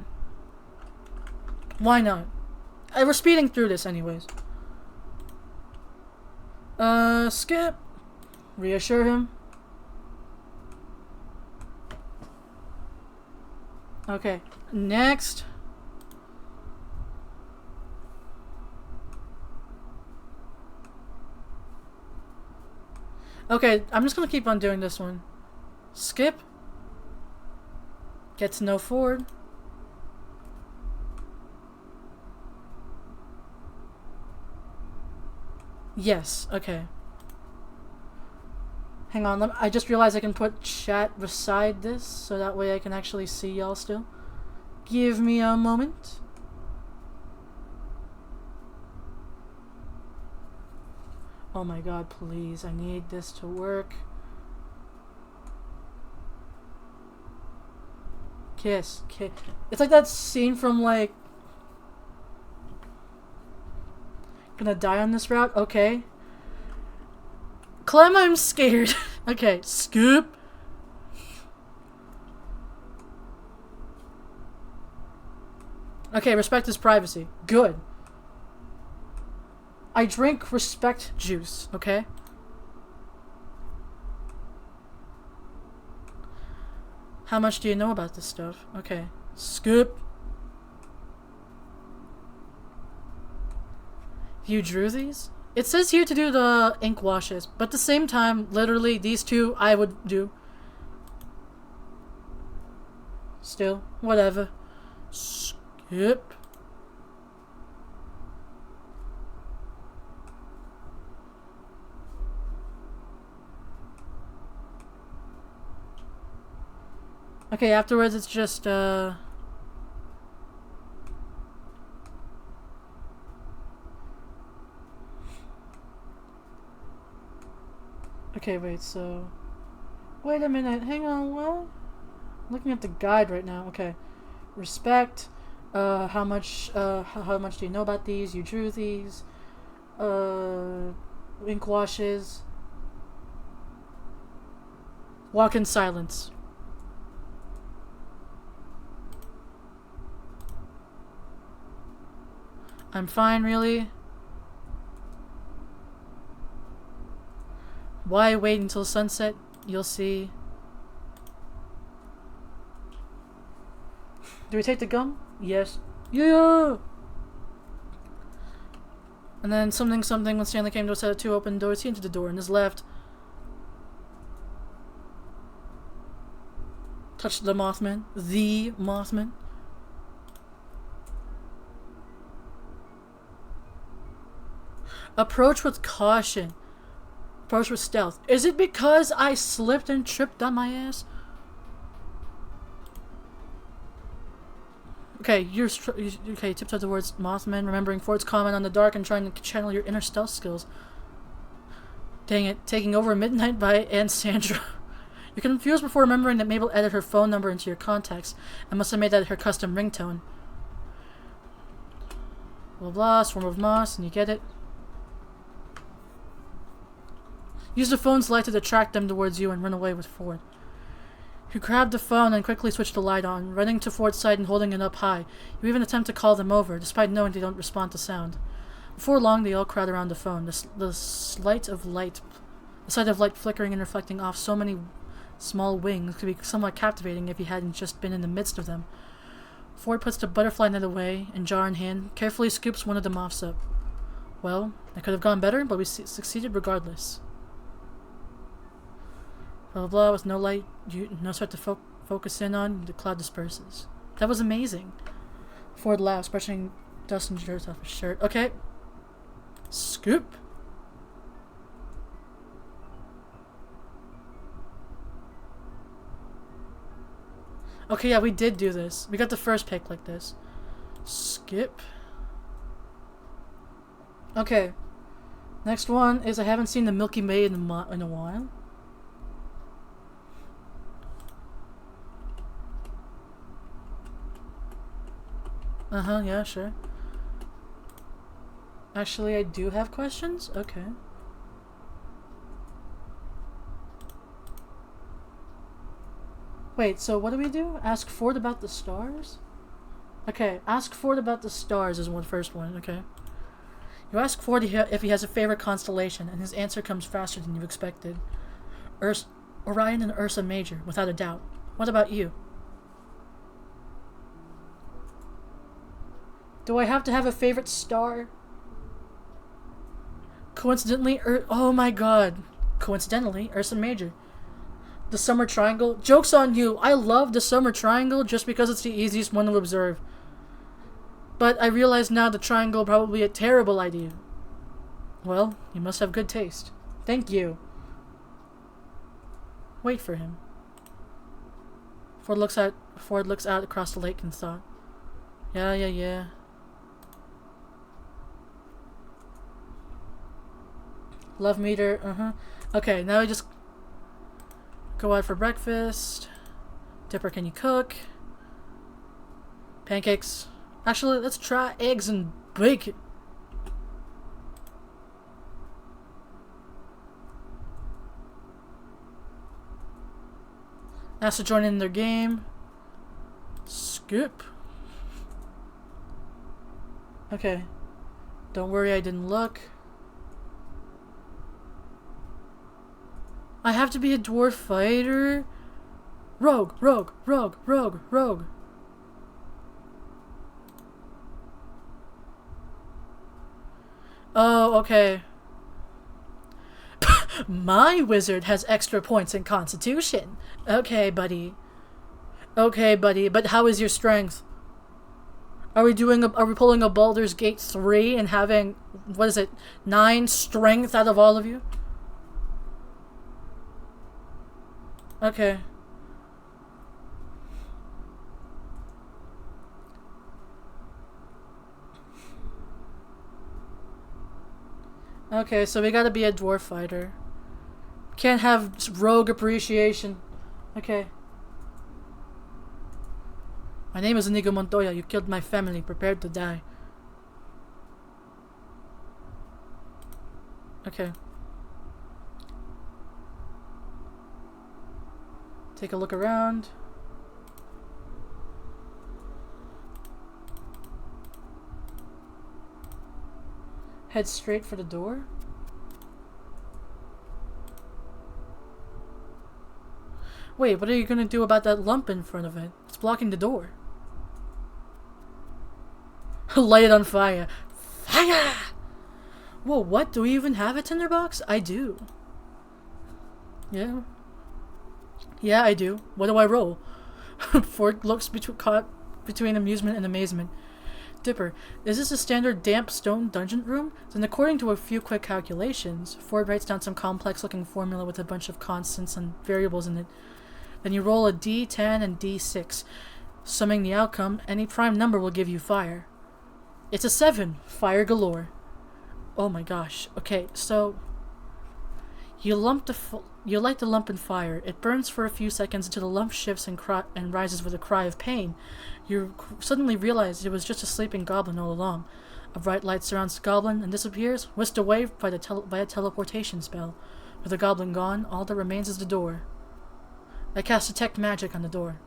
Why not? We're speeding through this anyways. Skip. Reassure him. Okay, next. Okay, I'm just gonna keep on doing this one. Skip. Get to know Ford. Yes, okay. Hang on, I just realized I can put chat beside this, so that way I can actually see y'all still. Give me a moment. Oh my god, please, I need this to work. Kiss. It's like that scene from, like... Gonna die on this route? Okay. Clem, I'm scared. Okay, scoop. Okay, respect his privacy. Good. I drink respect juice, okay? How much do you know about this stuff? Okay. Scoop. You drew these? It says here to do the ink washes, but at the same time, literally, these two I would do. Still, whatever. Skip. Okay, afterwards it's just, Okay, wait, so... Wait a minute, hang on, what? Looking at the guide right now, okay. Respect, how much do you know about these? You drew these. Ink washes. Walk in silence. I'm fine, really. Why wait until sunset? You'll see. Do we take the gum? Yes. Yeah! And then something when Stanley came to a set of two open doors, he entered the door and his left. Touched the Mothman. The Mothman. Approach with caution. Approach with stealth. Is it because I slipped and tripped on my ass? Okay, okay, tiptoe towards Mothman, remembering Ford's comment on the dark and trying to channel your inner stealth skills. Dang it, taking over Midnight by Aunt Sandra. You're confused before remembering that Mabel added her phone number into your contacts and must have made that her custom ringtone. Blah blah, swarm of moss, and you get it. Use the phone's light to attract them towards you and run away with Ford. You grab the phone and quickly switch the light on, running to Ford's side and holding it up high. You even attempt to call them over, despite knowing they don't respond to sound. Before long, they all crowd around the phone, the sight of light flickering and reflecting off so many small wings could be somewhat captivating if you hadn't just been in the midst of them. Ford puts the butterfly net away and, jar in hand, carefully scoops one of the moths up. Well, it could have gone better, but we succeeded regardless. Blah blah blah, with no light, no start to focus in on, the cloud disperses. That was amazing. Ford laughs, brushing dust and dirt off his shirt. Okay. Scoop. Okay, yeah, we did do this. We got the first pick like this. Skip. Okay. Next one is I haven't seen the Milky Way in a while. Uh-huh, yeah, sure. Actually, I do have questions? Okay. Wait, so what do we do? Ask Ford about the stars? Okay, ask Ford about the stars is one first one, okay. You ask Ford if he has a favorite constellation, and his answer comes faster than you expected. Orion and Ursa Major, without a doubt. What about you? Do I have to have a favorite star? Coincidentally, oh my god. Coincidentally, Ursa Major. The Summer Triangle? Joke's on you! I love the Summer Triangle just because it's the easiest one to observe. But I realize now the triangle probably a terrible idea. Well, you must have good taste. Thank you. Wait for him. Ford looks out across the lake in thought. Yeah. Love meter, Okay, now we just go out for breakfast. Dipper, can you cook? Pancakes. Actually, let's try eggs and bacon. Asked to join in their game. Skip. Okay. Don't worry, I didn't look. I have to be a dwarf fighter? Rogue. Oh, okay. My wizard has extra points in Constitution. Okay, buddy. But how is your strength? Are we pulling a Baldur's Gate 3 and having, 9 strength out of all of you? Okay. Okay, so we gotta be a dwarf fighter. Can't have rogue appreciation. Okay. My name is Inigo Montoya. You killed my family. Prepared to die. Okay. Take a look around. Head straight for the door. Wait, what are you gonna do about that lump in front of it? It's blocking the door. Light it on fire. Fire! Whoa, what? Do we even have a tinderbox? I do. Yeah. Yeah, I do. What do I roll? Ford looks caught between amusement and amazement. Dipper, is this a standard damp stone dungeon room? Then according to a few quick calculations, Ford writes down some complex looking formula with a bunch of constants and variables in it. Then you roll a d10 and d6. Summing the outcome, any prime number will give you fire. It's a 7. Fire galore. Oh my gosh. Okay, so you light the lump in fire. It burns for a few seconds until the lump shifts and rises with a cry of pain. You suddenly realize it was just a sleeping goblin all along. A bright light surrounds the goblin and disappears, whisked away by a teleportation spell. With the goblin gone, all that remains is the door. I cast Detect Magic on the door.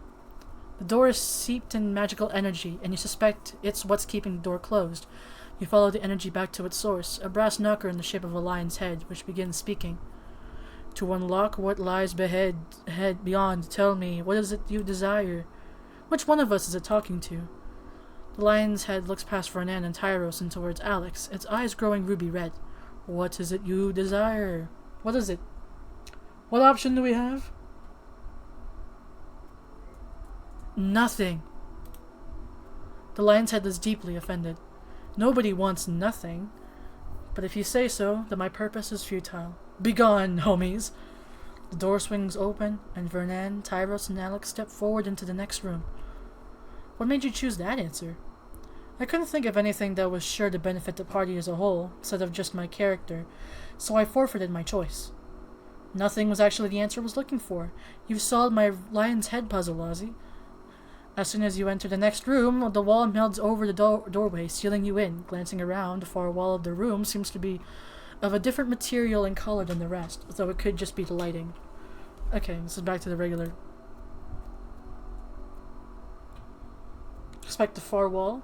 The door is seeped in magical energy, and you suspect it's what's keeping the door closed. You follow the energy back to its source, a brass knocker in the shape of a lion's head, which begins speaking. To unlock what lies beyond, tell me, what is it you desire? Which one of us is it talking to? The lion's head looks past Fernan and Tyros and towards Alex, its eyes growing ruby red. What is it you desire? What is it? What option do we have? Nothing. The lion's head is deeply offended. Nobody wants nothing. But if you say so, then my purpose is futile. Begone, homies! The door swings open, and Vernan, Tyros, and Alex step forward into the next room. What made you choose that answer? I couldn't think of anything that was sure to benefit the party as a whole, instead of just my character, so I forfeited my choice. Nothing was actually the answer I was looking for. You've solved my lion's head puzzle, Ozzy. As soon as you enter the next room, the wall melds over the doorway, sealing you in. Glancing around, the far wall of the room seems to be of a different material and color than the rest, though it could just be the lighting. Okay, this is back to the regular. Inspect the far wall.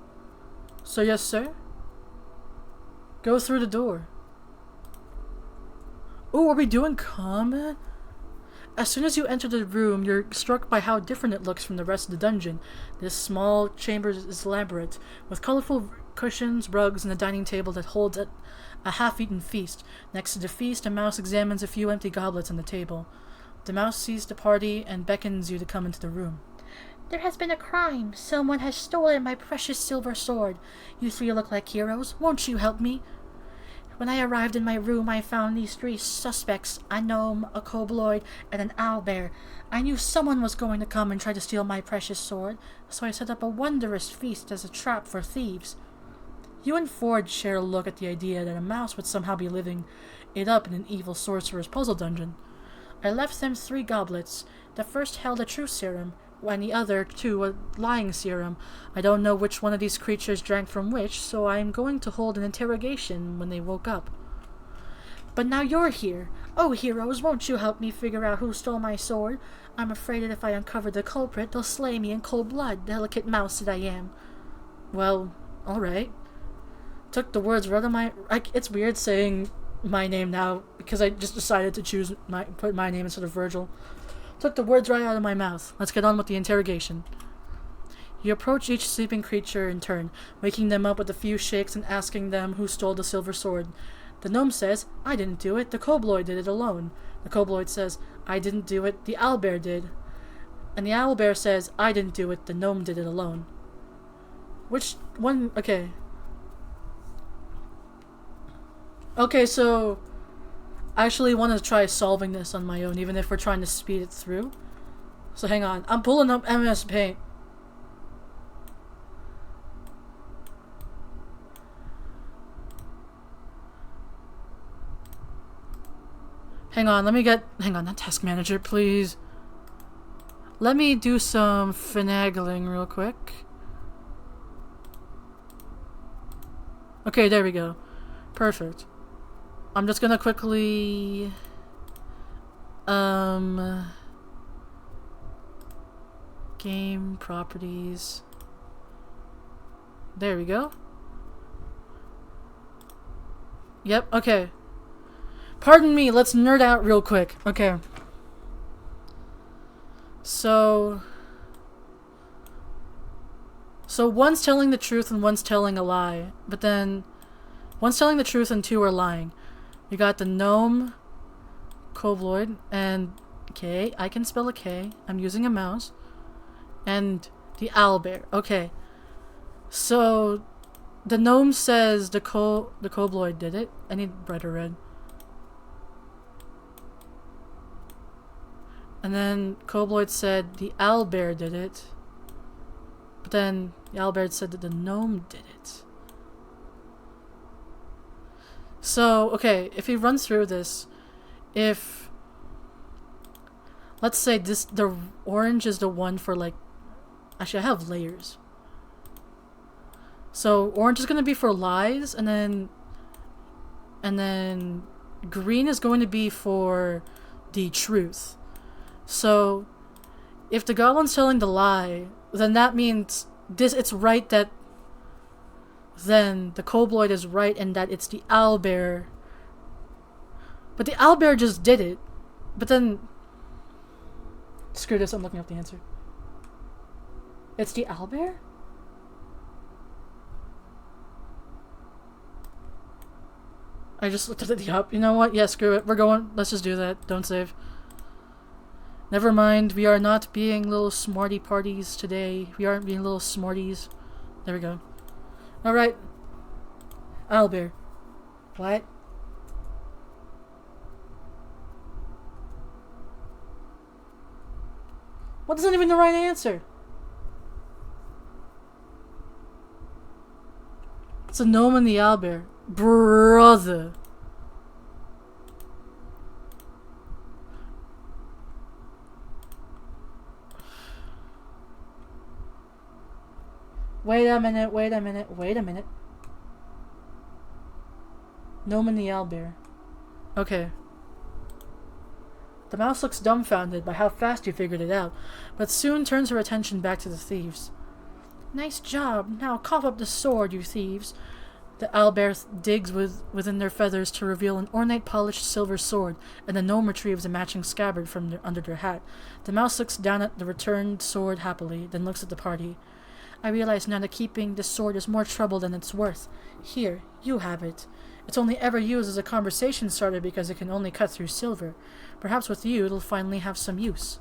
So yes, sir? Go through the door. Oh, are we doing combat? As soon as you enter the room, you're struck by how different it looks from the rest of the dungeon. This small chamber is elaborate, with colorful cushions, rugs, and a dining table that holds a half-eaten feast. Next to the feast, a mouse examines a few empty goblets on the table. The mouse sees the party and beckons you to come into the room. There has been a crime. Someone has stolen my precious silver sword. You three look like heroes. Won't you help me? When I arrived in my room, I found these three suspects, a gnome, a kobold, and an owlbear. I knew someone was going to come and try to steal my precious sword, so I set up a wondrous feast as a trap for thieves. You and Ford share a look at the idea that a mouse would somehow be living it up in an evil sorcerer's puzzle dungeon. I left them 3 goblets. The first held a truth serum, and the other 2 a lying serum. I don't know which one of these creatures drank from which, so I am going to hold an interrogation when they woke up. But now you're here. Oh, heroes, won't you help me figure out who stole my sword? I'm afraid that if I uncover the culprit, they'll slay me in cold blood, delicate mouse that I am. Well, alright. Took the words right out of my... it's weird saying my name now, because I just decided to put my name instead of Virgil. Took the words right out of my mouth. Let's get on with the interrogation. You approach each sleeping creature in turn, waking them up with a few shakes and asking them who stole the silver sword. The gnome says, I didn't do it, the kobold did it alone. The kobold says, I didn't do it, the owlbear did. And the owlbear says, I didn't do it, the gnome did it alone. Which one? Okay. Okay, so I actually want to try solving this on my own, even if we're trying to speed it through. So hang on. I'm pulling up MS Paint. Hang on, not Task Manager, please. Let me do some finagling real quick. Okay, there we go. Perfect. I'm just gonna quickly... Game properties. There we go. Yep, okay. Pardon me, let's nerd out real quick. Okay. So one's telling the truth and one's telling a lie. But then one's telling the truth and 2 are lying. You got the gnome, kobold, and K. I can spell a K. I'm using a mouse. And the owlbear. Okay. So the gnome says the kobold did it. I need red or red. And then kobold said the owlbear did it. But then the owlbear said that the gnome did it. So, okay, if we run through this, if... Let's say the orange is the one for, like... Actually, I have layers. So, orange is going to be for lies, and then green is going to be for the truth. So, if the goblin's telling the lie, then that means it's right that then the kobold is right and that it's the owlbear. But the owlbear just did it. But then... Screw this, I'm looking up the answer. It's the owlbear? I just looked at the up. You know what? Yeah, screw it. We're going. Let's just do that. Don't save. Never mind. We are not being little smarty parties today. We aren't being little smarties. There we go. Alright. Owlbear. What? What isn't even the right answer? It's a gnome and the owlbear. Brother. Wait a minute. Gnome and the owlbear. Okay. The mouse looks dumbfounded by how fast you figured it out, but soon turns her attention back to the thieves. Nice job. Now cough up the sword, you thieves. The owlbear digs within their feathers to reveal an ornate polished silver sword, and the gnome retrieves a matching scabbard from under their hat. The mouse looks down at the returned sword happily, then looks at the party. I realize now that keeping this sword is more trouble than it's worth. Here, you have it. It's only ever used as a conversation starter because it can only cut through silver. Perhaps with you it'll finally have some use.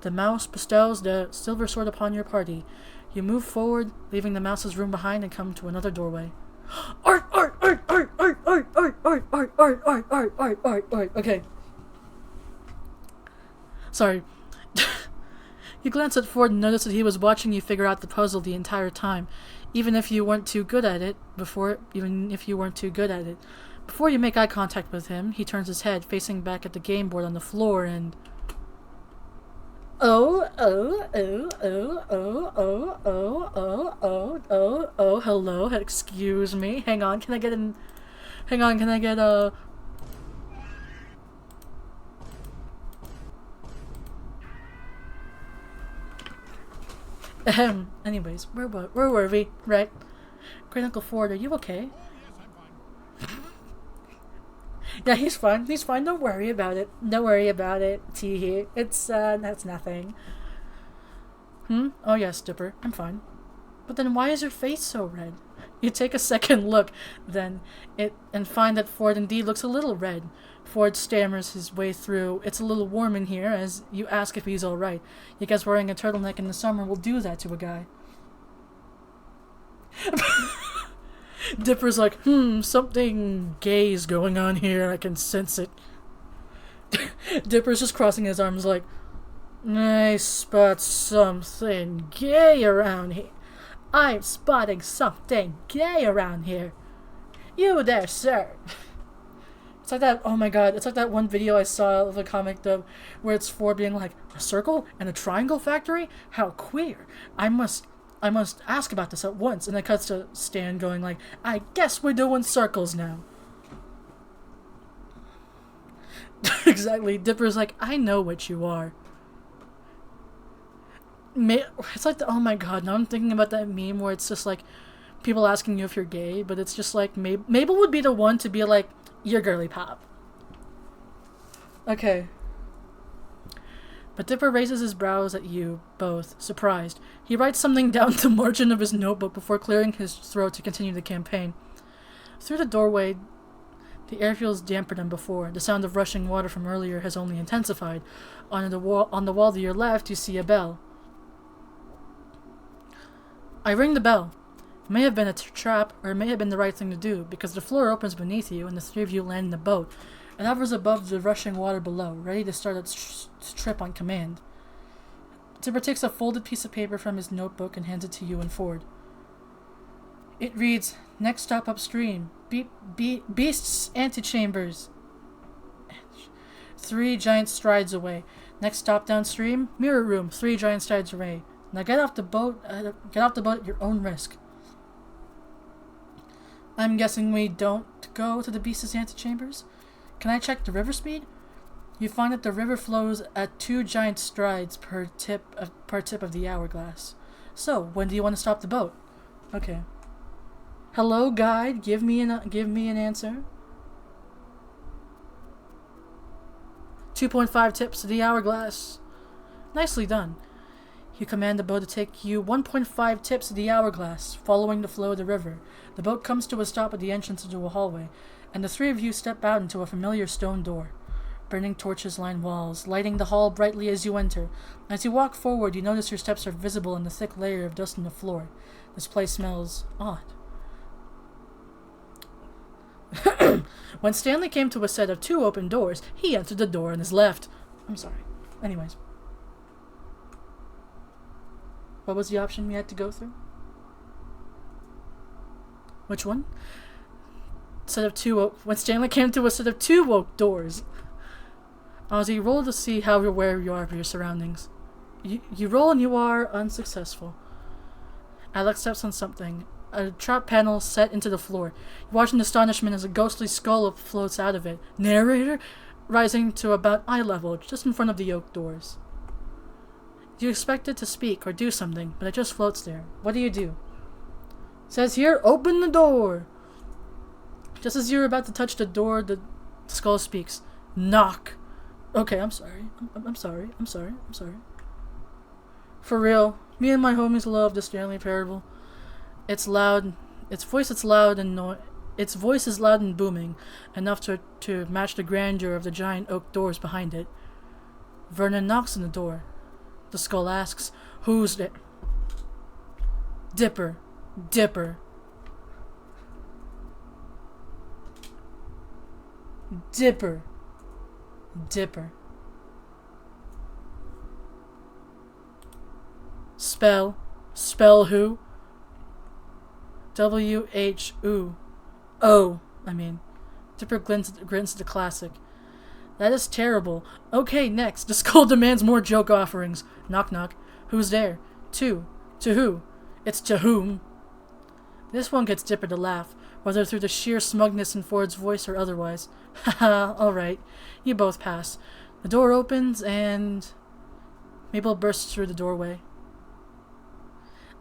The mouse bestows the silver sword upon your party. You move forward, leaving the mouse's room behind, and come to another doorway. Art! Okay. Sorry. You glance at Ford and notice that he was watching you figure out the puzzle the entire time, even if you weren't too good at it. Before you make eye contact with him, he turns his head, facing back at the game board on the floor, and hello, excuse me. Hang on, can I get a... Anyways, where were we? Right. Great Uncle Ford, are you okay? Yeah, he's fine. He's fine. Don't worry about it. Don't worry about it. Teehee. It's, that's nothing. Oh yes, Dipper. I'm fine. But then why is your face so red? You take a second look, and find that Ford indeed looks a little red. Ford stammers his way through. It's a little warm in here, as you ask if he's alright. You guess wearing a turtleneck in the summer will do that to a guy. Dipper's like, something gay's going on here. I can sense it. Dipper's just crossing his arms like, I spot something gay around here. I'm spotting something gay around here. You there, sir. It's like that, oh my god, it's like that one video I saw of a comic dub where it's Ford being like, a circle and a triangle factory? How queer. I must ask about this at once. And it cuts to Stan going like, I guess we're doing circles now. Exactly. Dipper's like, I know what you are. It's like, oh my god, now I'm thinking about that meme where it's just like, people asking you if you're gay, but it's just like, Mabel would be the one to be like, you're girly pop. Okay. But Dipper raises his brows at you both, surprised. He writes something down the margin of his notebook before clearing his throat to continue the campaign. Through the doorway, the air feels damper than before. The sound of rushing water from earlier has only intensified. On the wall to your left, you see a bell. I ring the bell. It may have been a trap, or it may have been the right thing to do, because the floor opens beneath you and the three of you land in the boat. It hovers above the rushing water below, ready to start its trip on command. Dipper takes a folded piece of paper from his notebook and hands it to you and Ford. It reads, next stop upstream, Beast's antechambers. 3 giant strides away. Next stop downstream, mirror room, 3 giant strides away. Now get off the boat at your own risk. I'm guessing we don't go to the Beast's antechambers? Can I check the river speed? You find that the river flows at 2 giant strides per tip of the hourglass. So, when do you want to stop the boat? Okay. Hello, guide. Give me an answer. 2.5 tips to the hourglass. Nicely done. You command the boat to take you 1.5 tips to the hourglass, following the flow of the river. The boat comes to a stop at the entrance into a hallway, and the 3 of you step out into a familiar stone door. Burning torches line walls, lighting the hall brightly as you enter. As you walk forward, you notice your steps are visible in the thick layer of dust on the floor. This place smells odd. When Stanley came to a set of 2 open doors, he entered the door on his left. I'm sorry. Anyways. What was the option we had to go through? Which one? When Stanley came to a set of 2 oak doors. Ozzy, roll to see how aware you are of your surroundings. You roll and you are unsuccessful. Alex steps on something. A trap panel set into the floor. You watch in astonishment as a ghostly skull floats out of it. Narrator? Rising to about eye level, just in front of the oak doors. You expect it to speak or do something, but it just floats there. What do? It says here, open the door! Just as you're about to touch the door, the skull speaks. Knock! Okay, I'm sorry. I'm sorry. For real, me and my homies love the Stanley Parable. It's loud. Its voice is loud and booming, enough to match the grandeur of the giant oak doors behind it. Vernon knocks on the door. The skull asks, "Who's there?" Dipper. Dipper. Dipper. Spell. Spell who? W-H-O. I mean. Dipper grins the classic. That is terrible. Okay, next. The school demands more joke offerings. Knock knock. Who's there? To. To who? It's to whom? This one gets Dipper to laugh, whether through the sheer smugness in Ford's voice or otherwise. Haha, alright. You both pass. The door opens and... Mabel bursts through the doorway.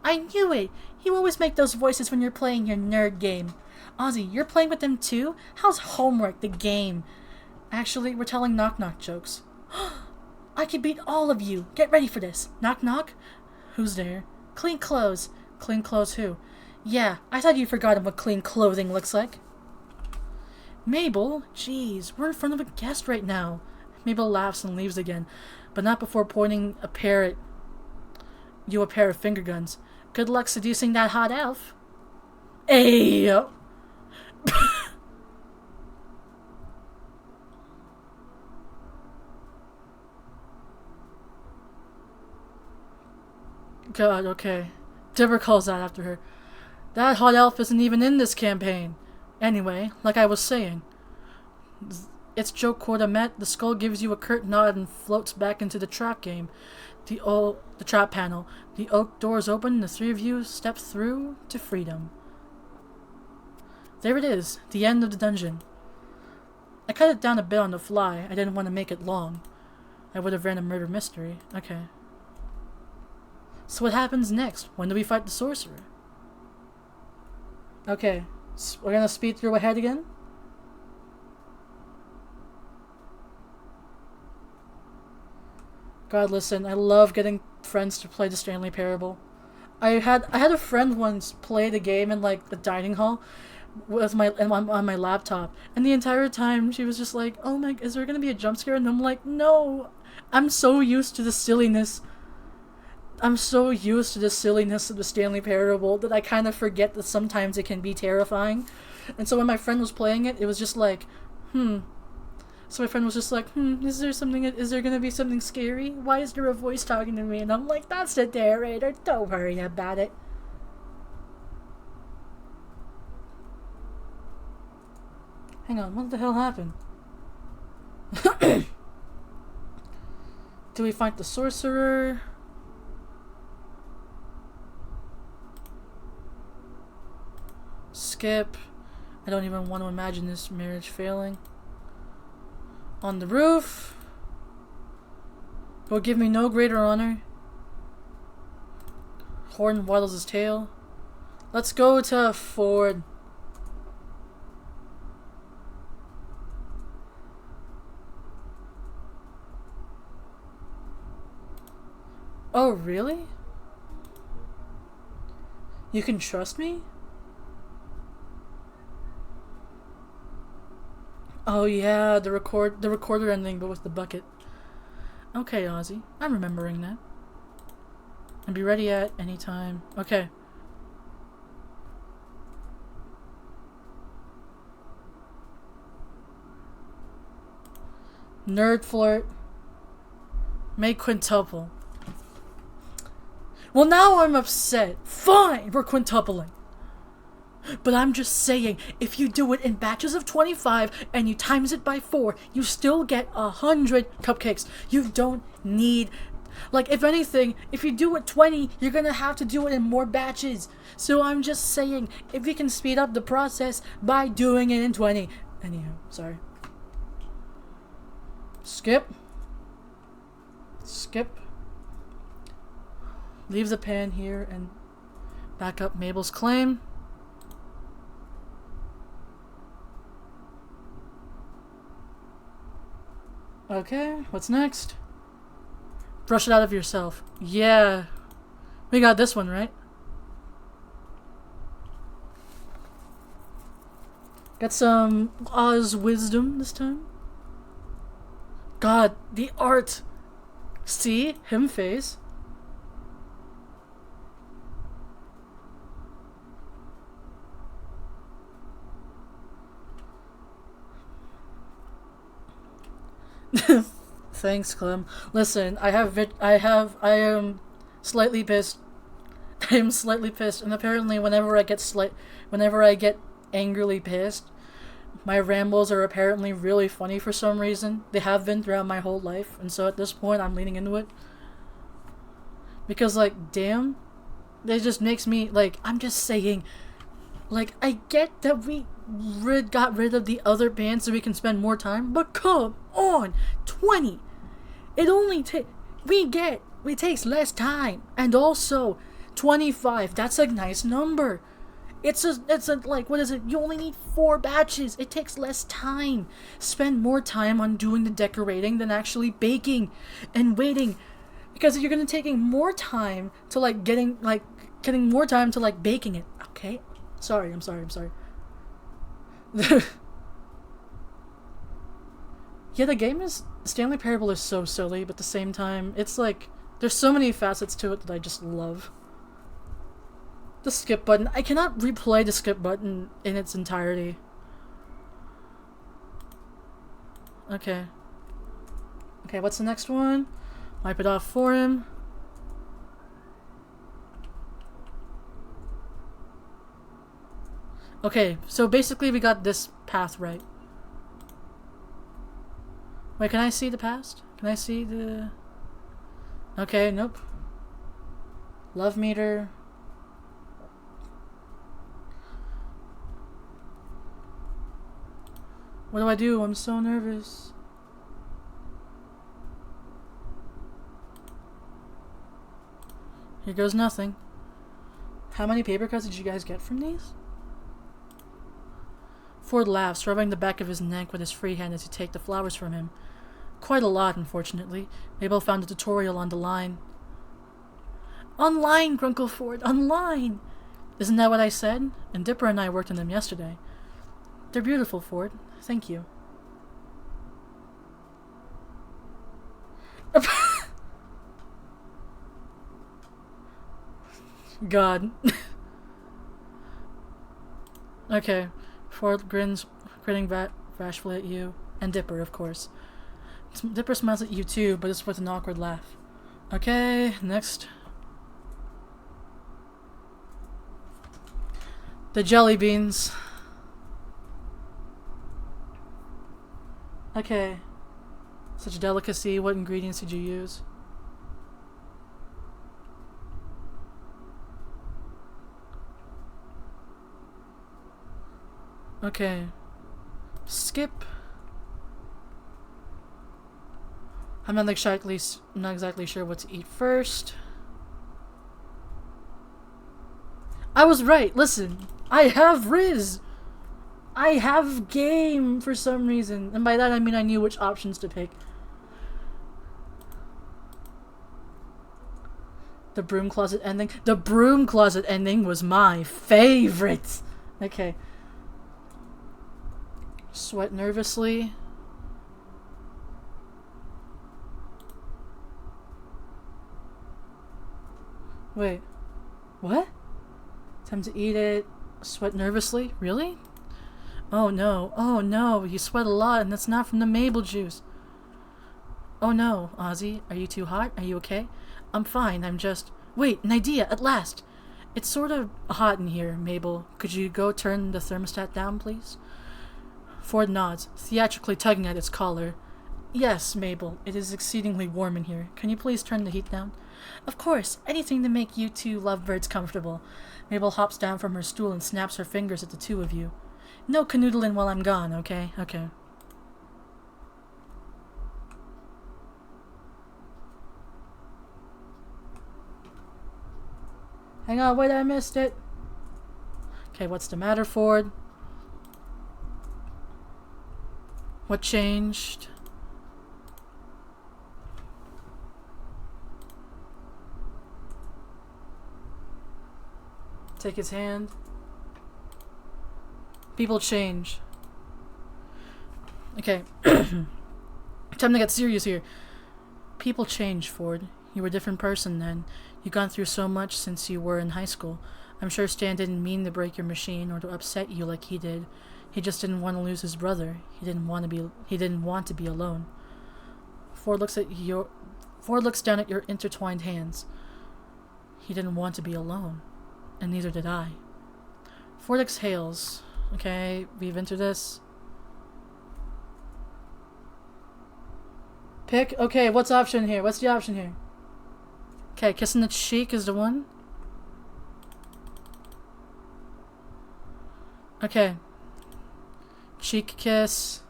I knew it! You always make those voices when you're playing your nerd game. Ozzy, you're playing with them too? How's homework, the game? Actually, we're telling knock-knock jokes. I can beat all of you. Get ready for this. Knock knock. Who's there? Clean clothes. Clean clothes who? Yeah, I thought you forgot what clean clothing looks like. Mabel? Jeez, we're in front of a guest right now. Mabel laughs and leaves again, but not before pointing a pair of finger guns. Good luck seducing that hot elf. Ayo! God, okay. Dipper calls out after her. That hot elf isn't even in this campaign. Anyway, like I was saying. It's joke quota met. The skull gives you a curt nod and floats back into the trap game. The trap panel. The oak doors open and the three of you step through to freedom. There it is. The end of the dungeon. I cut it down a bit on the fly. I didn't want to make it long. I would have ran a murder mystery. Okay. So what happens next? When do we fight the sorcerer? Okay, so we're gonna speed through ahead again. God, listen, I love getting friends to play the Stanley Parable. I had a friend once play the game in like the dining hall with on my laptop, and the entire time she was just like, "Oh my, is there gonna be a jump scare?" And I'm like, "No, I'm so used to the silliness." I'm so used to the silliness of the Stanley Parable that I kind of forget that sometimes it can be terrifying. And so when my friend was playing it, it was just like, So my friend was just like, is there gonna be something scary? Why is there a voice talking to me? And I'm like, that's the narrator, don't worry about it. Hang on, what the hell happened? Do we fight the sorcerer? Skip. I don't even want to imagine this marriage failing. On the roof. Will give me no greater honor. Horn waddles his tail. Let's go to Ford. Oh, really? You can trust me? Oh yeah, the recorder ending, but with the bucket. Okay, Ozzy, I'm remembering that. And be ready at any time. Okay. Nerd flirt. Make quintuple. Well, now I'm upset. Fine, we're quintupling. But I'm just saying, if you do it in batches of 25 and you times it by 4, you still get 100 cupcakes. You don't need... Like, if anything, if you do it 20, you're gonna have to do it in more batches. So I'm just saying, if we can speed up the process by doing it in 20. Anyhow, sorry. Skip. Skip. Leave the pan here and back up Mabel's claim. Okay, what's next? Brush it out of yourself. Yeah. We got this one, right? Got some Oz wisdom this time. God, the art. See? Him face. Thanks, Clem. Listen, I am slightly pissed. I am slightly pissed, and apparently, whenever I get angrily pissed, my rambles are apparently really funny for some reason. They have been throughout my whole life, and so at this point, I'm leaning into it. Because, like, damn, it just makes me, like, I'm just saying, like, I get that we got rid of the other bands so we can spend more time, but come on, 20. It only it takes less time, and also 25. That's a nice number. It's a like, what is it? You only need 4 batches. It takes less time. Spend more time on doing the decorating than actually baking and waiting, because you're gonna taking more time to like getting more time to like baking it. Okay, I'm sorry. Yeah, the game is Stanley Parable is so silly, but at the same time, it's like there's so many facets to it that I just love. The skip button. I cannot replay the skip button in its entirety. Okay. Okay, what's the next one? Wipe it off for him. Okay, so basically we got this path right. Wait, can I see the past? Can I see the... Okay, nope. Love meter. What do I do? I'm so nervous. Here goes nothing. How many paper cuts did you guys get from these? Ford laughs, rubbing the back of his neck with his free hand as he takes the flowers from him. Quite a lot, unfortunately. Mabel found a tutorial on the line. Online, Grunkle Ford, online! Isn't that what I said? And Dipper and I worked on them yesterday. They're beautiful, Ford. Thank you. God. Okay. Ford grins, grinning bashfully at you. And Dipper, of course. Dipper smiles at you too, but it's with an awkward laugh. Okay, next. The jelly beans. Okay. Such a delicacy. What ingredients did you use? Okay. Skip. I'm not exactly sure what to eat first. I was right. Listen, I have Riz. I have game for some reason, and by that I mean I knew which options to pick. The broom closet ending. The broom closet ending was my favorite. Okay. Sweat nervously. Wait. What? Time to eat it. Sweat nervously? Really? Oh no. Oh no. You sweat a lot and that's not from the Mabel juice. Oh no, Ozzy. Are you too hot? Are you okay? I'm fine. I'm just... Wait, an idea. At last. It's sort of hot in here, Mabel. Could you go turn the thermostat down, please? Ford nods, theatrically tugging at its collar. Yes, Mabel. It is exceedingly warm in here. Can you please turn the heat down? Of course. Anything to make you two lovebirds comfortable. Mabel hops down from her stool and snaps her fingers at the two of you. No canoodling while I'm gone, okay? Okay. Hang on, wait, I missed it. Okay, what's the matter, Ford? What changed? Take his hand. People change. Okay. Time to get serious here. People change, Ford. You were a different person then. You've gone through so much since you were in high school. I'm sure Stan didn't mean to break your machine or to upset you like he did. He just didn't want to lose his brother. He didn't want to be alone. Ford looks down at your intertwined hands. He didn't want to be alone, and neither did I. Ford exhales. Okay, we've entered this. Pick? Okay, what's option here? What's the option here? Okay, kissing the cheek is the one. Okay. Cheek kiss.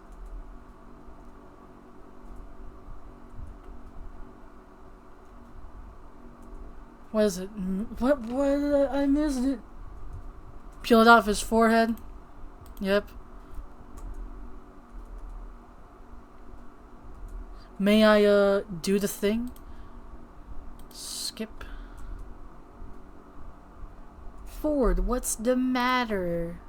What is it? What I missed it. Peel it off his forehead. Yep. May I, do the thing? Skip. Ford, what's the matter?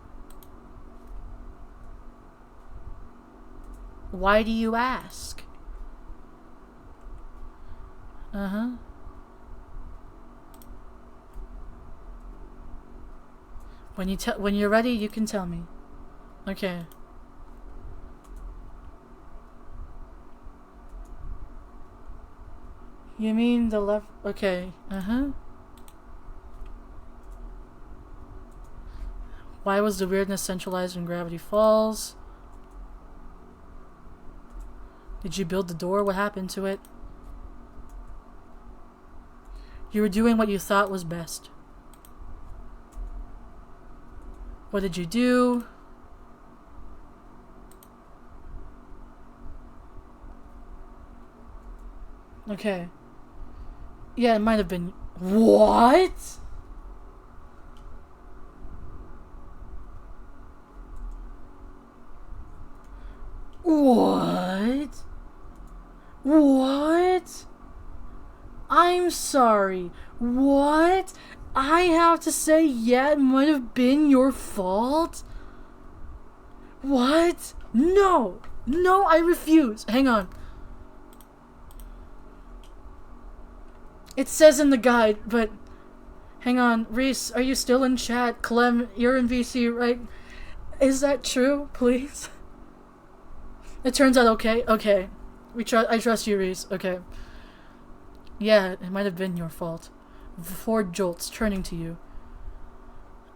Why do you ask? Uh-huh. When you're ready, you can tell me. Okay. You mean the left? Okay. Uh-huh. Why was the weirdness centralized when gravity falls? Did you build the door? What happened to it? You were doing what you thought was best. What did you do? Okay. Yeah, it might have been... What? What? What? I'm sorry. What? I have to say, yeah, it might have been your fault? What? No! No, I refuse. Hang on. It says in the guide, but... Hang on. Reese, are you still in chat? Clem, you're in VC, right? Is that true? Please? It turns out okay. Okay. I trust you, Reese. Okay. Yeah, it might have been your fault. Ford jolts, turning to you.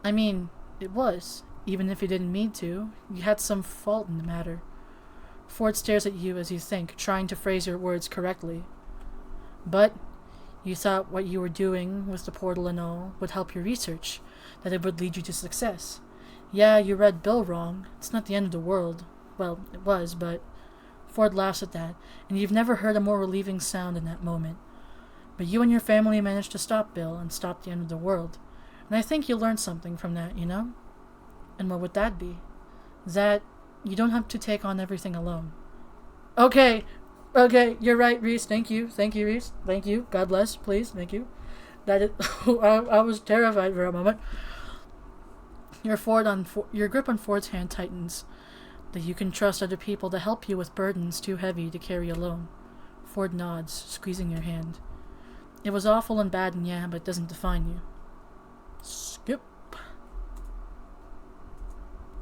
I mean, it was. Even if you didn't mean to, you had some fault in the matter. Ford stares at you as you think, trying to phrase your words correctly. But you thought what you were doing with the portal and all would help your research, that it would lead you to success. Yeah, you read Bill wrong. It's not the end of the world. Well, it was, but... Ford laughs at that, and you've never heard a more relieving sound in that moment. But you and your family managed to stop Bill and stop the end of the world. And I think you learned something from that, you know? And what would that be? That you don't have to take on everything alone. Okay, you're right, Reese. Thank you, Reese. Thank you. God bless, please. Thank you. I was terrified for a moment. Your grip on Ford's hand tightens. That you can trust other people to help you with burdens too heavy to carry alone. Ford nods, squeezing your hand. It was awful and bad, and yeah, but it doesn't define you. Skip.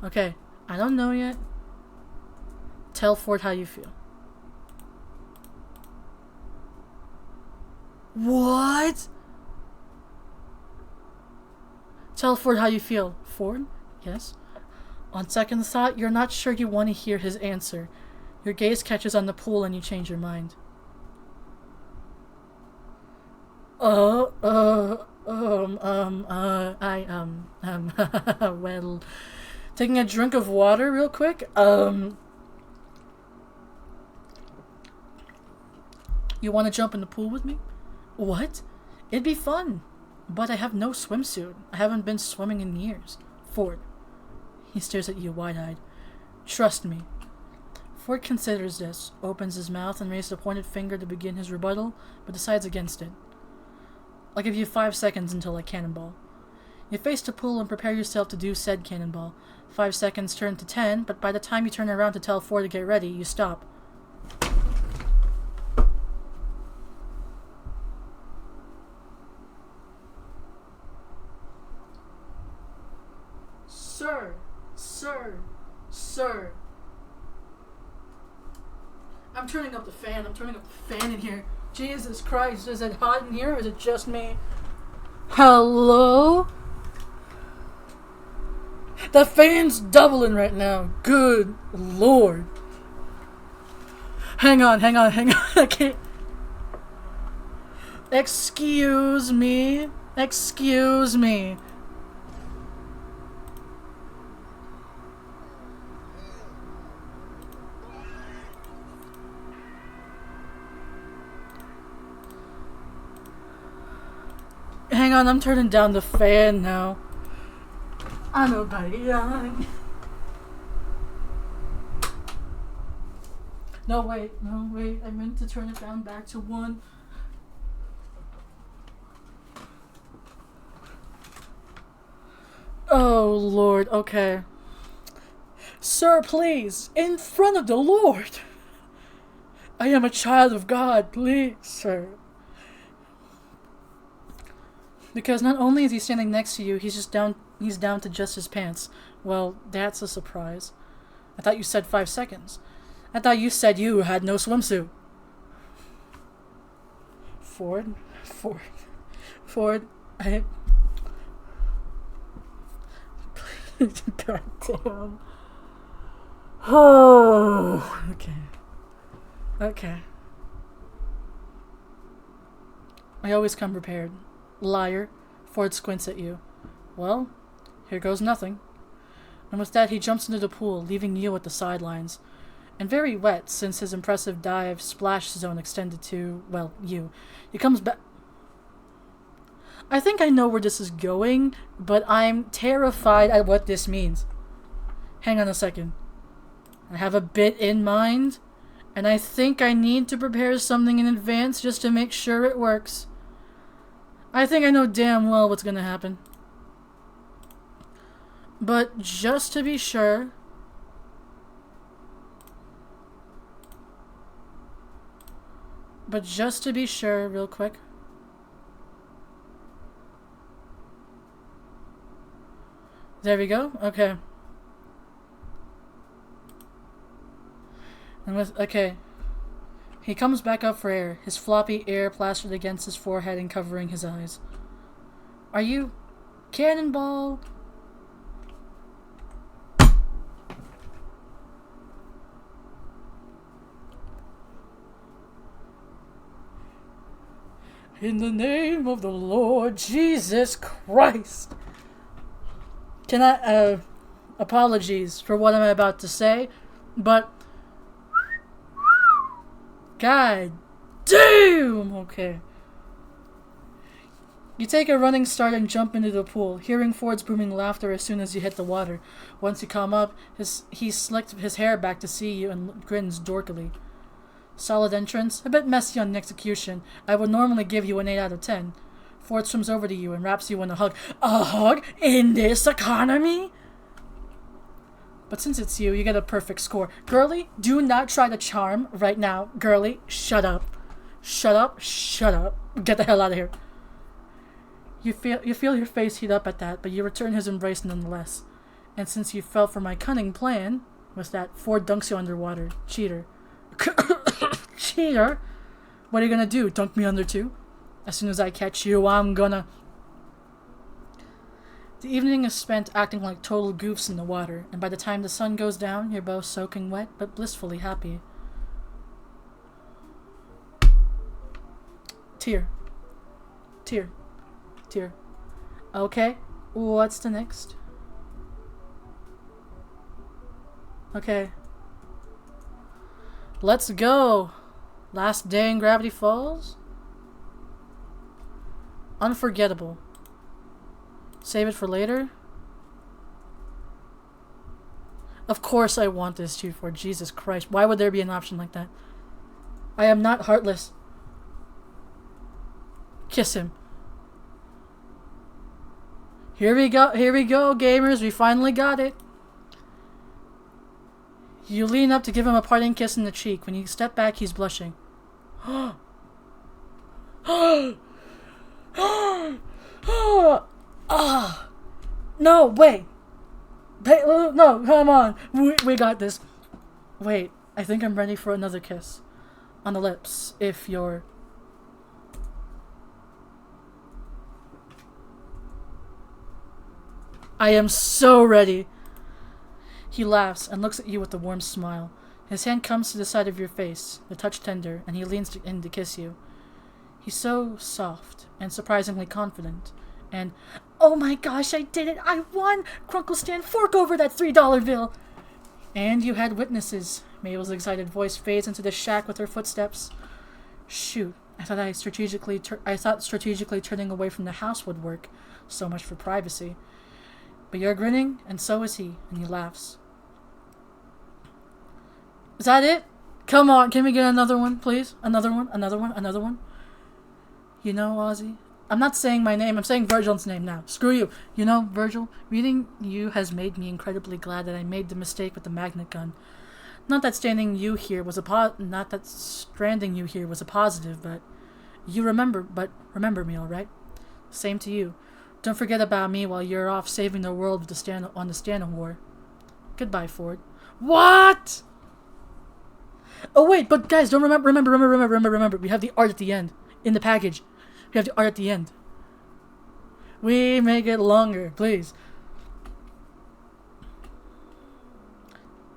Okay, I don't know yet. Tell Ford how you feel. What? Tell Ford how you feel. Ford? Yes? On second thought, you're not sure you want to hear his answer. Your gaze catches on the pool and you change your mind. Well, taking a drink of water real quick, you want to jump in the pool with me? What? It'd be fun, but I have no swimsuit. I haven't been swimming in years. Ford. He stares at you wide-eyed. Trust me. Ford considers this, opens his mouth and raises a pointed finger to begin his rebuttal, but decides against it. I'll give you 5 seconds until I cannonball. You face the pool and prepare yourself to do said cannonball. 5 seconds turn to 10, but by the time you turn around to tell Ford to get ready, you stop. Sir. I'm turning up the fan. I'm turning up the fan in here. Jesus Christ, is it hot in here or is it just me? Hello? The fan's doubling right now. Good Lord. Hang on. I can't. Excuse me. Hang on, I'm turning down the fan now. I'm a young. No, wait. I meant to turn it down back to 1. Oh, Lord, okay. Sir, please, in front of the Lord. I am a child of God, please, sir. Because not only is he standing next to you, he's down to just his pants. Well, that's a surprise. I thought you said 5 seconds. I thought you said you had no swimsuit. Ford, I... God damn. Oh, okay. I always come prepared. Liar. Ford squints at you. Well, here goes nothing. And with that, he jumps into the pool, leaving you at the sidelines. And very wet, since his impressive dive splash zone extended to, well, you. He comes back. I think I know where this is going, but I'm terrified at what this means. Hang on a second. I have a bit in mind, and I think I need to prepare something in advance just to make sure it works. I think I know damn well what's gonna happen. But just to be sure... real quick. There we go. Okay. Okay. He comes back up for air, his floppy air plastered against his forehead and covering his eyes. Are you... Cannonball? In the name of the Lord Jesus Christ. Can I, apologies for what I'm about to say, but... God damn! Okay. You take a running start and jump into the pool, hearing Ford's booming laughter as soon as you hit the water. Once you come up, he slicked his hair back to see you and grins dorkily. Solid entrance, a bit messy on execution. I would normally give you an 8 out of 10. Ford swims over to you and wraps you in a hug. A hug? In this economy? But since it's you, you get a perfect score. Girlie, do not try to charm right now. Girlie, shut up. Shut up. Get the hell out of here. You feel your face heat up at that, but you return his embrace nonetheless. And since you fell for my cunning plan, was that Ford dunks you underwater. Cheater. Cheater? What are you gonna do? Dunk me under too? As soon as I catch you, I'm gonna... The evening is spent acting like total goofs in the water, and by the time the sun goes down, you're both soaking wet, but blissfully happy. Tear. Okay, what's the next? Okay. Let's go! Last day in Gravity Falls? Unforgettable. Save it for later? Of course I want this too, for Jesus Christ. Why would there be an option like that? I am not heartless. Kiss him. Here we go, gamers. We finally got it. You lean up to give him a parting kiss in the cheek. When you step back, he's blushing. No, wait. No, come on. We got this. Wait, I think I'm ready for another kiss. On the lips, if you're... I am so ready. He laughs and looks at you with a warm smile. His hand comes to the side of your face, the touch tender, and he leans in to kiss you. He's so soft and surprisingly confident. And, oh my gosh, I did it! I won! Crunkle Stan, fork over that $3 bill! And you had witnesses. Mabel's excited voice fades into the shack with her footsteps. Shoot, I thought strategically turning away from the house would work. So much for privacy. But you're grinning, and so is he, and he laughs. Is that it? Come on, can we get another one, please? Another one, another one, another one? You know, Ozzy, I'm not saying my name, I'm saying Virgil's name now. Screw you. You know, Virgil, reading you has made me incredibly glad that I made the mistake with the magnet gun. Not that stranding you here was a positive, but remember me, all right? Same to you. Don't forget about me while you're off saving the world with the Stan War. Goodbye, Ford. What? Oh wait, but guys, don't remember. We have the art at the end in the package. We have the art at the end. We make it longer, please.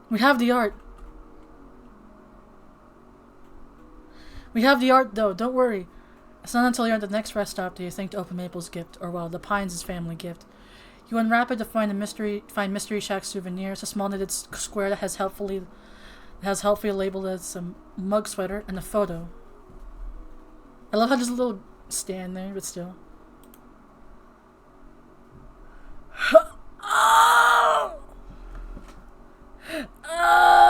We have the art. We have the art, though. Don't worry. It's not until you're at the next rest stop do you think to open Maple's gift, or well, the Pines' family gift. You unwrap it to find Mystery Shack souvenir. It's a small knitted square that has helpfully labeled as a mug sweater and a photo. I love how there's a little stand there, but still. Oh! Oh!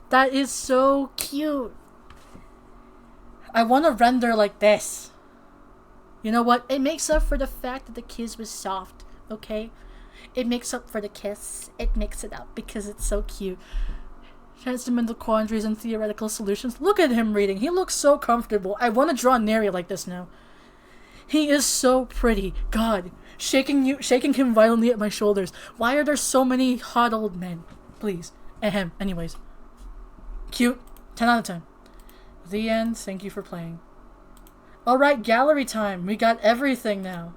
That is so cute. I want to render like this. You know what? It makes up for the fact that the kiss was soft, okay? It makes up for the kiss. It makes it up because it's so cute. Transcendental quandaries and theoretical solutions. Look at him reading. He looks so comfortable. I want to draw Neri like this now. He is so pretty. God. Shaking him violently at my shoulders. Why are there so many hot old men? Please. Ahem. Anyways. Cute. 10 out of 10. The end. Thank you for playing. Alright, gallery time. We got everything now.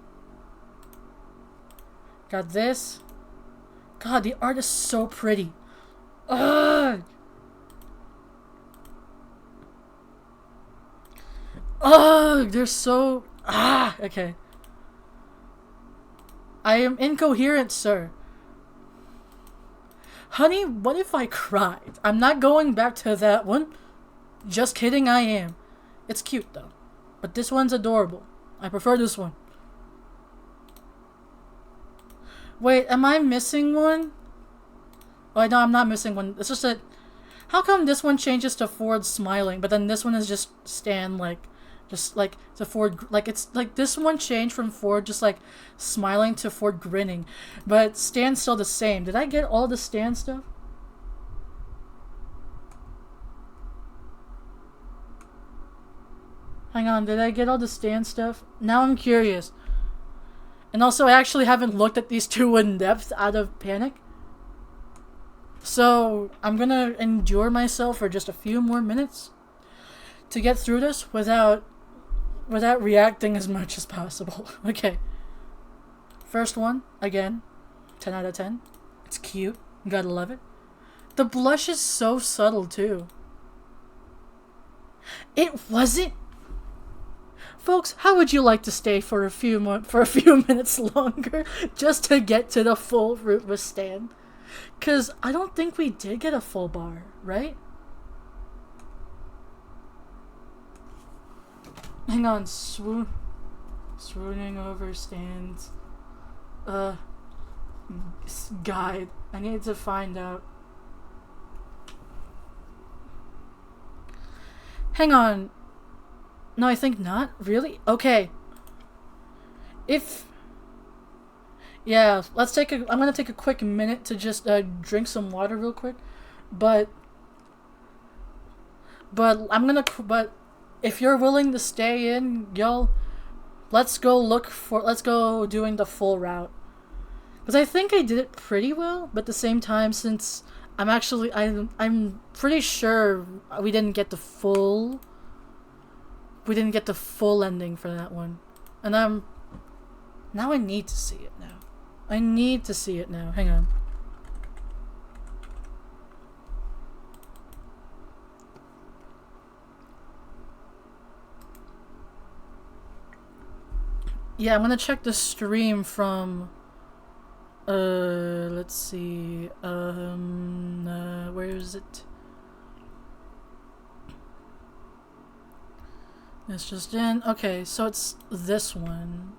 Got this. God, the art is so pretty. Ugh! Ugh! They're so... Ah! Okay. I am incoherent, sir. Honey, what if I cried? I'm not going back to that one. Just kidding, I am. It's cute, though. But this one's adorable. I prefer this one. Wait, am I missing one? Oh, no, I'm not missing one. It's just that... How come this one changes to Ford smiling, but then this one is just Stan, like... Just, like, to Ford... Like, it's... Like, this one changed from Ford just, like, smiling to Ford grinning. But Stan's still the same. Did I get all the Stan stuff? Hang on, did I get all the Stan stuff? Now I'm curious. And also, I actually haven't looked at these two in depth out of panic. So, I'm gonna endure myself for just a few more minutes to get through this without reacting as much as possible. Okay. First one, again, 10 out of 10. It's cute. You gotta love it. The blush is so subtle, too. It wasn't... Folks, how would you like to stay for a few minutes longer just to get to the full route with Stan? Because I don't think we did get a full bar, right? Hang on, swooning over Stan's guide. I need to find out. Hang on. No, I think not. Really? Okay. Yeah, I'm gonna take a quick minute to just drink some water real quick. But if you're willing to stay in, y'all, Let's go doing the full route. Because I think I did it pretty well, but at the same time, since I'm pretty sure we didn't get the full ending for that one. And now I need to see it now. I need to see it now. Hang on. Yeah, I'm gonna check the stream from let's see. Where is it? It's just in. Okay, so it's this one.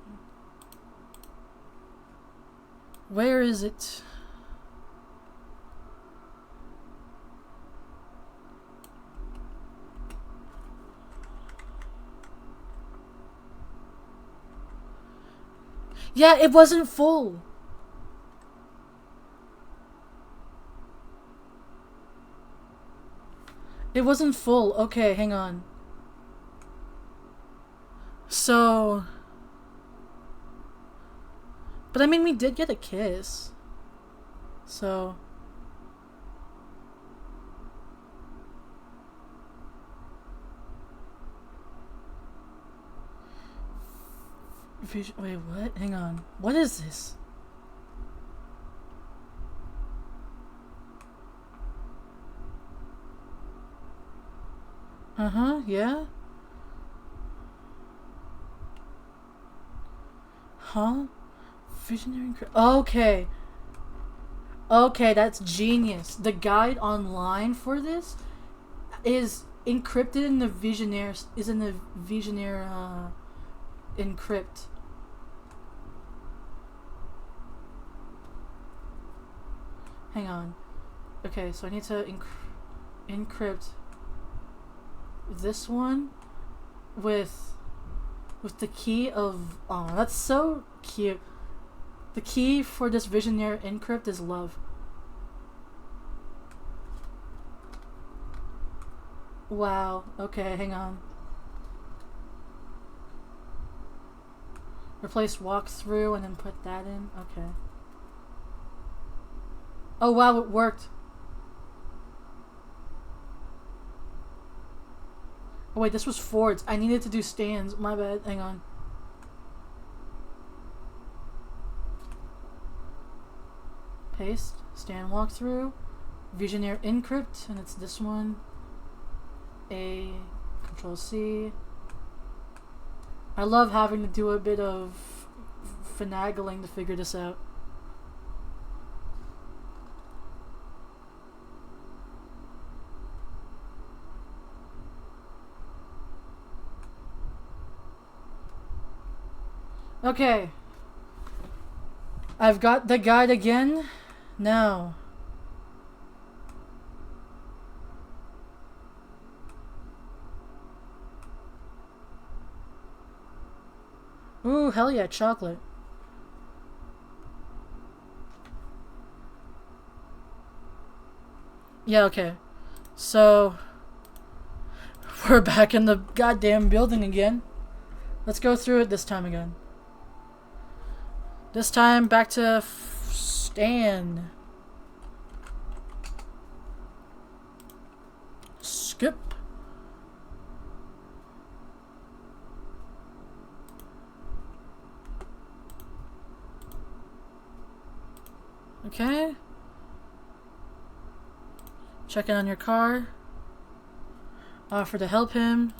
Where is it? Yeah, it wasn't full. It wasn't full. Okay, hang on. So... But I mean, we did get a kiss. So... Wait, what? Hang on. What is this? Uh-huh, yeah? Huh? Visionary... Okay. Okay, that's genius. The guide online for this is encrypted in the Visionaire... Is in the Visionaire, encrypt. Hang on. Okay, so I need to encrypt this one with the key of... Oh, that's so cute. The key for this Visionaire encrypt is love. Wow. Okay, hang on. Replace walkthrough and then put that in. Okay. Oh wow, it worked. Oh wait, this was Ford's. I needed to do Stan's. My bad. Hang on. Paste. Stan walkthrough. Visionaire encrypt. And it's this one. A. Control C. I love having to do a bit of finagling to figure this out. Okay. I've got the guide again. Now. Ooh, hell yeah, chocolate. Yeah, okay. So, we're back in the goddamn building again. Let's go through it this time again. This time back to Stan. Skip. Okay. Check in on your car. Offer to help him.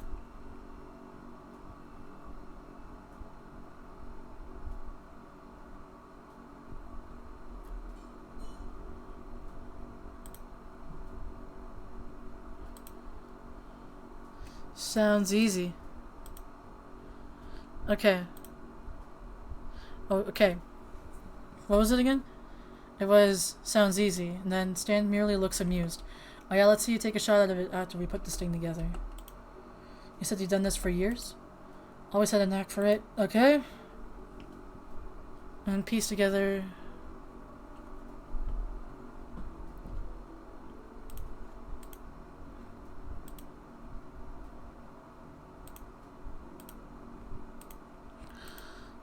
Sounds easy. Okay. Oh, okay. What was it again? It was, sounds easy, and then Stan merely looks amused. Oh yeah, let's see you take a shot out of it after we put this thing together. You said you've done this for years? Always had a knack for it. Okay. And piece together...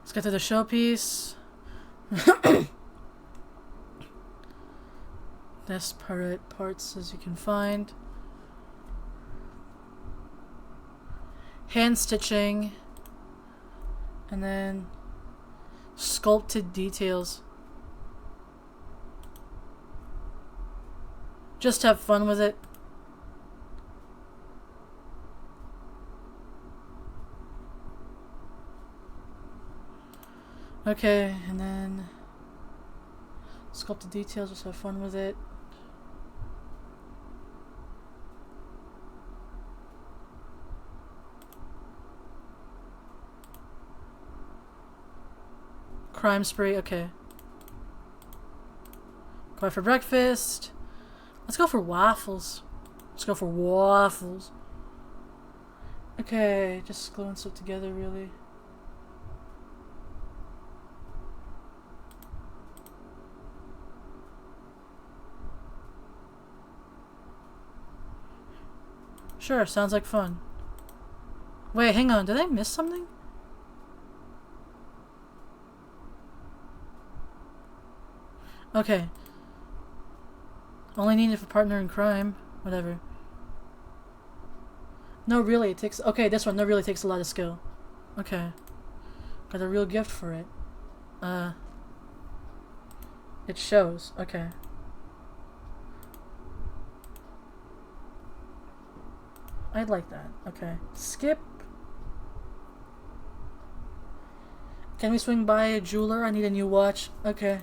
Let's get to the showpiece. Desperate parts as you can find. Hand stitching. And then sculpted details. Just have fun with it. Okay, and then sculpted details, just have fun with it. Crime spree, okay. Go out for breakfast. Let's go for waffles. Let's go for waffles. Okay, just gluing stuff together, really. Sure, sounds like fun. Wait, hang on, did I miss something? Okay. Only needed for partner in crime. Whatever. No, really, it takes... Okay, this one, no, really takes a lot of skill. Okay. Got a real gift for it. It shows. Okay. I'd like that. Okay. Skip. Can we swing by a jeweler? I need a new watch. Okay.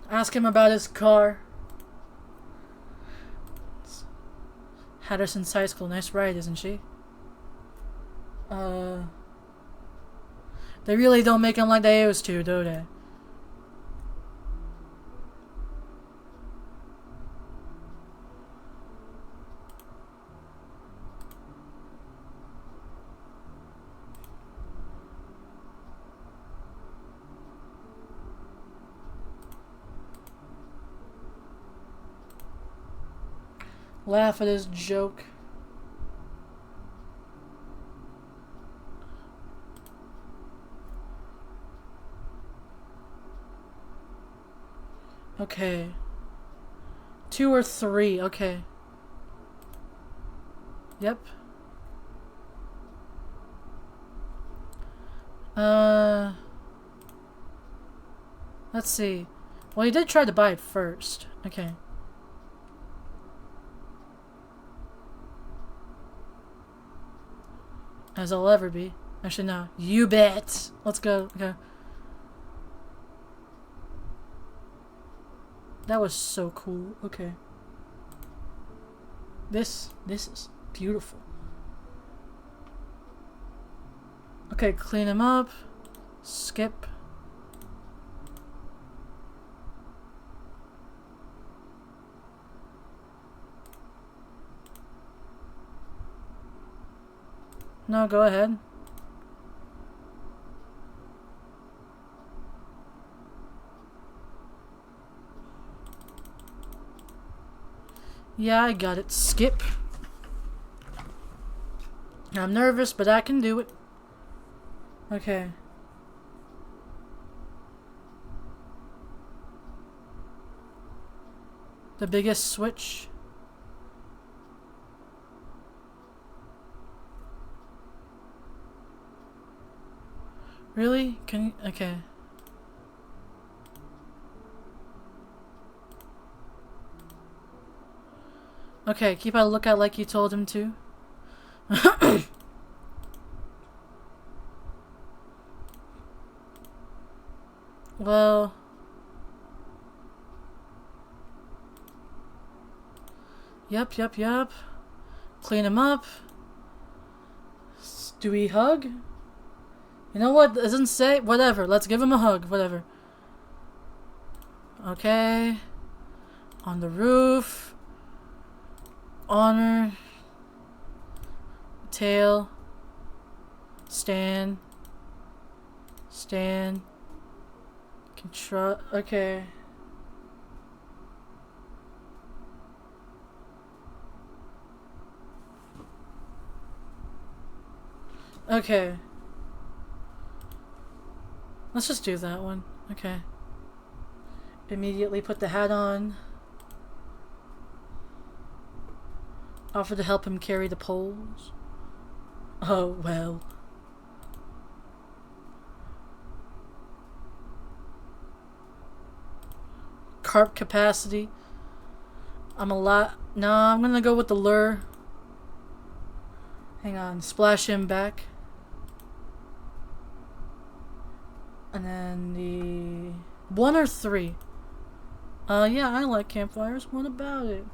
Ask him about his car. Hatterson's High School. Nice ride, isn't she? They really don't make them like they used to, do they? Laugh at his joke. Okay. 2 or 3, okay. Yep. Let's see. Well, he did try to buy it first. Okay. As I'll ever be. Actually, no. You bet. Let's go. Okay. That was so cool. Okay. This is beautiful. Okay, clean him up. Skip. No, go ahead. Yeah, I got it. Skip. I'm nervous, but I can do it. Okay. The biggest switch. Really? Can you? Okay. Okay, keep a lookout like you told him to. Well... Yep. Clean him up. Do we hug? You know what? It doesn't say. Whatever. Let's give him a hug. Whatever. Okay. On the roof. Honor. Tail. Stand. Control. Okay. Okay. Let's just do that one. Okay. Immediately put the hat on. Offer to help him carry the poles. Oh, well. Carp capacity. I'm a lot. No, I'm gonna go with the lure. Hang on. Splash him back. And then the... 1 or 3? Yeah, I like campfires. What about it?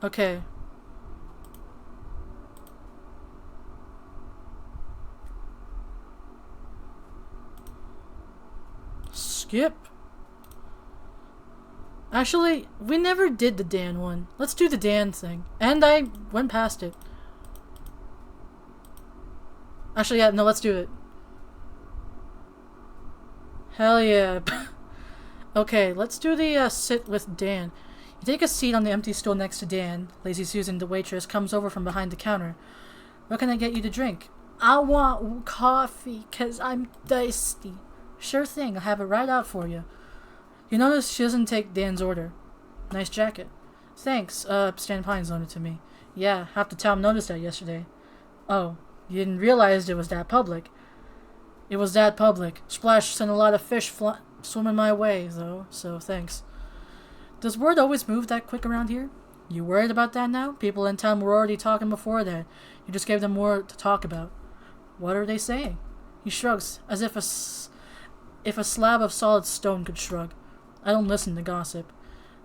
Okay. Skip. Actually, we never did the Dan one. Let's do the Dan thing. And I went past it. Actually, yeah, no, let's do it. Hell yeah. Okay, let's do the sit with Dan. You take a seat on the empty stool next to Dan. Lazy Susan, the waitress, comes over from behind the counter. What can I get you to drink? I want coffee, 'cause I'm thirsty. Sure thing, I'll have it right out for you. You notice she doesn't take Dan's order. Nice jacket. Thanks, Stan Pines loaned it to me. Yeah, half the town noticed that yesterday. Oh, you didn't realize it was that public. It was that public. Splash sent a lot of fish swimming my way, though, so thanks. Does word always move that quick around here? You worried about that now? People in town were already talking before that. You just gave them more to talk about. What are they saying? He shrugs, as if a slab of solid stone could shrug. I don't listen to gossip.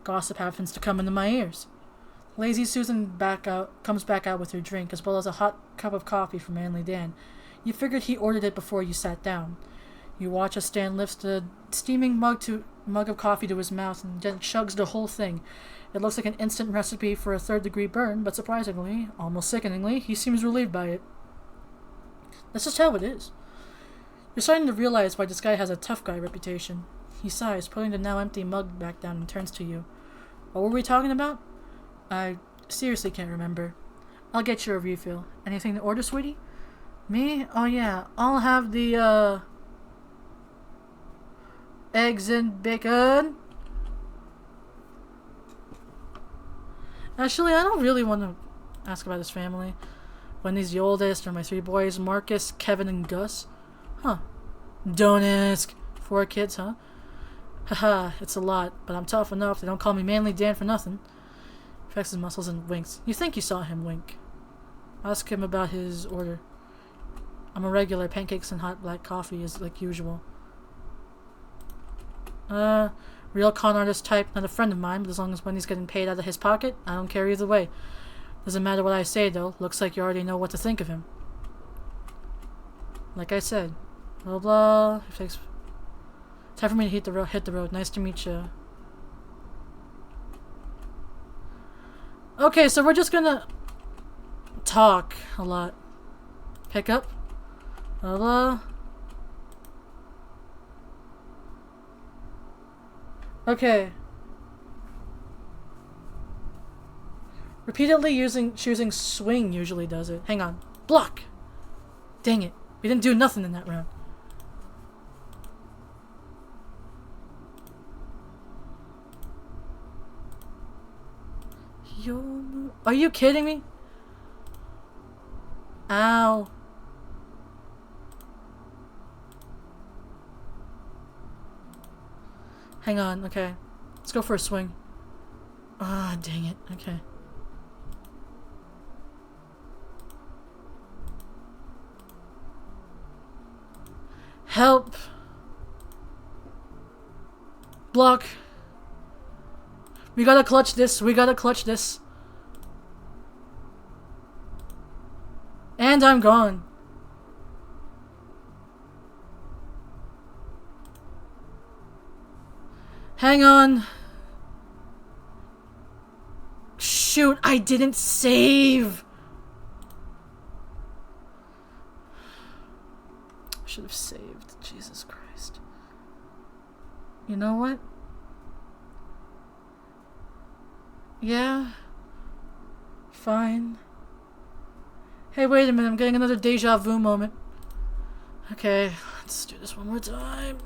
Gossip happens to come into my ears. Lazy Susan comes back out with her drink, as well as a hot cup of coffee from Manly Dan. You figured he ordered it before you sat down. You watch as Stan lifts the steaming mug of coffee to his mouth and then chugs the whole thing. It looks like an instant recipe for a third-degree burn, but surprisingly, almost sickeningly, he seems relieved by it. That's just how it is. You're starting to realize why this guy has a tough guy reputation. He sighs, putting the now empty mug back down, and turns to you. What were we talking about? I seriously can't remember. I'll get you a refill. Anything to order, sweetie? Me? Oh yeah, I'll have the, eggs and bacon. Actually, I don't really want to ask about his family. Wendy's the oldest, or my 3 boys, Marcus, Kevin, and Gus. Huh. Don't ask. 4 kids, huh? Haha, it's a lot, but I'm tough enough. They don't call me Manly Dan for nothing. He flexes his muscles and winks. You think you saw him wink. Ask him about his order. I'm a regular. Pancakes and hot black coffee is like usual. Real con artist type, not a friend of mine, but as long as Wendy's getting paid out of his pocket, I don't care either way. Doesn't matter what I say, though. Looks like you already know what to think of him. Like I said. Blah blah. Time for me to hit the road. Nice to meet you. Okay, so we're just gonna talk a lot. Pick up. Blah blah. Okay. Repeatedly choosing swing usually does it. Hang on. Block! Dang it. We didn't do nothing in that round. Are you kidding me? Ow. Hang on, okay. Let's go for a swing. Ah, dang it. Okay. Help. Block. We gotta clutch this. We gotta clutch this. And I'm gone. Hang on. Shoot, I didn't save. I should have saved. Jesus Christ. You know what? Yeah. Fine. Hey, wait a minute. I'm getting another deja vu moment. Okay, let's do this one more time.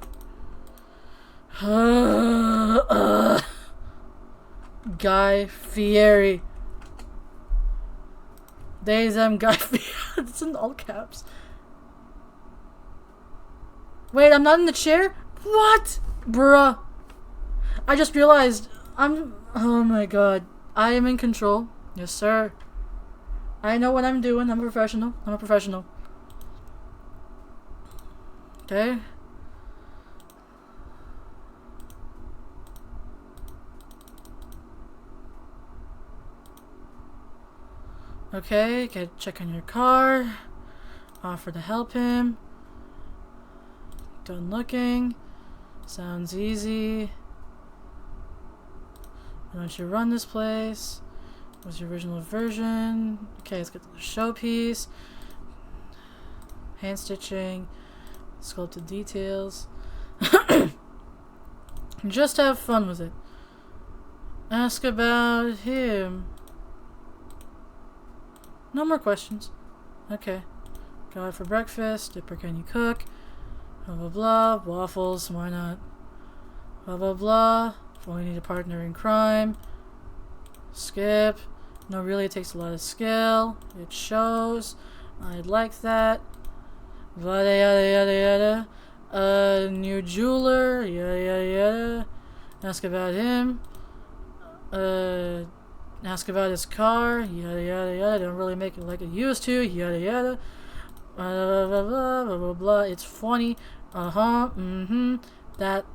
Guy Fieri. They, them, Guy Fieri. It's in all caps. Wait, I'm not in the chair? What? Bruh. I just realized oh my god. I am in control. Yes, sir. I know what I'm doing. I'm a professional. I'm a professional. Okay. Okay, get check on your car. Offer to help him. Done looking. Sounds easy. Why don't you run this place? What's your original version? Okay, let's get to the showpiece. Hand stitching. Sculpted details. Just have fun with it. Ask about him. No more questions. Okay. Go out for breakfast. Dipper, can you cook? Blah blah blah. Waffles, why not? Blah blah blah. If only need a partner in crime. Skip. No, really, it takes a lot of skill. It shows. I'd like that. Yada yada yada yada. New jeweler. Yada yada yada. Ask about him. Ask about his car. Yada yada yada. Don't really make it like it used to. Yada yada. Blah blah blah blah blah blah. It's funny. That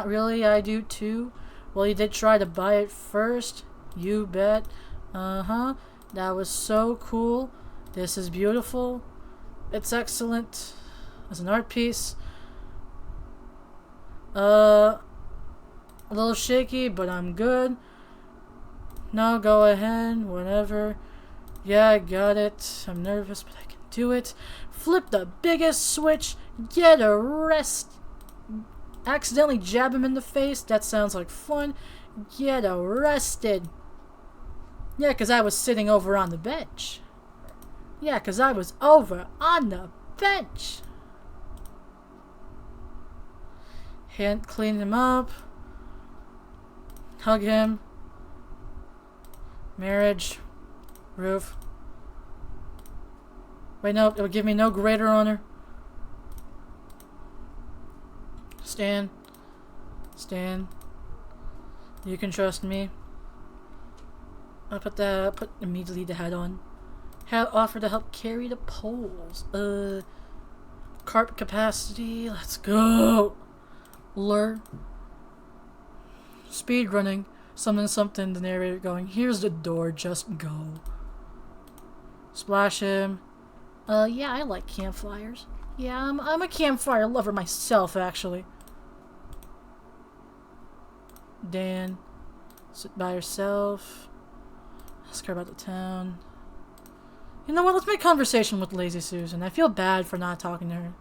really I do too. Well, you did try to buy it first. You bet. That was so cool. This is beautiful. It's excellent as an art piece. A little shaky, but I'm good. No, go ahead. Whatever. Yeah, I got it. I'm nervous, but I can do it. Flip the biggest switch. Get arrested. Accidentally jab him in the face. That sounds like fun. Get arrested. Yeah, because I was sitting over on the bench. Yeah, because I was over on the bench. Hand clean him up. Hug him. Marriage. Roof. Wait, no, it would give me no greater honor. Stan. Stan. You can trust me. I'll put immediately the hat on. Offer to help carry the poles. Carpet capacity. Let's go. Lure. Speed running. Something something. The narrator going. Here's the door. Just go. Splash him. Yeah, I like campfires. Yeah, I'm a campfire lover myself, actually. Dan. Sit by herself. Ask her about the town. You know what? Let's make conversation with Lazy Susan. I feel bad for not talking to her.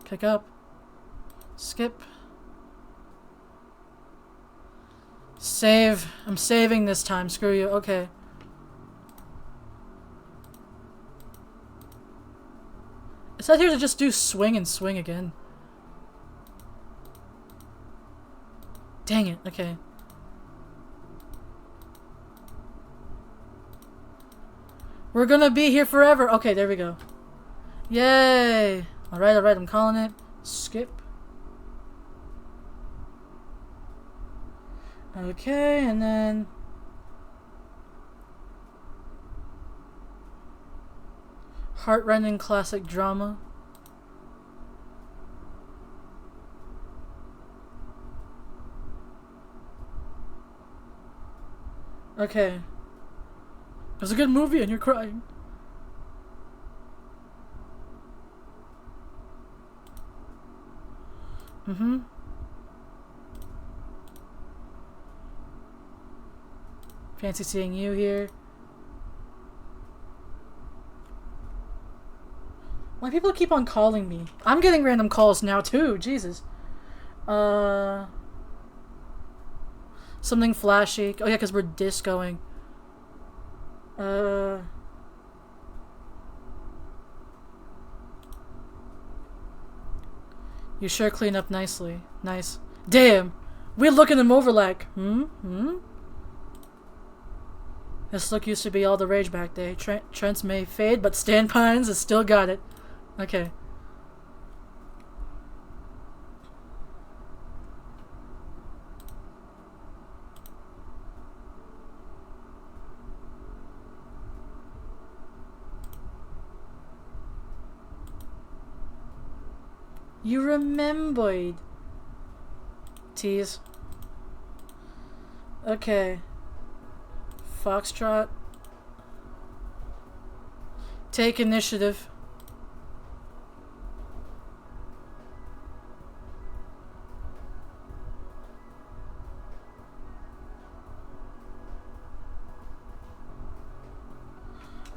Pick up. Skip. Save. I'm saving this time. Screw you. Okay. It said here to just do swing and swing again. Dang it. Okay. We're gonna be here forever. Okay, there we go. Yay. Alright, alright. I'm calling it. Skip. Okay, and then... heart-rending classic drama. Okay. It was a good movie and you're crying. Fancy seeing you here. Why people keep on calling me? I'm getting random calls now too, Jesus. Something flashy. Oh yeah, because we're discoing. You sure clean up nicely. Nice. Damn! We're looking him over like, This look used to be all the rage back there. Trents may fade, but Stan Pines has still got it. Okay. You remembered. Tease. Okay. Foxtrot. Take initiative.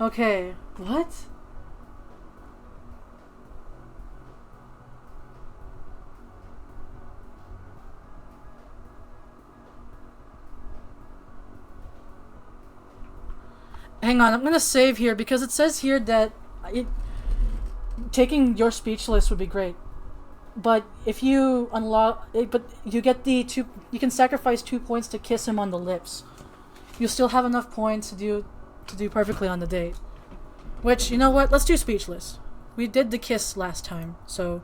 Okay. What? Hang on, I'm gonna save here because it says here that taking your speechless would be great, but if you unlock it, but you get the two, you can sacrifice 2 points to kiss him on the lips. You'll still have enough points to do perfectly on the date. Which, you know what? Let's do speechless. We did the kiss last time, so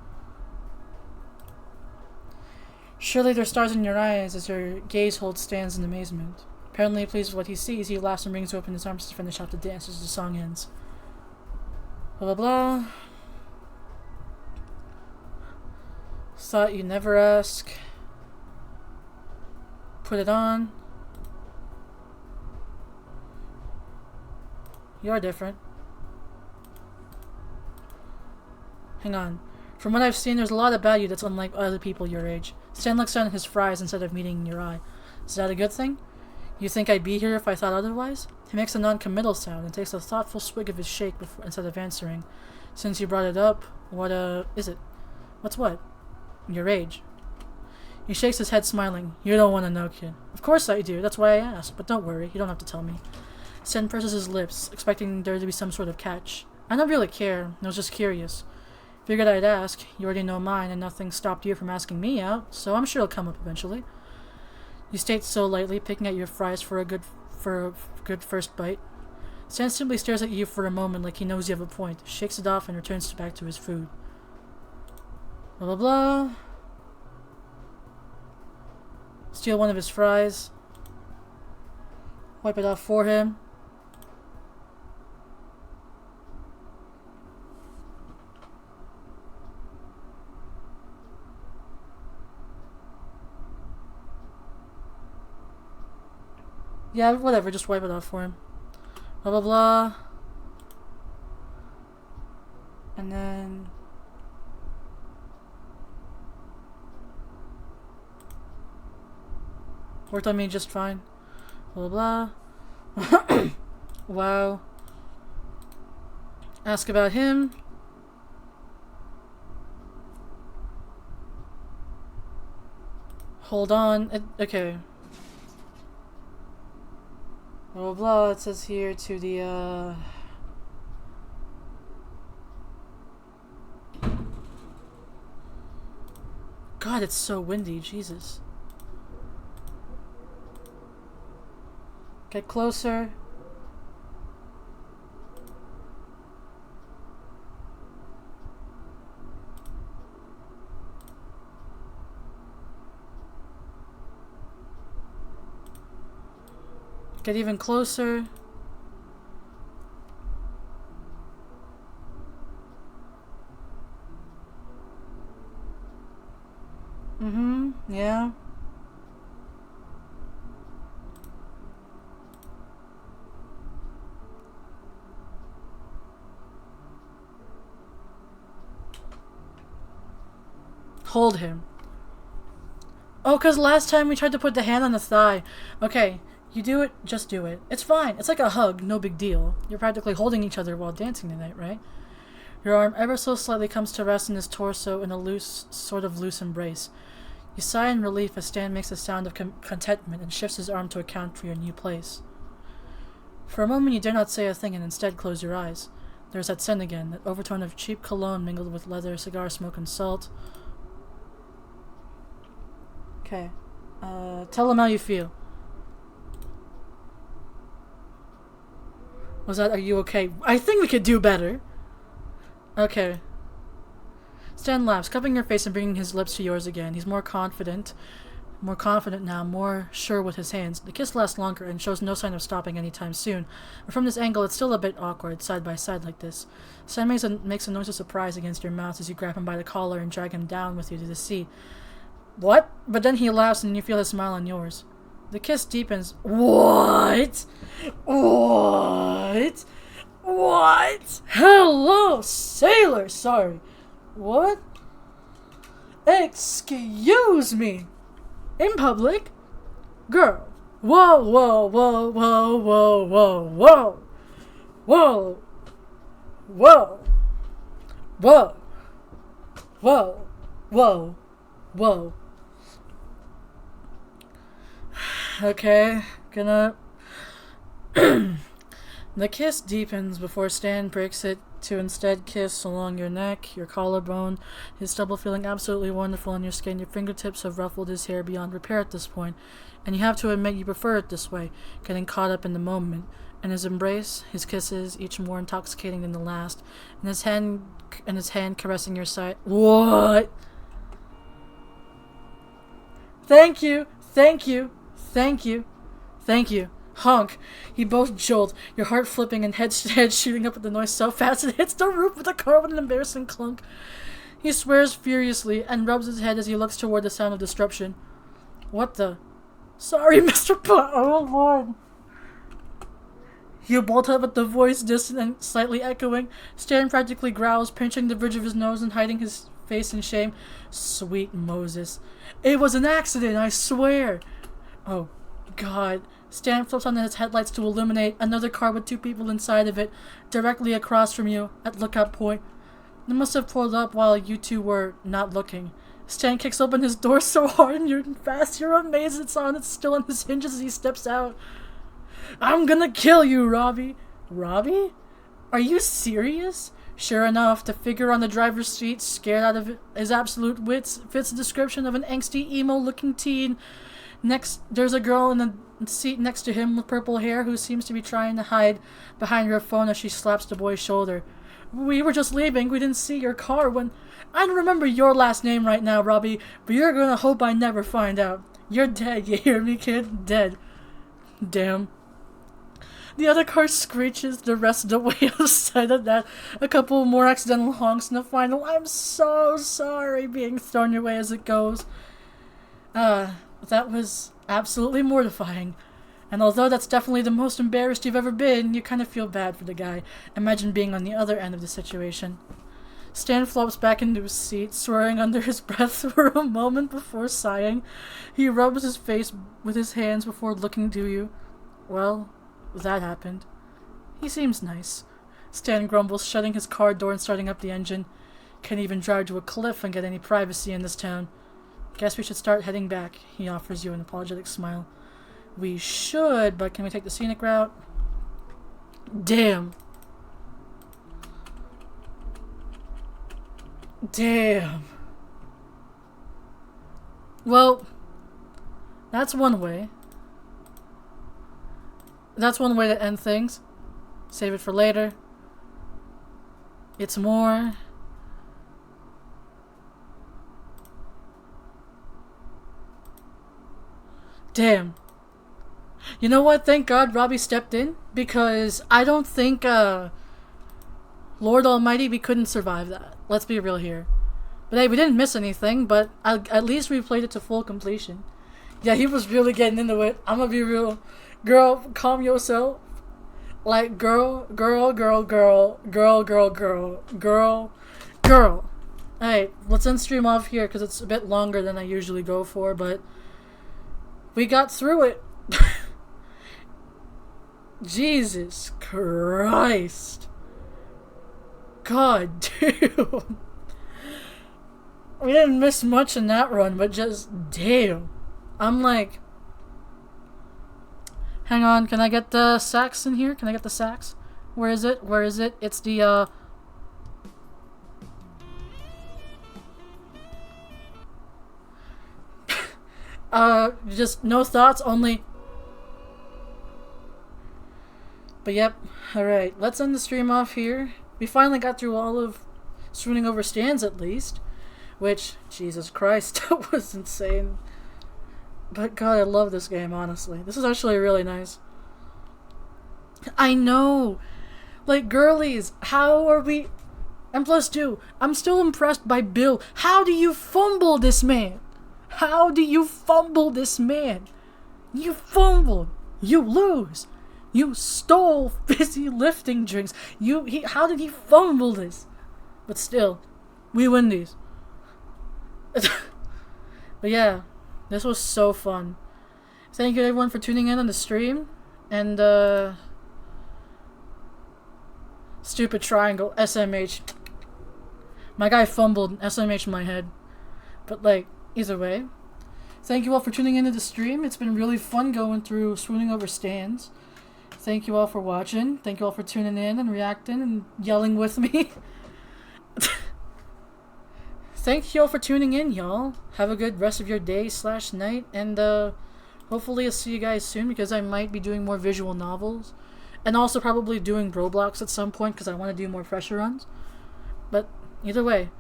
surely there are stars in your eyes as your gaze holds stands in amazement. Apparently pleased with what he sees, he laughs and rings open his arms to finish off the dance as the song ends. Blah blah blah. Thought you'd never ask. Put it on. You're different. Hang on. From what I've seen, there's a lot about you that's unlike other people your age. Stan looks down at his fries instead of meeting your eye. Is that a good thing? You think I'd be here if I thought otherwise? He makes a non-committal sound and takes a thoughtful swig of his shake instead of answering. Since you brought it up, what, is it? What's what? Your age. He shakes his head, smiling. You don't want to know, kid. Of course I do, that's why I asked, but don't worry, you don't have to tell me. Sen purses his lips, expecting there to be some sort of catch. I don't really care, I was just curious. Figured I'd ask, you already know mine, and nothing stopped you from asking me out, so I'm sure it'll come up eventually. You state so lightly, picking at your fries for a good first bite. Stan simply stares at you for a moment like he knows you have a point, shakes it off, and returns back to his food. Blah blah blah. Steal one of his fries. Wipe it off for him. Yeah, whatever, just wipe it off for him. Blah blah blah. And then worked on me just fine. Blah blah blah. Wow. Ask about him. Hold on. Okay. Blah blah blah, it says here to the God, it's so windy, Jesus. Get closer. Get even closer. Yeah. Hold him. Oh, because last time we tried to put the hand on the thigh. Okay. You do it, just do it. It's fine. It's like a hug, no big deal. You're practically holding each other while dancing tonight, right? Your arm ever so slightly comes to rest in his torso in a loose, sort of loose embrace. You sigh in relief as Stan makes a sound of contentment and shifts his arm to account for your new place. For a moment you dare not say a thing and instead close your eyes. There's that scent again, that overtone of cheap cologne mingled with leather, cigar smoke, and salt. Okay. Tell him how you feel. Was that, are you okay? I think we could do better. Okay. Stan laughs, cupping your face and bringing his lips to yours again. He's more confident now, more sure with his hands. The kiss lasts longer and shows no sign of stopping anytime soon. But from this angle, it's still a bit awkward, side by side like this. Stan makes a noise of surprise against your mouth as you grab him by the collar and drag him down with you to the seat. What? But then he laughs and you feel his smile on yours. The kiss deepens. What? What? What? Hello, sailor! Sorry. What? Excuse me! In public? Girl. Whoa, whoa, whoa, whoa, whoa, whoa, whoa. Whoa. Whoa. Whoa. Whoa. Whoa. Whoa. Okay, gonna... The kiss deepens before Stan breaks it to instead kiss along your neck, your collarbone, his stubble feeling absolutely wonderful on your skin. Your fingertips have ruffled his hair beyond repair at this point, and you have to admit you prefer it this way, getting caught up in the moment. And his embrace, his kisses, each more intoxicating than the last, and his hand caressing your side. What? Thank you, thank you, thank you, thank you. Honk! You both jolt, your heart flipping and head shooting up at the noise so fast it hits the roof of the car with an embarrassing clunk. He swears furiously and rubs his head as he looks toward the sound of disruption. What the? Sorry, Mr. Oh, Lord. You bolt up at the voice, distant and slightly echoing. Stan practically growls, pinching the bridge of his nose and hiding his face in shame. Sweet Moses. It was an accident, I swear. Oh, God. Stan flips on his headlights to illuminate another car with two people inside of it, directly across from you, at lookout point. They must have pulled up while you two were not looking. Stan kicks open his door so hard and you're amazed it's still on his hinges as he steps out. I'm gonna kill you, Robbie. Robbie? Are you serious? Sure enough, the figure on the driver's seat, scared out of his absolute wits, fits the description of an angsty, emo-looking teen. Next, there's a girl in the seat next to him with purple hair who seems to be trying to hide behind her phone as she slaps the boy's shoulder. We were just leaving. We didn't see your car when... I don't remember your last name right now, Robbie, but you're gonna hope I never find out. You're dead, you hear me, kid? Dead. Damn. The other car screeches the rest of the way outside of that. A couple more accidental honks and the final, I'm so sorry, being thrown your way as it goes. That was absolutely mortifying. And although that's definitely the most embarrassed you've ever been, you kind of feel bad for the guy. Imagine being on the other end of the situation. Stan flops back into his seat, swearing under his breath for a moment before sighing. He rubs his face with his hands before looking to you. Well, that happened. He seems nice. Stan grumbles, shutting his car door and starting up the engine. Can't even drive to a cliff and get any privacy in this town. Guess we should start heading back. He offers you an apologetic smile. We should, but can we take the scenic route? Damn. Damn. Well, that's one way. That's one way to end things. Save it for later. It's more... Damn. You know what? Thank God Robbie stepped in, because I don't think, Lord Almighty, we couldn't survive that. Let's be real here. But hey, we didn't miss anything, but at least we played it to full completion. Yeah, he was really getting into it. I'm gonna be real. Girl, calm yourself. Like, girl. Alright, let's end stream off here, because it's a bit longer than I usually go for, but... we got through it. Jesus Christ. God damn. We didn't miss much in that run, but just damn. I'm like, hang on, can I get the sax in here? Can I get the sax? Where is it? Where is it? It's the just no thoughts, only. But yep, alright, let's end the stream off here. We finally got through all of Swooning Over Stands at least. Which, Jesus Christ, that was insane. But God, I love this game, honestly. This is actually really nice. I know! Like, girlies, how are we... M+2, I'm still impressed by Bill. How do you fumble this man? How do you fumble this man? You fumbled. You lose. You stole fizzy lifting drinks. How did he fumble this? But still, we win these. But yeah, this was so fun. Thank you everyone for tuning in on the stream. And stupid triangle, SMH. My guy fumbled SMH in my head. But like, either way. Thank you all for tuning into the stream. It's been really fun going through Swooning Over Stands. Thank you all for watching. Thank you all for tuning in and reacting and yelling with me. Thank you all for tuning in, y'all. Have a good rest of your day / night. And hopefully I'll see you guys soon, because I might be doing more visual novels. And also probably doing Roblox at some point, because I want to do more pressure runs. But either way.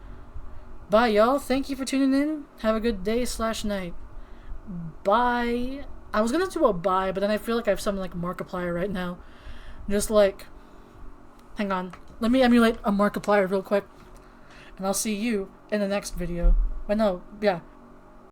Bye, y'all. Thank you for tuning in. Have a good day / night. Bye. I was gonna do a bye, but then I feel like I have something like Markiplier right now. Just like... Hang on. Let me emulate a Markiplier real quick. And I'll see you in the next video. But no, yeah.